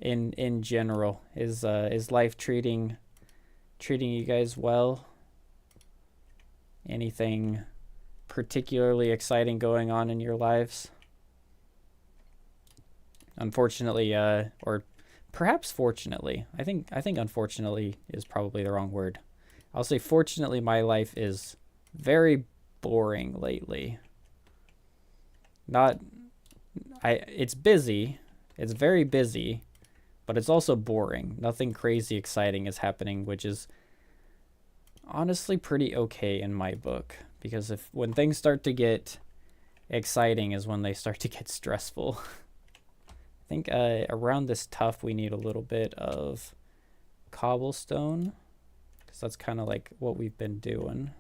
in general, is life treating you guys well? Anything particularly exciting going on in your lives? Unfortunately, or perhaps fortunately, I think unfortunately is probably the wrong word. I'll say fortunately, my life is very boring lately. It's busy. It's very busy, but it's also boring. Nothing crazy exciting is happening, which is honestly pretty okay in my book, because when things start to get exciting is when they start to get stressful. I think around this tuff we need a little bit of cobblestone, because that's kind of like what we've been doing.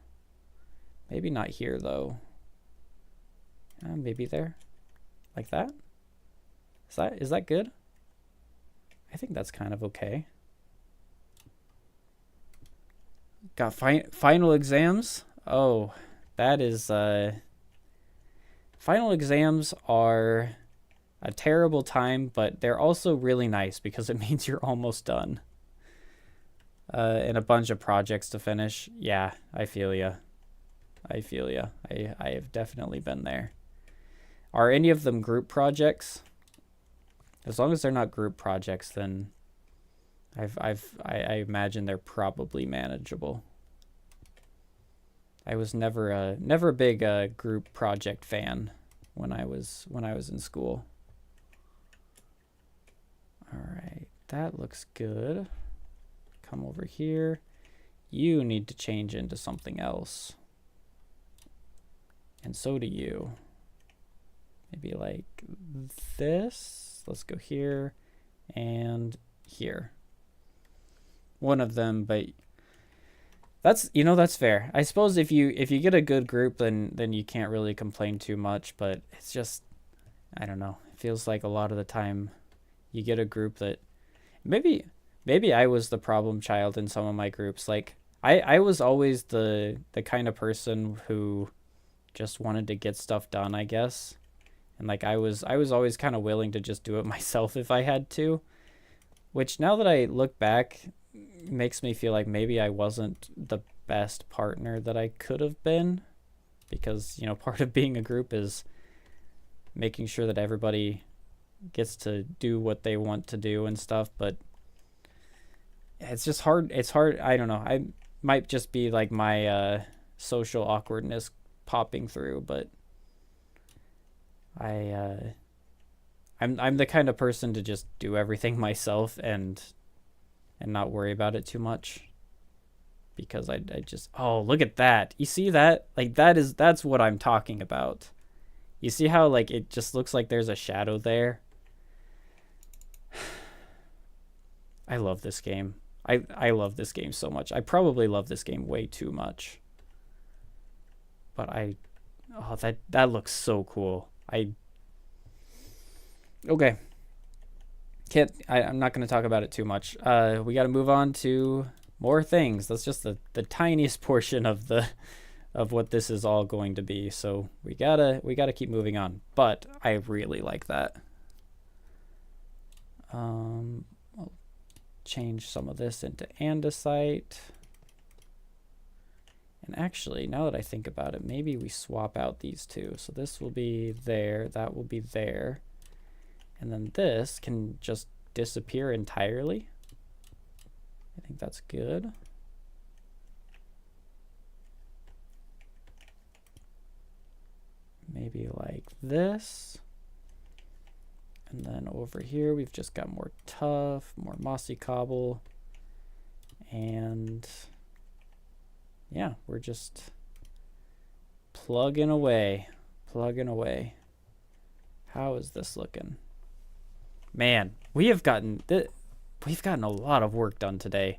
Maybe not here though. Maybe there, like that. Is that good? I think that's kind of okay. Got final exams. Oh, that is final exams are a terrible time, but they're also really nice because it means you're almost done. And a bunch of projects to finish. Yeah, I feel ya. I have definitely been there. Are any of them group projects? As long as they're not group projects, then I imagine they're probably manageable. I was never a big group project fan when I was in school. All right, that looks good. Come over here. You need to change into something else. And so do you. Maybe like this. Let's go here and here. One of them, but that's fair. I suppose if you get a good group, then you can't really complain too much, but it's just, I don't know. It feels like a lot of the time you get a group that maybe I was the problem child in some of my groups. Like I was always the kind of person who just wanted to get stuff done, I guess. And like I was always kind of willing to just do it myself if I had to, which now that I look back makes me feel like maybe I wasn't the best partner that I could have been, because, you know, part of being a group is making sure that everybody gets to do what they want to do and stuff, but it's just hard. It's hard. I don't know. I might just be like my social awkwardness popping through, but I'm the kind of person to just do everything myself and not worry about it too much, because I just, oh, look at that. You see that? Like that's what I'm talking about. You see how like it just looks like there's a shadow there? I love this game. I love this game so much. I probably love this game way too much. But that looks so cool. Okay. I'm not going to talk about it too much. We got to move on to more things. That's just the tiniest portion of what this is all going to be. So we gotta keep moving on. But I really like that. I'll change some of this into andesite. And actually, now that I think about it, maybe we swap out these two. So this will be there, that will be there. And then this can just disappear entirely. I think that's good. Maybe like this. And then over here, we've just got more tuff, more mossy cobble. And yeah, we're just plugging away, plugging away. How is this looking? Man, we've gotten a lot of work done today.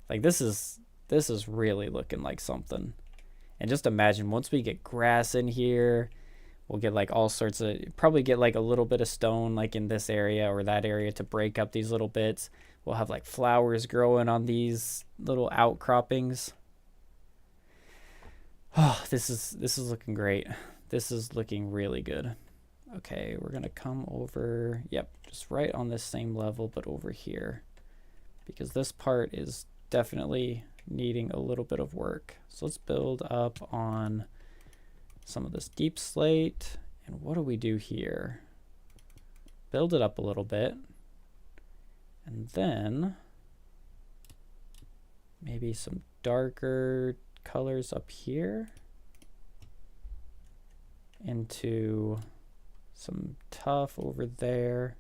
Like this is really looking like something. And just imagine once we get grass in here, we'll get like all sorts of, probably get like a little bit of stone like in this area or that area to break up these little bits. We'll have like flowers growing on these little outcroppings. Oh, this is looking great. This is looking really good. Okay, we're gonna come over, yep, just right on this same level, but over here, because this part is definitely needing a little bit of work. So let's build up on some of this deep slate. And what do we do here? Build it up a little bit. And then maybe some darker colors up here into some tuff over there.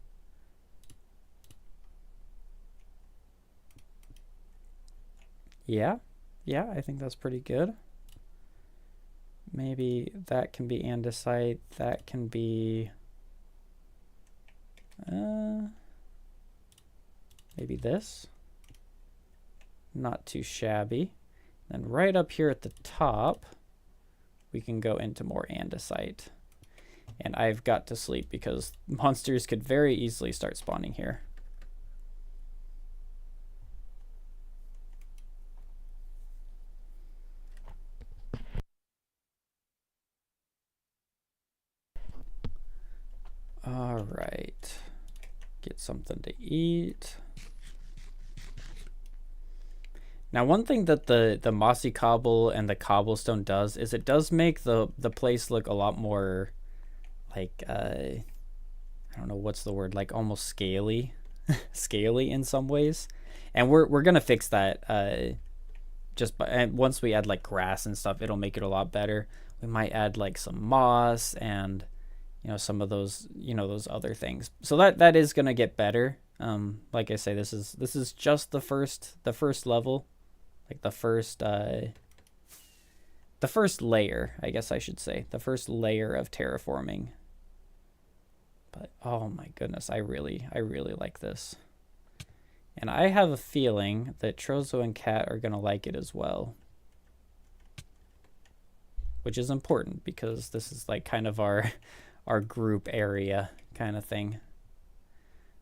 Yeah, I think that's pretty good. Maybe that can be andesite, that can be maybe this. Not too shabby. Then right up here at the top, we can go into more andesite. And I've got to sleep because monsters could very easily start spawning here. All right, get something to eat. Now, one thing that the mossy cobble and the cobblestone does is it does make the place look a lot more like I don't know what's the word, like almost scaly, scaly in some ways. And we're gonna fix that and once we add like grass and stuff, it'll make it a lot better. We might add like some moss and some of those those other things. So that is gonna get better. Like I say, this is just the first level, like the first layer, I guess I should say, the first layer of terraforming. But oh my goodness, I really like this. And I have a feeling that Trozo and Cat are gonna like it as well. Which is important because this is like kind of our group area kind of thing.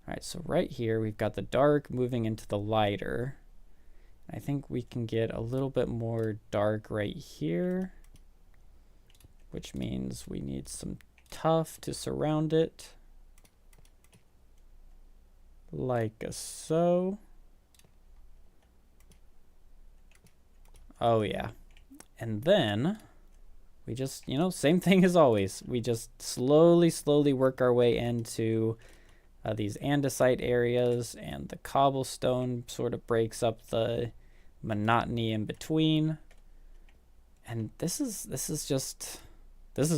All right, so right here we've got the dark moving into the lighter. I think we can get a little bit more dark right here, which means we need some tuff to surround it. Like so. Oh yeah. And then we just, same thing as always. We just slowly work our way into these andesite areas, and the cobblestone sort of breaks up the monotony in between. And this is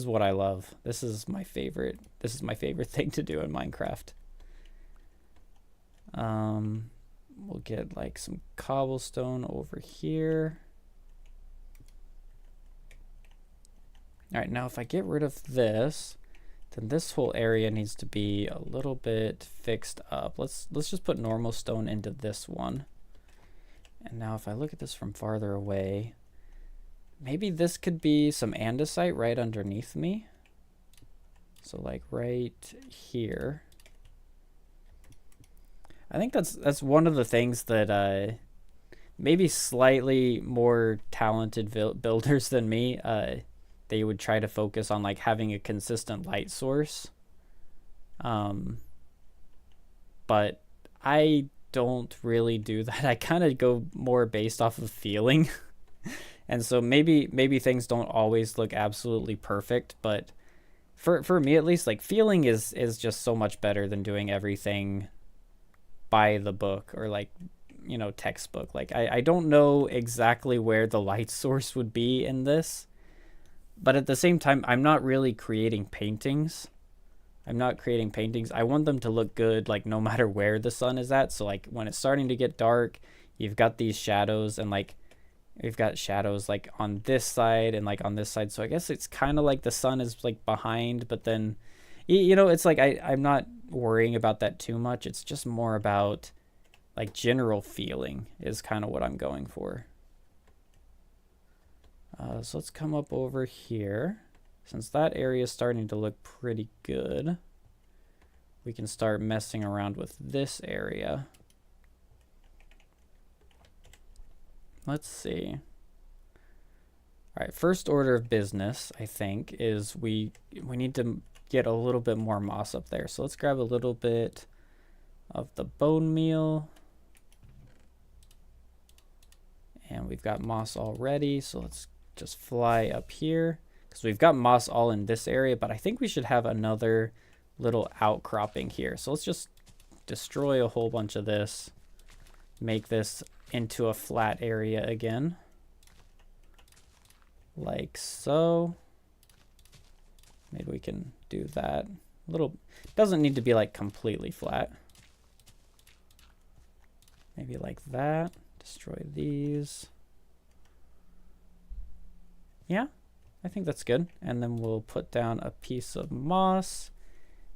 what I love. This is my favorite thing to do in Minecraft. We'll get like some cobblestone over here. All right, now if I get rid of this, then this whole area needs to be a little bit fixed up. Let's just put normal stone into this one. And now if I look at this from farther away, maybe this could be some andesite right underneath me. So like right here. I think that's one of the things that maybe slightly more talented builders than me, they would try to focus on like having a consistent light source. Um, but I don't really do that. I kind of go more based off of feeling. And so maybe things don't always look absolutely perfect, but for me at least, like feeling is just so much better than doing everything by the book or like, you know, textbook. Like I don't know exactly where the light source would be in this, but at the same time I'm not really creating paintings. I'm not creating paintings. I want them to look good like no matter where the sun is at. So like when it's starting to get dark, you've got these shadows, and like we've got shadows like on this side and like on this side. So I guess it's kind of like the sun is like behind, but then you know, it's like I'm not worrying about that too much. It's just more about like general feeling is kind of what I'm going for. So let's come up over here. Since that area is starting to look pretty good, we can start messing around with this area. Let's see. All right, first order of business, I think, is we need to get a little bit more moss up there. So let's grab a little bit of the bone meal. And we've got moss already, so let's just fly up here. Because we've got moss all in this area, but I think we should have another little outcropping here. So let's just destroy a whole bunch of this. Make this into a flat area again. Like so. Maybe we can do that. Doesn't need to be like completely flat. Maybe like that. Destroy these. Yeah, I think that's good. And then we'll put down a piece of moss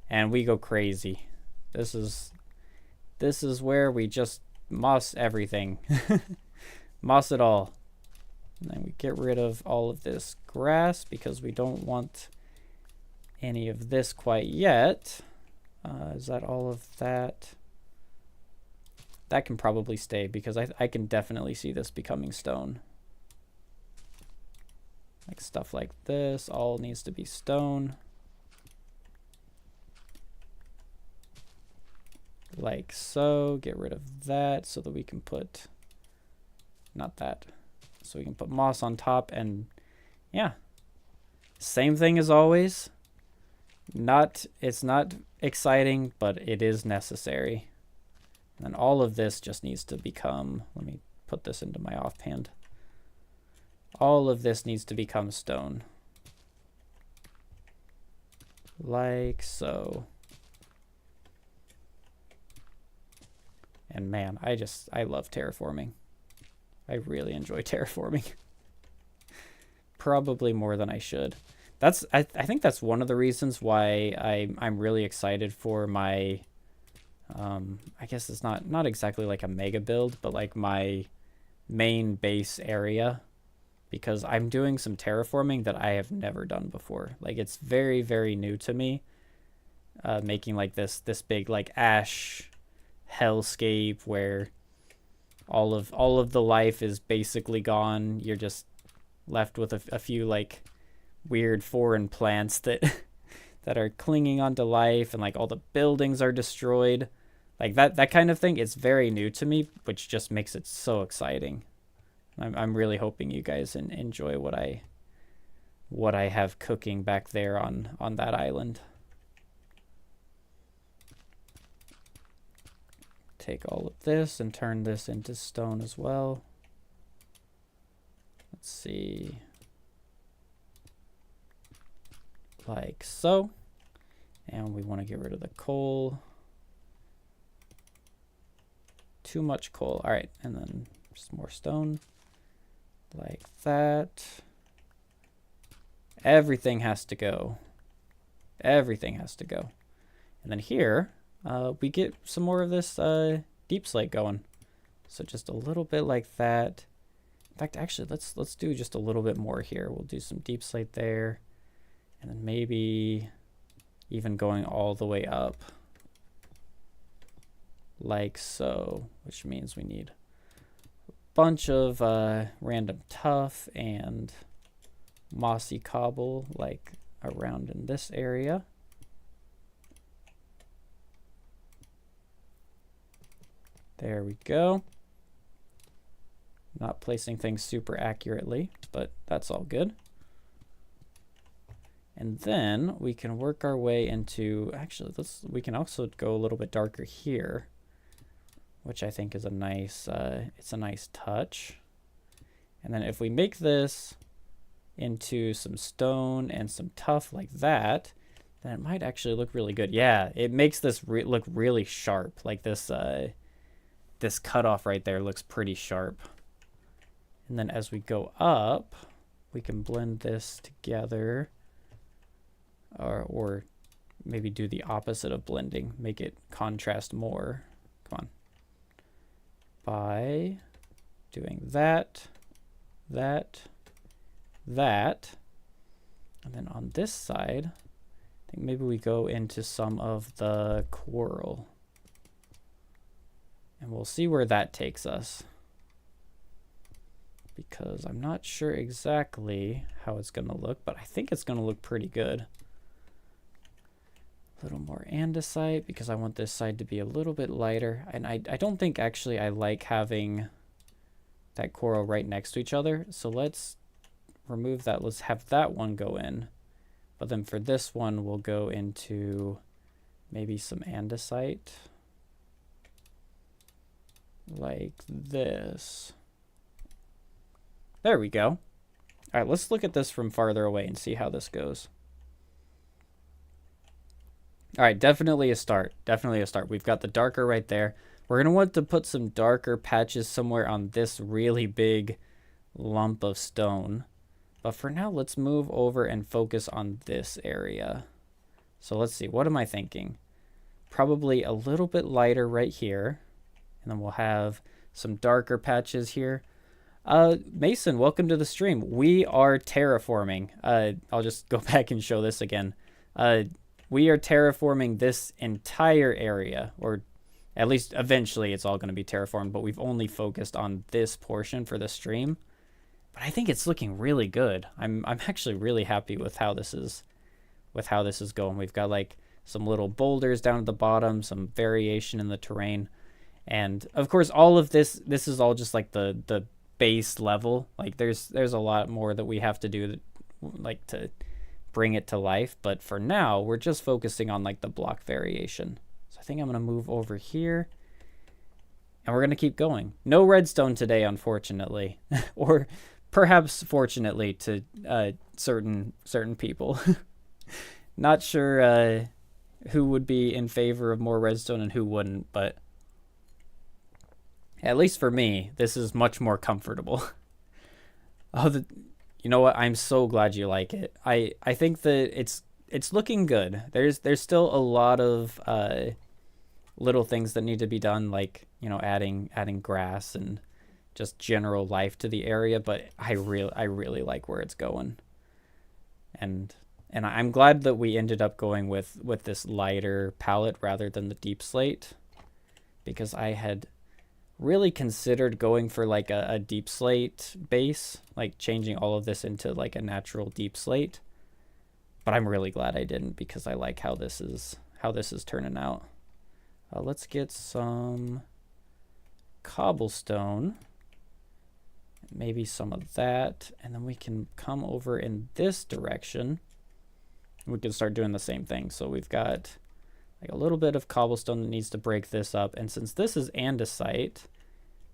and we go crazy. This is where we just moss everything. Moss it all. And then we get rid of all of this grass because we don't want any of this quite yet. Is that all of that? That can probably stay because I can definitely see this becoming stone. Like stuff like this all needs to be stone. Like so. Get rid of that so that we can put, not that. So we can put moss on top, and yeah. Same thing as always. It's not exciting, but it is necessary. And all of this just needs to become, let me put this into my offhand. All of this needs to become stone. Like so. And man, I love terraforming. I really enjoy terraforming. Probably more than I should. I think that's one of the reasons why I'm really excited for my I guess it's not exactly like a mega build, but like my main base area, because I'm doing some terraforming that I have never done before. Like it's very, very new to me. Making like this big like ash hellscape where all of the life is basically gone. You're just left with a few like weird foreign plants that that are clinging onto life, and like all the buildings are destroyed. Like that kind of thing, it's very new to me, which just makes it so exciting. I'm really hoping you guys enjoy what I have cooking back there on that island. Take all of this and turn this into stone as well. Let's see. Like so. And we want to get rid of the coal. Too much coal. All right, and then just more stone. Like that. Everything has to go. Everything has to go. And then here, we get some more of this deep slate going. So just a little bit like that. In fact, actually, let's do just a little bit more here. We'll do some deep slate there. And then maybe even going all the way up. like so, which means we need a bunch of random tuff and mossy cobble like around in this area. There we go. Not placing things super accurately, but that's all good. And then we can work our way into, actually, we can also go a little bit darker here, which I think is a nice, it's a nice touch. And then if we make this into some stone and some tuff like that, then it might actually look really good. Yeah, it makes this look really sharp. Like this, this cutoff right there looks pretty sharp. And then as we go up, we can blend this together, or maybe do the opposite of blending, make it contrast more. Come on. By doing that, that, that. And then on this side, I think maybe we go into some of the coral. And we'll see where that takes us, because I'm not sure exactly how it's going to look, but I think it's going to look pretty good. A little more andesite, because I want this side to be a little bit lighter. And I don't think actually I like having that coral right next to each other. So let's remove that. Let's have that one go in. But then for this one, we'll go into maybe some andesite. Like this. There we go. All right, let's look at this from farther away and see how this goes. All right, definitely a start. Definitely a start. We've got the darker right there. We're going to want to put some darker patches somewhere on this really big lump of stone. But for now, let's move over and focus on this area. So let's see. What am I thinking? Probably a little bit lighter right here. And then we'll have some darker patches here. Mason, welcome to the stream. We are terraforming. I'll just go back and show this again. We are terraforming this entire area, or at least eventually it's all going to be terraformed, but we've only focused on this portion for the stream. But I think it's looking really good. I'm actually really happy with how this is going. We've got like some little boulders down at the bottom, some variation in the terrain. And of course, all of this is all just like the base level. Like there's a lot more that we have to do, like to bring it to life. But for now, we're just focusing on like the block variation. So I think I'm going to move over here, and we're going to keep going. No redstone today, unfortunately, or perhaps fortunately to certain people. Not sure who would be in favor of more redstone and who wouldn't, but at least for me, this is much more comfortable. Oh, you know what? I'm so glad you like it. I think that it's looking good. There's still a lot of little things that need to be done, like, you know, adding grass and just general life to the area, but I really like where it's going. And I'm glad that we ended up going with this lighter palette rather than the deep slate, because I had really considered going for like a deep slate base, like changing all of this into like a natural deep slate. But I'm really glad I didn't, because I like how this is turning out. Let's get some cobblestone, maybe some of that, and then we can come over in this direction. We can start doing the same thing. So we've got like a little bit of cobblestone that needs to break this up. And since this is andesite,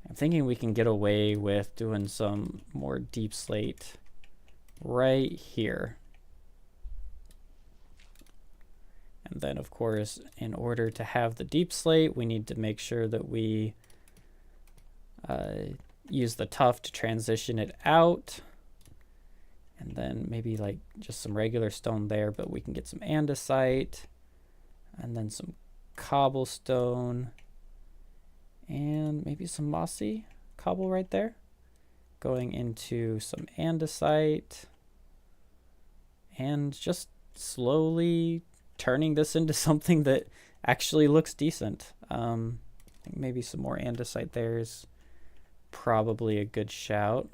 I'm thinking we can get away with doing some more deep slate right here. And then, of course, in order to have the deep slate, we need to make sure that we use the tuff to transition it out. And then maybe like just some regular stone there, but we can get some andesite. And then some cobblestone. And maybe some mossy cobble right there. Going into some andesite. And just slowly turning this into something that actually looks decent. And think maybe some more andesite there is probably a good shout.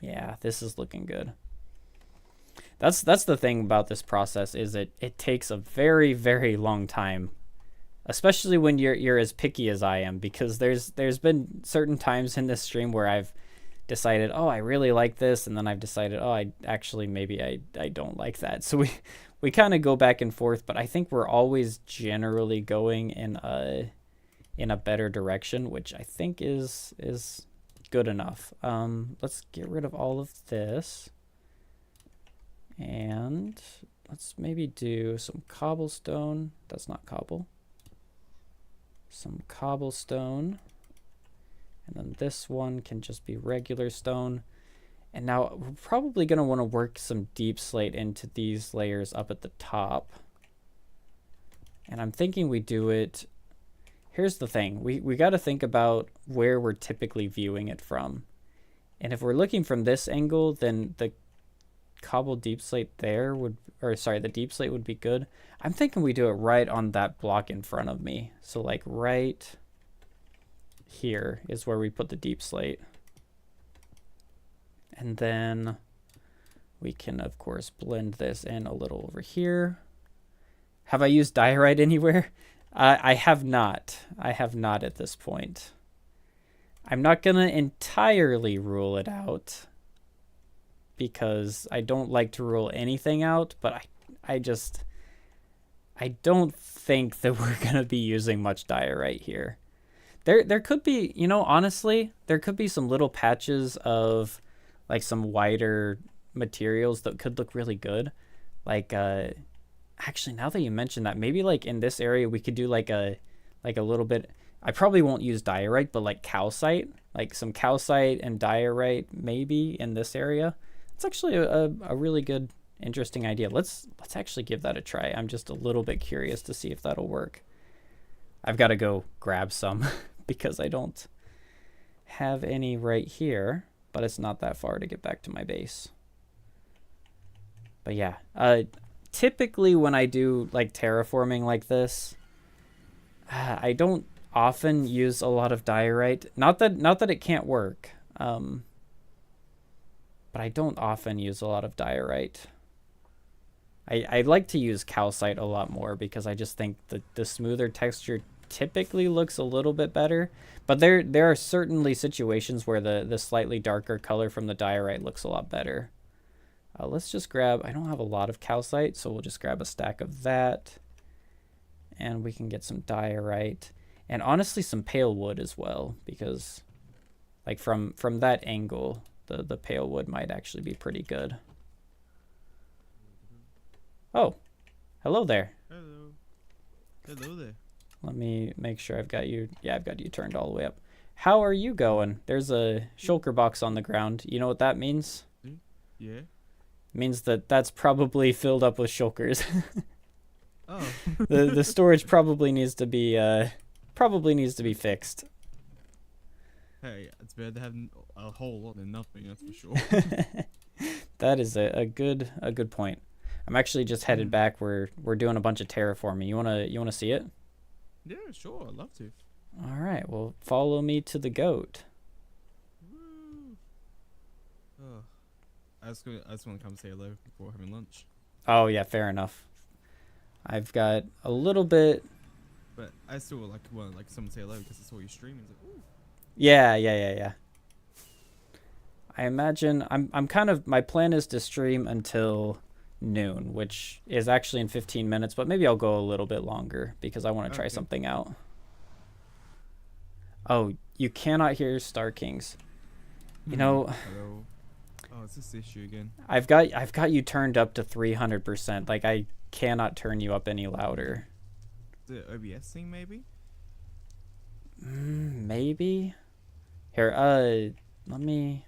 Yeah, this is looking good. That's the thing about this process is it takes a very, very long time, especially when you're as picky as I am, because there's been certain times in this stream where I've decided, oh, I really like this, and then I've decided, oh, I actually maybe I don't like that. So we kind of go back and forth, but I think we're always generally going in a better direction, which I think is good enough. Let's get rid of all of this. And let's maybe do some cobblestone. That's not cobble. Some cobblestone. And then this one can just be regular stone. And now we're probably going to want to work some deep slate into these layers up at the top. And I'm thinking we do it. Here's the thing. We got to think about where we're typically viewing it from. And if we're looking from this angle, then the cobble deep slate there would, or sorry, the deep slate would be good. I'm thinking we do it right on that block in front of me. So like right here is where we put the deep slate. And then we can, of course, blend this in a little over here. Have I used diorite anywhere? I have not. I have not at this point. I'm not going to entirely rule it out, because I don't like to rule anything out, but I don't think that we're going to be using much diorite here. There could be, you know, honestly, there could be some little patches of like some wider materials that could look really good. Like, actually, now that you mention that, maybe like in this area, we could do like a little bit. I probably won't use diorite, but like calcite, like some calcite and diorite maybe in this area. It's actually a really good, interesting idea. Let's actually give that a try. I'm just a little bit curious to see if that'll work. I've got to go grab some because I don't have any right here, but it's not that far to get back to my base. But yeah, typically when I do like terraforming like this, I don't often use a lot of diorite. Not that it can't work. But I don't often use a lot of diorite. I like to use calcite a lot more because I just think that the smoother texture typically looks a little bit better. But there are certainly situations where the slightly darker color from the diorite looks a lot better. Let's just grab, I don't have a lot of calcite, so we'll just grab a stack of that. And we can get some diorite. And honestly, some pale wood as well, because like from that angle, the pale wood might actually be pretty good. Oh, hello there. Hello. Hello there. Let me make sure I've got you. Yeah, I've got you turned all the way up. How are you going? There's a shulker box on the ground. You know what that means? Yeah. It means that's probably filled up with shulkers. Oh. the storage probably needs to be fixed. Hey, it's better to have a whole lot than nothing, that's for sure. That is a good point. I'm actually just headed back. We're doing a bunch of terraforming. You wanna see it? Yeah, sure, I'd love to. All right. Well, follow me to the goat. Woo. Oh. I just want to come say hello before having lunch. Oh yeah, fair enough. I've got a little bit. But I still want someone to say hello because I saw you streaming. It's like, ooh. Yeah. I imagine I'm kind of, my plan is to stream until noon, which is actually in 15 minutes, but maybe I'll go a little bit longer because I want to try something out. Oh, you cannot hear Star Kings. You know, Hello. Oh, it's this issue again. I've got you turned up to 300%. Like I cannot turn you up any louder. The OBS thing maybe? Maybe. Here, let me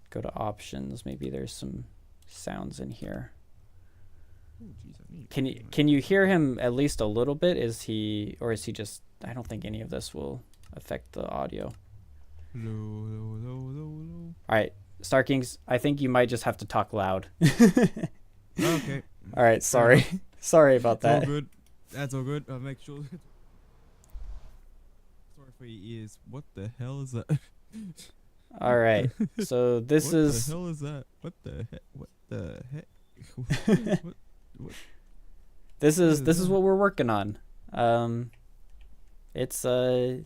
go to options. Maybe there's some sounds in here. Ooh, geez, Can you hear him at least a little bit? Is he just, I don't think any of this will affect the audio. Low. All right, Star Kings, I think you might just have to talk loud. Okay. All right, sorry. Sorry about that. All good. That's all good. I'll make sure. 3 ears. What the hell is that? All right. So this What the is hell is that? What the heck? What the heck? what? What? What is this is that? what we're working on. Um, it's a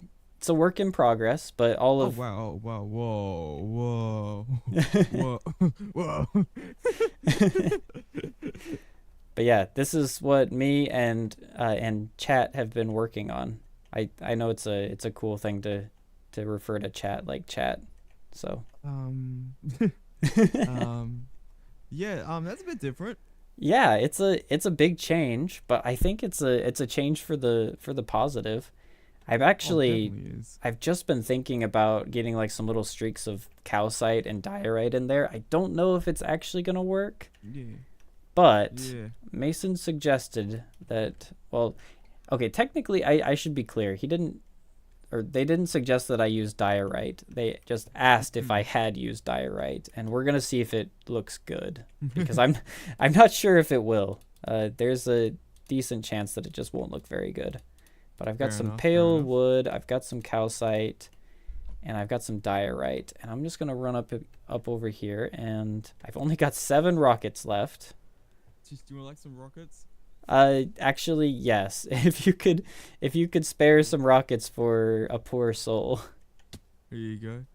work in progress, but all Oh of wow! Oh wow! Whoa! Whoa! Whoa! Whoa! but yeah, this is what me and chat have been working on. I know it's a cool thing to refer to chat like chat. So um. um. Yeah. That's a bit different. yeah, it's a big change, but I think it's a change for the positive. I've Oh, it actually definitely is. I've just been thinking about getting like some little streaks of calcite and diorite in there. I don't know if it's actually gonna work, Yeah. but Yeah. Mason suggested that, well, okay, technically I should be clear. He didn't, or they didn't suggest that I use diorite. They just asked if I had used diorite, and we're gonna see if it looks good because I'm not sure if it will. There's a decent chance that it just won't look very good. But I've got Fair some enough. Fair pale enough. wood, I've got some calcite, and I've got some diorite, and I'm just gonna run up over here, and I've only got 7 rockets left. Just do you want like some rockets? Actually, yes. If you could spare some rockets for a poor soul. Here you go.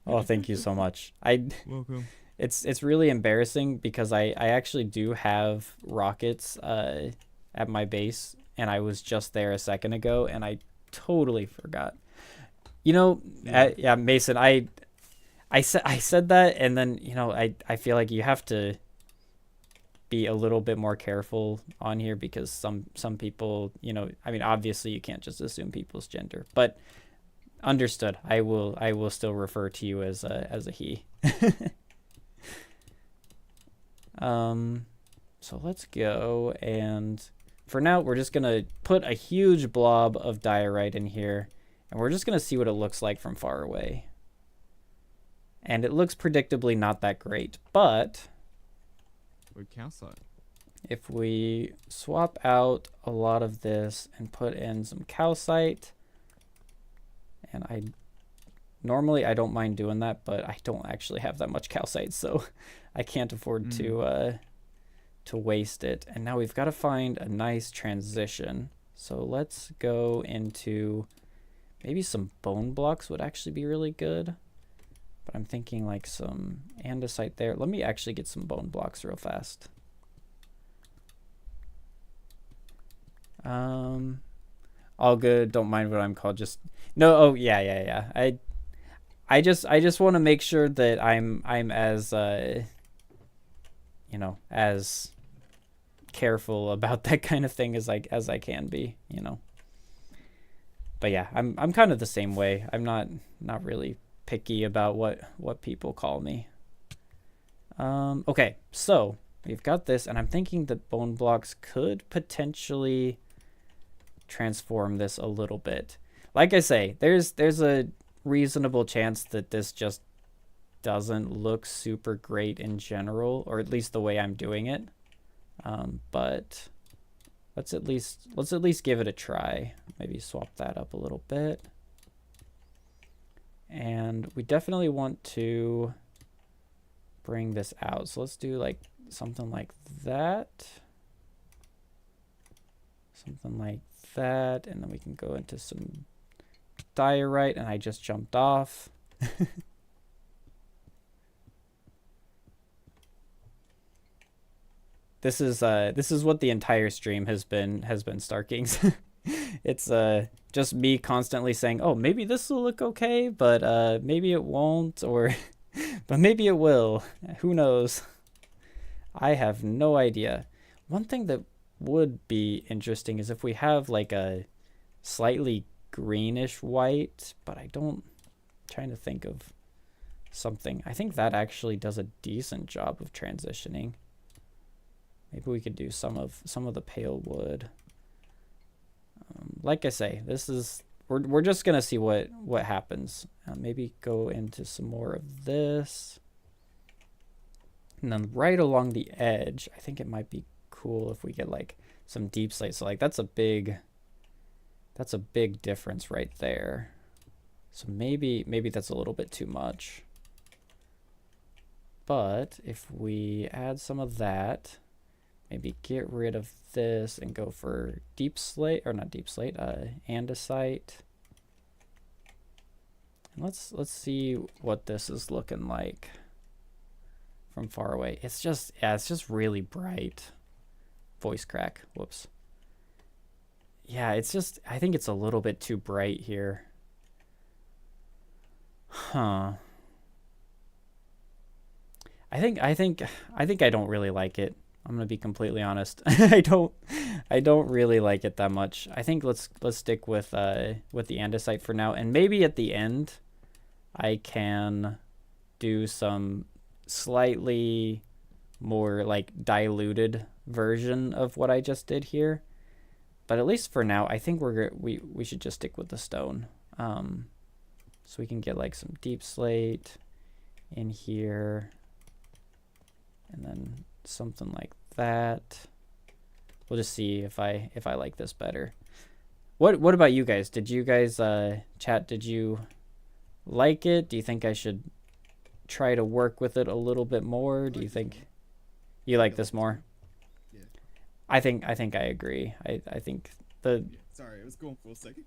Oh, thank you so much. I Welcome. it's really embarrassing because I actually do have rockets at my base, and I was just there a second ago, and I totally forgot. You know, Yeah. yeah, Mason, I said that, and then I feel like you have to be a little bit more careful on here because some people, I mean, obviously you can't just assume people's gender, but understood. I will still refer to you as a he. So let's go, and for now we're just gonna put a huge blob of diorite in here, and we're just gonna see what it looks like from far away. And it looks predictably not that great, but With calcite. if we swap out a lot of this and put in some calcite, and normally I don't mind doing that, but I don't actually have that much calcite, so I can't afford to waste it. And now we've got to find a nice transition. So let's go into maybe some bone blocks would actually be really good. But I'm thinking like some andesite there. Let me actually get some bone blocks real fast. All good. Don't mind what I'm called. Just no. Oh yeah. I just want to make sure that I'm as as careful about that kind of thing as I can be. But yeah, I'm kind of the same way. I'm not really picky about what people call me. Okay, so we've got this, and I'm thinking that bone blocks could potentially transform this a little bit. Like I say, there's a reasonable chance that this just doesn't look super great in general, or at least the way I'm doing it. But let's at least give it a try. Maybe swap that up a little bit. And we definitely want to bring this out. So let's do like something like that. Something like that. And then we can go into some diorite, and I just jumped off. This is what the entire stream has been Starkings. It's just me constantly saying, "Oh, maybe this will look okay, but maybe it won't, or but maybe it will. Who knows?" I have no idea. One thing that would be interesting is if we have like a slightly greenish white, but I don't. I'm trying to think of something. I think that actually does a decent job of transitioning. Maybe we could do some of the pale wood. Like I say, this is we're just gonna see what happens. Maybe go into some more of this, and then right along the edge, I think it might be cool if we get like some deep slate. So like that's That's a big difference right there. So maybe that's a little bit too much. But if we add some of that, maybe get rid of this and go for deep slate, or not deep slate, andesite. And let's see what this is looking like from far away. It's just, yeah, it's just really bright. Voice crack. Whoops. Yeah, it's just, I think it's a little bit too bright here. Huh. I think I don't really like it. I'm gonna be completely honest. I don't really like it that much. I think let's stick with the andesite for now, and maybe at the end I can do some slightly more like diluted version of what I just did here. But at least for now, I think we should just stick with the stone. So we can get like some deep slate in here, and then something like that. We'll just see if I like this better. What about you guys? Did you guys chat? Did you like it? Do you think I should try to work with it a little bit more? Do you think you like this more? Yeah. I think I agree. I think the Yeah. Sorry, I was going for a second.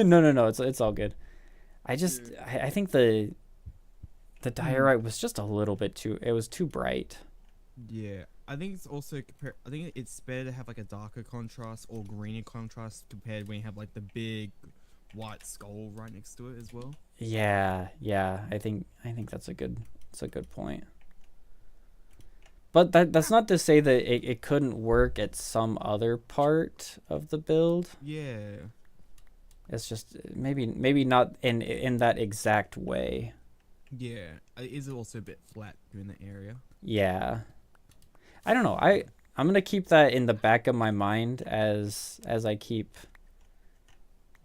no, it's all good. I think the diorite was just a little bit too, it was too bright. Yeah, I think it's also I think it's better to have like a darker contrast or greener contrast compared when you have like the big white skull right next to it as well. Yeah, I think that's a good point. But that's not to say that it couldn't work at some other part of the build. Yeah. It's just maybe not in that exact way. Yeah, it is also a bit flat in the area. Yeah. I don't know. I'm gonna keep that in the back of my mind as I keep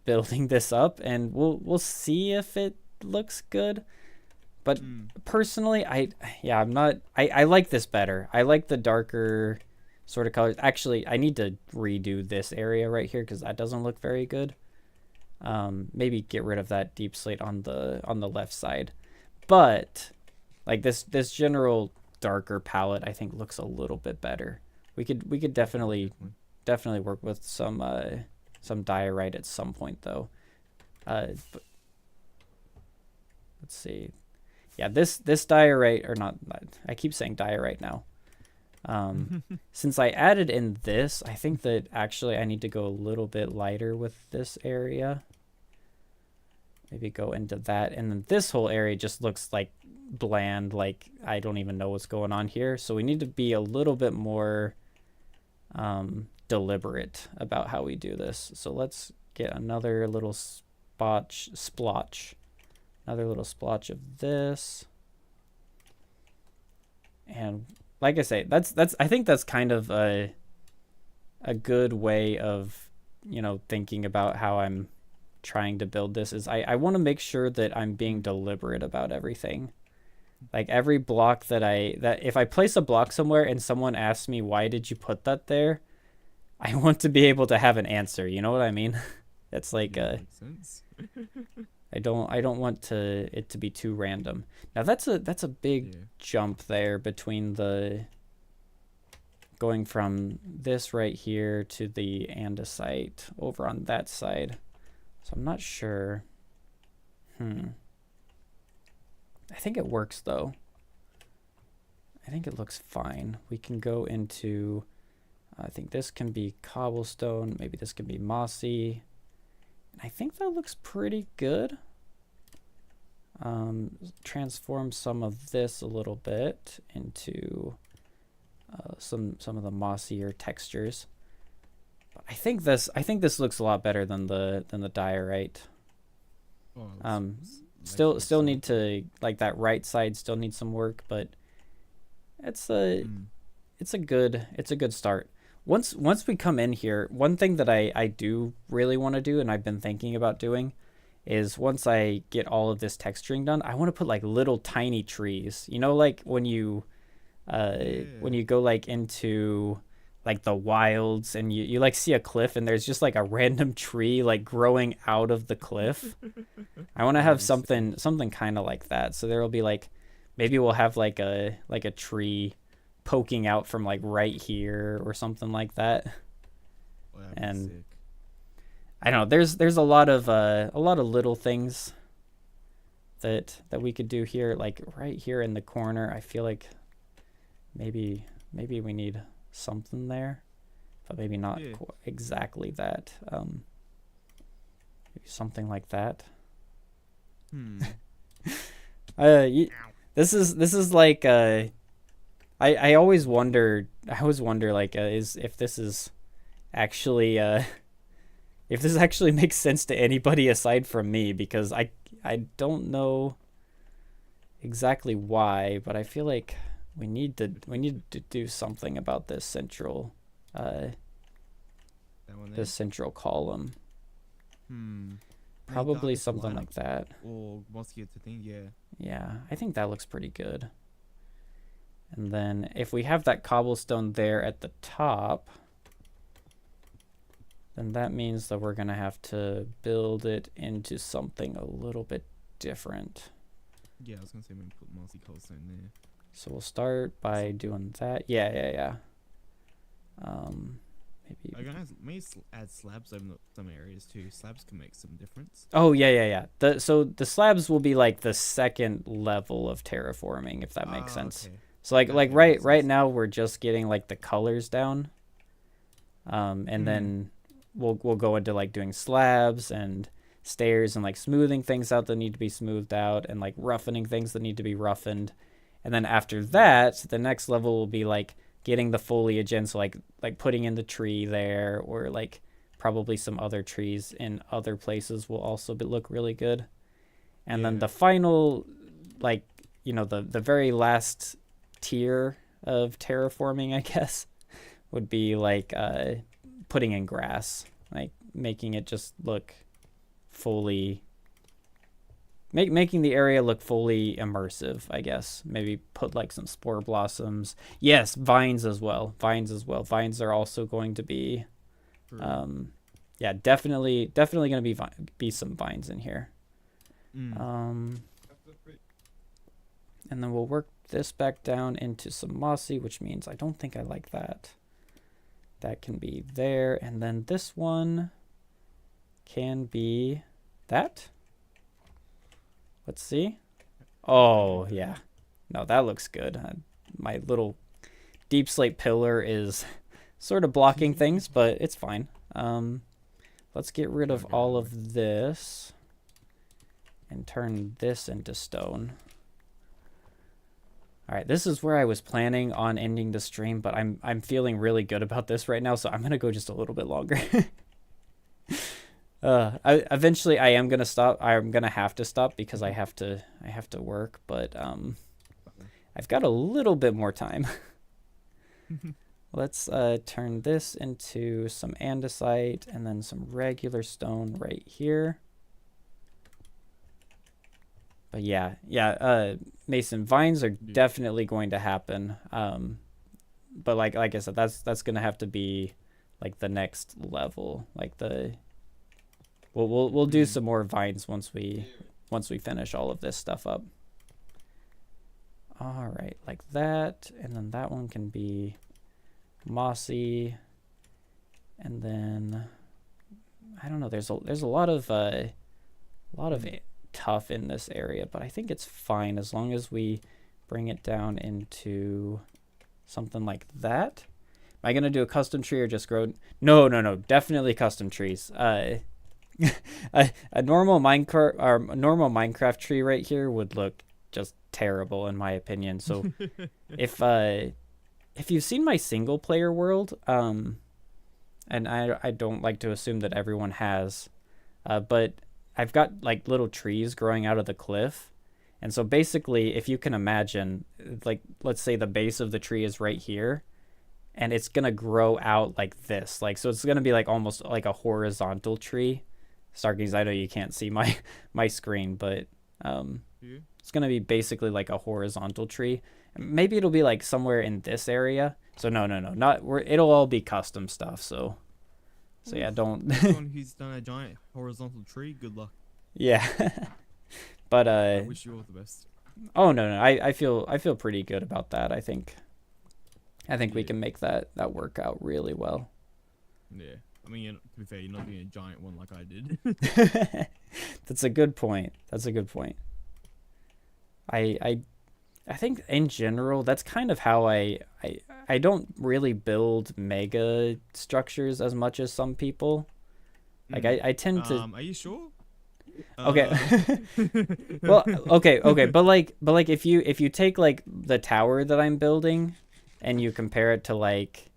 building this up, and we'll see if it looks good. But personally, I'm not. I like this better. I like the darker sort of colors. Actually, I need to redo this area right here because that doesn't look very good. Maybe get rid of that deep slate on the left side. But like this general darker palette, I think looks a little bit better. We could definitely work with some diorite at some point though. But let's see. Yeah, this diorite, or not, I keep saying diorite now. Since I added in this, I think that actually I need to go a little bit lighter with this area. Maybe go into that, and then this whole area just looks like bland, like I don't even know what's going on here. So we need to be a little bit more deliberate about how we do this. So let's get another little splotch, another little splotch of this. And like I say, that's I think that's kind of a good way of, you know, thinking about how I'm trying to build this. Is I want to make sure that I'm being deliberate about everything. Like every block that if I place a block somewhere and someone asks me why did you put that there, I want to be able to have an answer. You know what I mean? That's like makes sense. I don't want it to be too random. Now that's a big jump there between going from this right here to the andesite over on that side. So I'm not sure. I think it works though. I think it looks fine. We can go into, I think this can be cobblestone. Maybe this can be mossy. I think that looks pretty good. Transform some of this a little bit into some of the mossier textures. But I think this looks a lot better than the diorite. Still need to, like, that right side still needs some work, but it's a good start. Once we come in here, one thing that I do really want to do, and I've been thinking about doing, is once I get all of this texturing done, I want to put like little tiny trees. You know, like when you go like into like the wilds, and you like see a cliff and there's just like a random tree like growing out of the cliff. I want to That'd have be sick. something kind of like that. So there'll be like maybe we'll have like a tree poking out from like right here or something like that. Oh, that'd be And sick. I don't know, there's a lot of little things that we could do here, like right here in the corner. I feel like maybe we need something there, but maybe not Yeah. exactly that. Maybe something like that. Hmm. Uh, y Ow. this is like I always wonder, like is if this is actually if this actually makes sense to anybody aside from me, because I don't know exactly why, but I feel like we need to do something about uh That one there. this central column. Hmm. Make it Probably darker to something light up like that. or moskier to thing. Yeah. Yeah, I think that looks pretty good. And then if we have that cobblestone there at the top, then that means that we're gonna have to build it into something a little bit different. Yeah, I was gonna say maybe put mossy cobblestone there. So we'll start by doing that. Yeah, yeah, yeah. Maybe. I can maybe add slabs over some areas too. Slabs can make some difference. Oh, yeah, yeah, yeah. So the slabs will be like the second level of terraforming, if that makes Ah, sense. okay. So like That makes right sense. now we're just getting like the colors down. And Hmm. then we'll go into like doing slabs and stairs and like smoothing things out that need to be smoothed out and like roughening things that need to be roughened. And then after Yeah. that, the next level will be like getting the foliage in, so like putting in the tree there, or like probably some other trees in other places will also look really good. And then Yeah. the final, like, the very last tier of terraforming, I guess, would be like putting in grass, like making it just look fully making the area look fully immersive, I guess. Maybe put like some spore blossoms. Yes, vines as well. Vines as well. Vines are also going to be True. yeah, definitely going to be some vines in here. Mm. Um and then we'll work this back down into some mossy, which means I don't think I like that. That can be there, and then this one can be that. Let's see. Oh, yeah. No, that looks good. My little deep slate pillar is sort of blocking things, but it's fine. Let's get rid of all of this and turn this into stone. All right, this is where I was planning on ending the stream, but I'm feeling really good about this right now, so I'm gonna go just a little bit longer. Eventually I am gonna stop. I'm gonna have to stop because I have to work, but I've got a little bit more time. Let's turn this into some andesite and then some regular stone right here. But yeah, Mason, vines are definitely going to happen. But like I said, that's gonna have to be like the next level. Like we'll do some more vines once we finish all of this stuff up. All right, like that, and then that one can be mossy, and then I don't know. There's a lot of tough in this area, but I think it's fine as long as we bring it down into something like that. Am I gonna do a custom tree or just grow? No, definitely custom trees. A normal Minecraft tree right here would look just terrible in my opinion. So if you've seen my single player world, and I don't like to assume that everyone has, but I've got like little trees growing out of the cliff. And so basically, if you can imagine, like, let's say the base of the tree is right here, and it's going to grow out like this. Like, so it's going to be like almost like a horizontal tree. Starkeys, I know you can't see my screen, but it's going to be basically like a horizontal tree. Maybe it'll be like somewhere in this area, So no, no, no, not we're it'll all be custom stuff. So Oof. yeah, don't. Anyone who's done a giant horizontal tree, good luck. Yeah. But I wish you all the best. oh no, no, I feel pretty good about that. I think we Yeah, can make that work out really well. yeah. I mean, to be fair, you're not doing a giant one like I did. That's a good point. That's a good point. I I I think in general that's kind of how I don't really build mega structures as much as some people. Like Mm. I tend to Are you sure? okay. Uh, Well, okay, but like if you take like the tower that I'm building and you compare it to like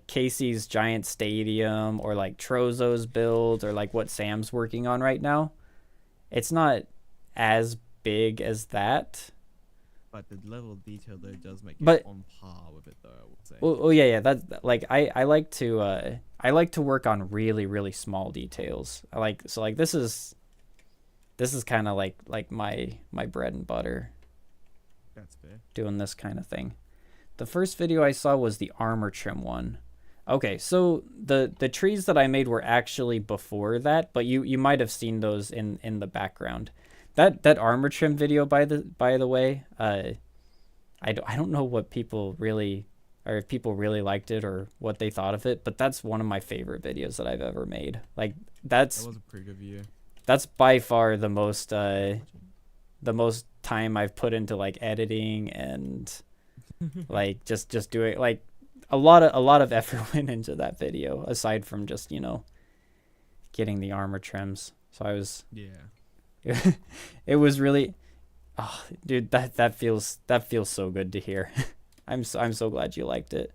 Casey's giant stadium or like Trozo's build or like what Sam's working on right now, it's not as big as that. but the level of detail there does make it But on par with it, though. I would say. oh yeah, yeah, that's like I like to work on really really small details. I like so like this is kind of like my bread and butter That's fair. doing this kind of thing. The first video I saw was the armor trim one. Okay, so the trees that I made were actually before that, but you might have seen those in the background. That armor trim video by the way, I don't know what people really or if people really liked it or what they thought of it, but that's one of my favorite videos that I've ever made. Like That that's was a pretty good view. that's by far the most time I've put into like editing and like just doing like a lot of effort went into that video aside from just getting the armor trims. So I was Yeah. it was really oh dude that feels so good to hear. I'm so glad you liked it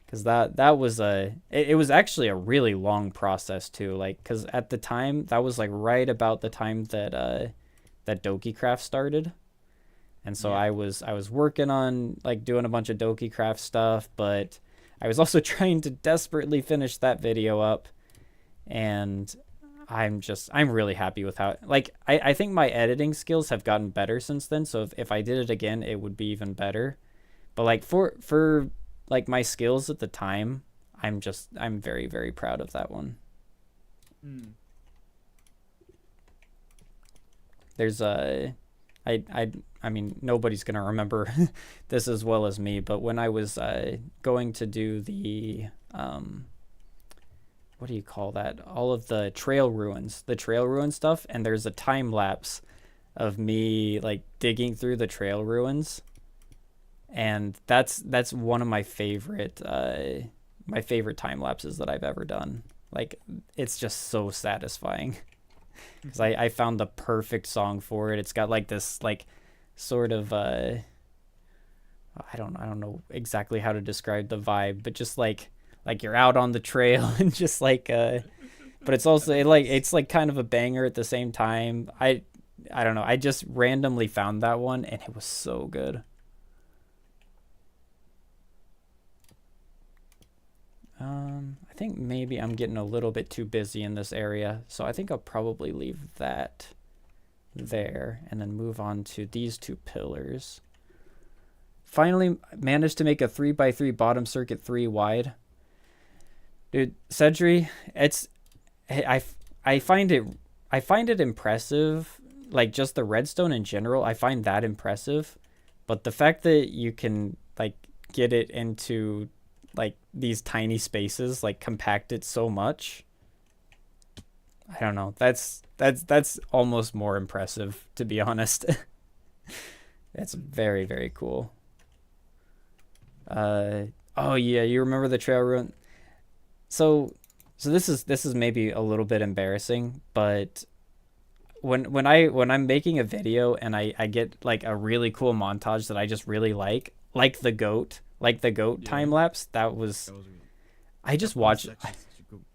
because that was it was actually a really long process too, like because at the time that was like right about the time that Doki Craft started. And so Yeah. I was working on like doing a bunch of Doki Craft stuff, but I was also trying to desperately finish that video up. And I'm really happy with how like I think my editing skills have gotten better since then. So if I did it again, it would be even better. But like for like my skills at the time, I'm very, very proud of that one. Mm. There's a I mean nobody's gonna remember this as well as me, but when I was going to do the what do you call that? All of the trail ruin stuff, and there's a time lapse of me like digging through the trail ruins, and that's one of my favorite time lapses that I've ever done. Like it's just so satisfying because I found the perfect song for it. It's got like this like sort of I don't know exactly how to describe the vibe, but just like you're out on the trail and just like but it's also it's like kind of a banger at the same time. I don't know. I just randomly found that one and it was so good. I think maybe I'm getting a little bit too busy in this area, so I think I'll probably leave that there and then move on to these two pillars. Finally managed to make a 3x3 bottom circuit 3 wide. Dude, Cedri, it's I, I find it impressive, like just the redstone in general. I find that impressive, but the fact that you can like get it into like these tiny spaces, like compact it so much, I don't know. That's almost more impressive, to be honest. It's very, very cool. Oh yeah, you remember the trail run? So this is maybe a little bit embarrassing, but when I'm making a video and I get like a really cool montage that I just really like the goat Yeah. time lapse, that was That was really, I just that first watched section's such a good.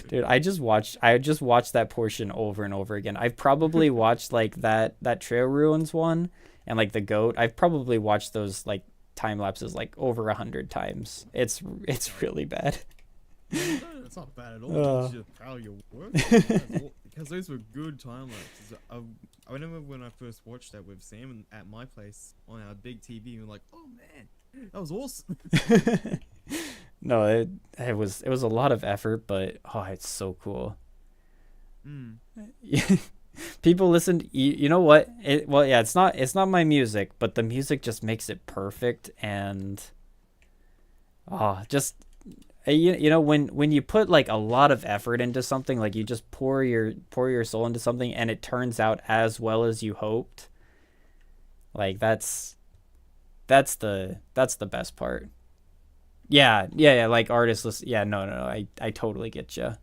dude, I just watched that portion over and over again. I've probably watched like that trail ruins one and like the goat. I've probably watched those like time lapses like over 100 times. It's really bad. No, that's not bad at all. Uh. It's just how you work. Because those were good time lapses. I remember when I first watched that with Sam at my place on our big TV, and we were like, "Oh man, That was awesome. No, it was a lot of effort, but oh, it's so cool. Mm. People listen. You know what? Well, yeah, it's not my music, but the music just makes it perfect, and just when you put like a lot of effort into something, like you just pour your soul into something, and it turns out as well as you hoped. Like that's the best part. Yeah, yeah, yeah. Like artists, listen, yeah, no, no, no. I totally get you.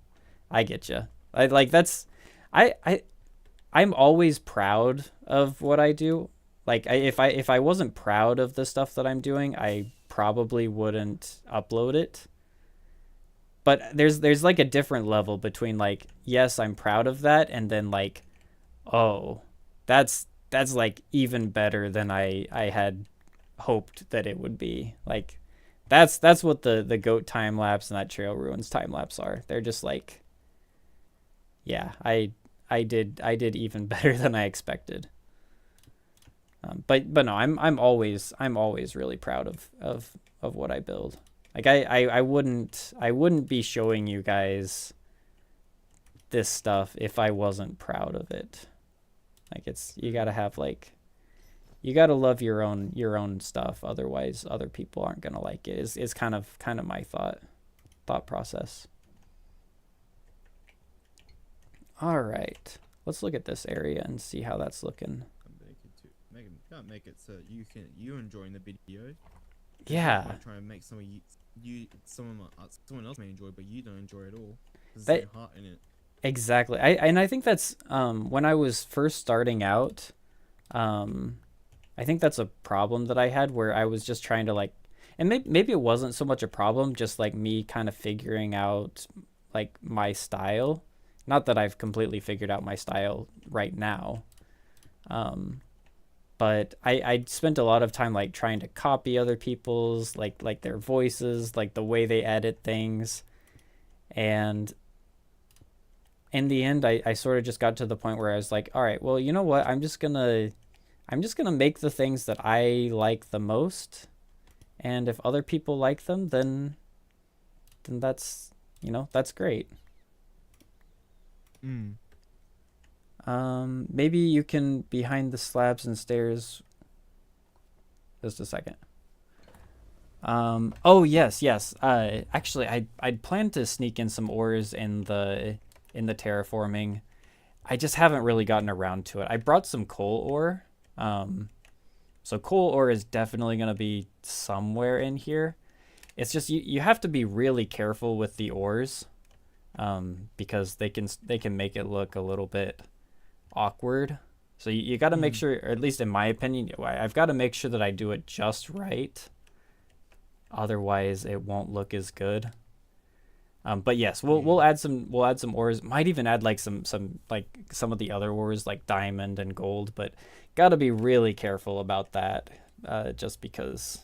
I get you. I like that's, I I'm always proud of what I do. Like if I wasn't proud of the stuff that I'm doing, I probably wouldn't upload it. But there's like a different level between like, yes, I'm proud of that, and then like, oh, that's like even better than I had hoped that it would be. Like that's what the goat time lapse and that trail ruins time lapse are. They're just like, yeah, I did even better than I expected. But no, I'm always really proud of what I build. Like I wouldn't be showing you guys this stuff if I wasn't proud of it. Like it's, you gotta have like, you gotta love your own stuff. Otherwise, other people aren't gonna like it. Is kind of my thought process. All right, let's look at this area and see how that's looking. Make it too. Can't make it so you enjoying the video. There's no Yeah, point trying to make someone else may enjoy, but you don't enjoy it all. There's that no heart in it. exactly. I think that's when I was first starting out. Um, I think that's a problem that I had where I was just trying to like, and maybe it wasn't so much a problem, just like me kind of figuring out like my style. Not that I've completely figured out my style right now. Um, but I spent a lot of time like trying to copy other people's like their voices, like the way they edit things. And in the end I sort of just got to the point where I was like, all right, well, you know what? I'm just gonna make the things that I like the most, and if other people like them, then that's great. Mm. Maybe you can behind the slabs and stairs. Just a second. Oh yes, yes. Actually, I'd planned to sneak in some ores in the terraforming. I just haven't really gotten around to it. I brought some coal ore. Um, so coal ore is definitely gonna be somewhere in here. It's just you have to be really careful with the ores, because they can make it look a little bit awkward. So you got to make Mm. sure, or at least in my opinion, I've got to make sure that I do it just right. Otherwise, it won't look as good. But yes, we'll Yeah. we'll add some ores. Might even add like some of the other ores like diamond and gold. But got to be really careful about that. Just because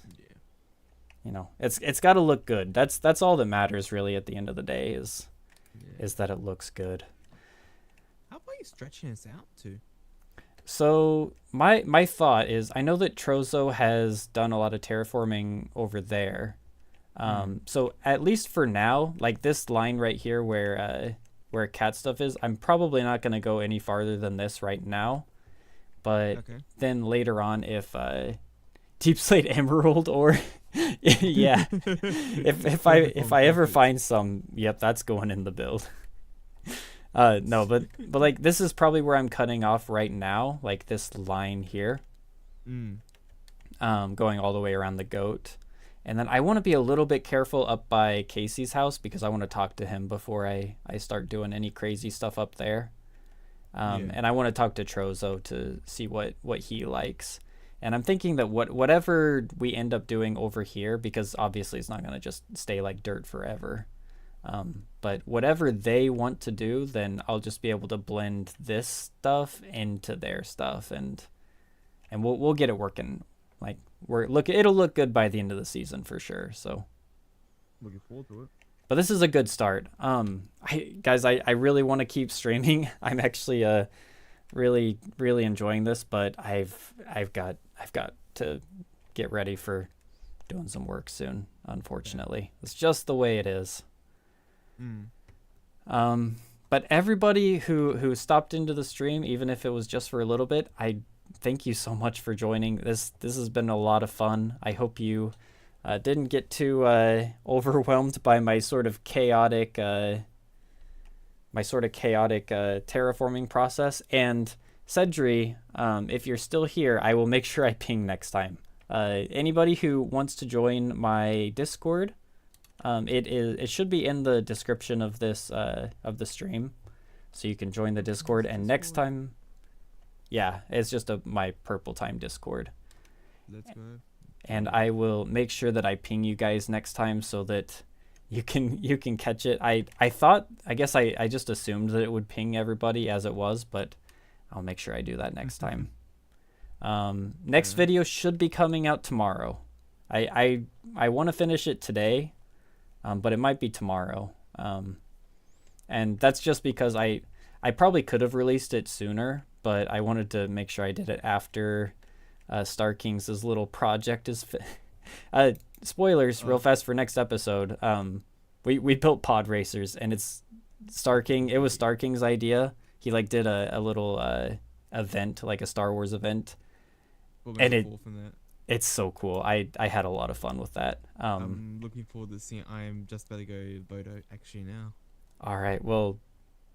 Yeah. it's got to look good. That's all that matters really at the end of the day Yeah. is that it looks good. How about you stretching this out to? So my thought is, I know that Trozo has done a lot of terraforming over there. Mm. So at least for now, like this line right here where cat stuff is, I'm probably not gonna go any farther than this right now. But Okay. then later on, if deep slate emerald or yeah, if I ever Perfect. find some, yep, that's going in the build. No, but like this is probably where I'm cutting off right now, like this line here, Mm. going all the way around the goat. And then I want to be a little bit careful up by Casey's house because I want to talk to him before I start doing any crazy stuff up there. Yeah. And I want to talk to Trozo to see what he likes. And I'm thinking that whatever we end up doing over here, because obviously it's not going to just stay like dirt forever. But whatever they want to do, then I'll just be able to blend this stuff into their stuff, and we'll get it working. Like it'll look good by the end of the season for sure. So, Looking forward to it. but this is a good start. I really want to keep streaming. I'm actually really really enjoying this, but I've got to get ready for doing some work soon, unfortunately. It's just the way it is. Mm. But everybody who stopped into the stream, even if it was just for a little bit, I thank you so much for joining. This has been a lot of fun. I hope you didn't get too overwhelmed by my sort of chaotic terraforming process. And Cedri, if you're still here, I will make sure I ping next time. Anybody who wants to join my Discord, it should be in the description of this of the stream, so you can join the Discord. And next time, yeah, it's just my purple time Discord. Let's go. And I will make sure that I ping you guys next time so that you can catch it. I guess I just assumed that it would ping everybody as it was, but I'll make sure I do that next time. Next video should be coming out tomorrow. I want to finish it today, but it might be tomorrow. And that's just because I probably could have released it sooner, but I wanted to make sure I did it after Star Kings' little project is spoilers real fast for next episode. We built pod racers, and it's Star King. It was Star King's idea. He like did a little event, like a Star Wars event, and it's so cool. I had a lot of fun with that. I'm looking forward to seeing. I am just about to go vote actually now. All right. Well,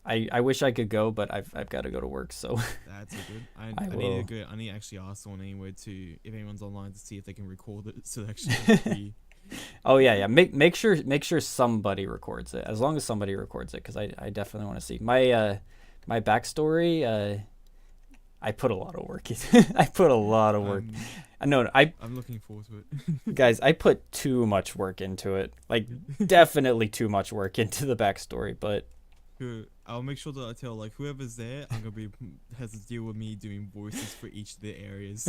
I wish I could go, but I've got to go to work. So that's good. I need to go. I need to actually ask someone anyway to if anyone's online to see if they can record it. So actually. Oh yeah. Make sure somebody records it. As long as somebody records it, because I definitely want to see my backstory. I put a lot of work. I put a lot of work. No, I'm looking forward to it. Guys, I put too much work into it. Like definitely too much work into the backstory. But I'll make sure that I tell like whoever's there, I'm gonna has to deal with me doing voices for each of the areas,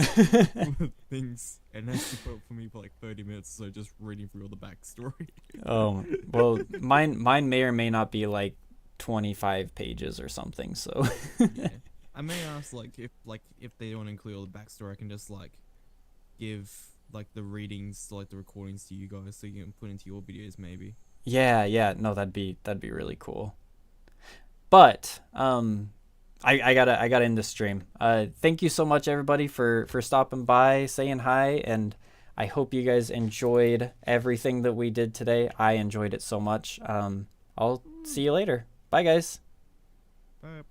things, and has to put for me for like 30 minutes. So just reading through all the backstory. Oh well, mine may or may not be like 25 pages or something. So yeah. I may ask if they don't include all the backstory, I can just like give like the readings, like the recordings to you guys, so you can put into your videos maybe. Yeah. No, that'd be really cool. But I gotta end the stream. Thank you so much everybody for stopping by, saying hi, and I hope you guys enjoyed everything that we did today. I enjoyed it so much. I'll see you later. Bye guys. Bye.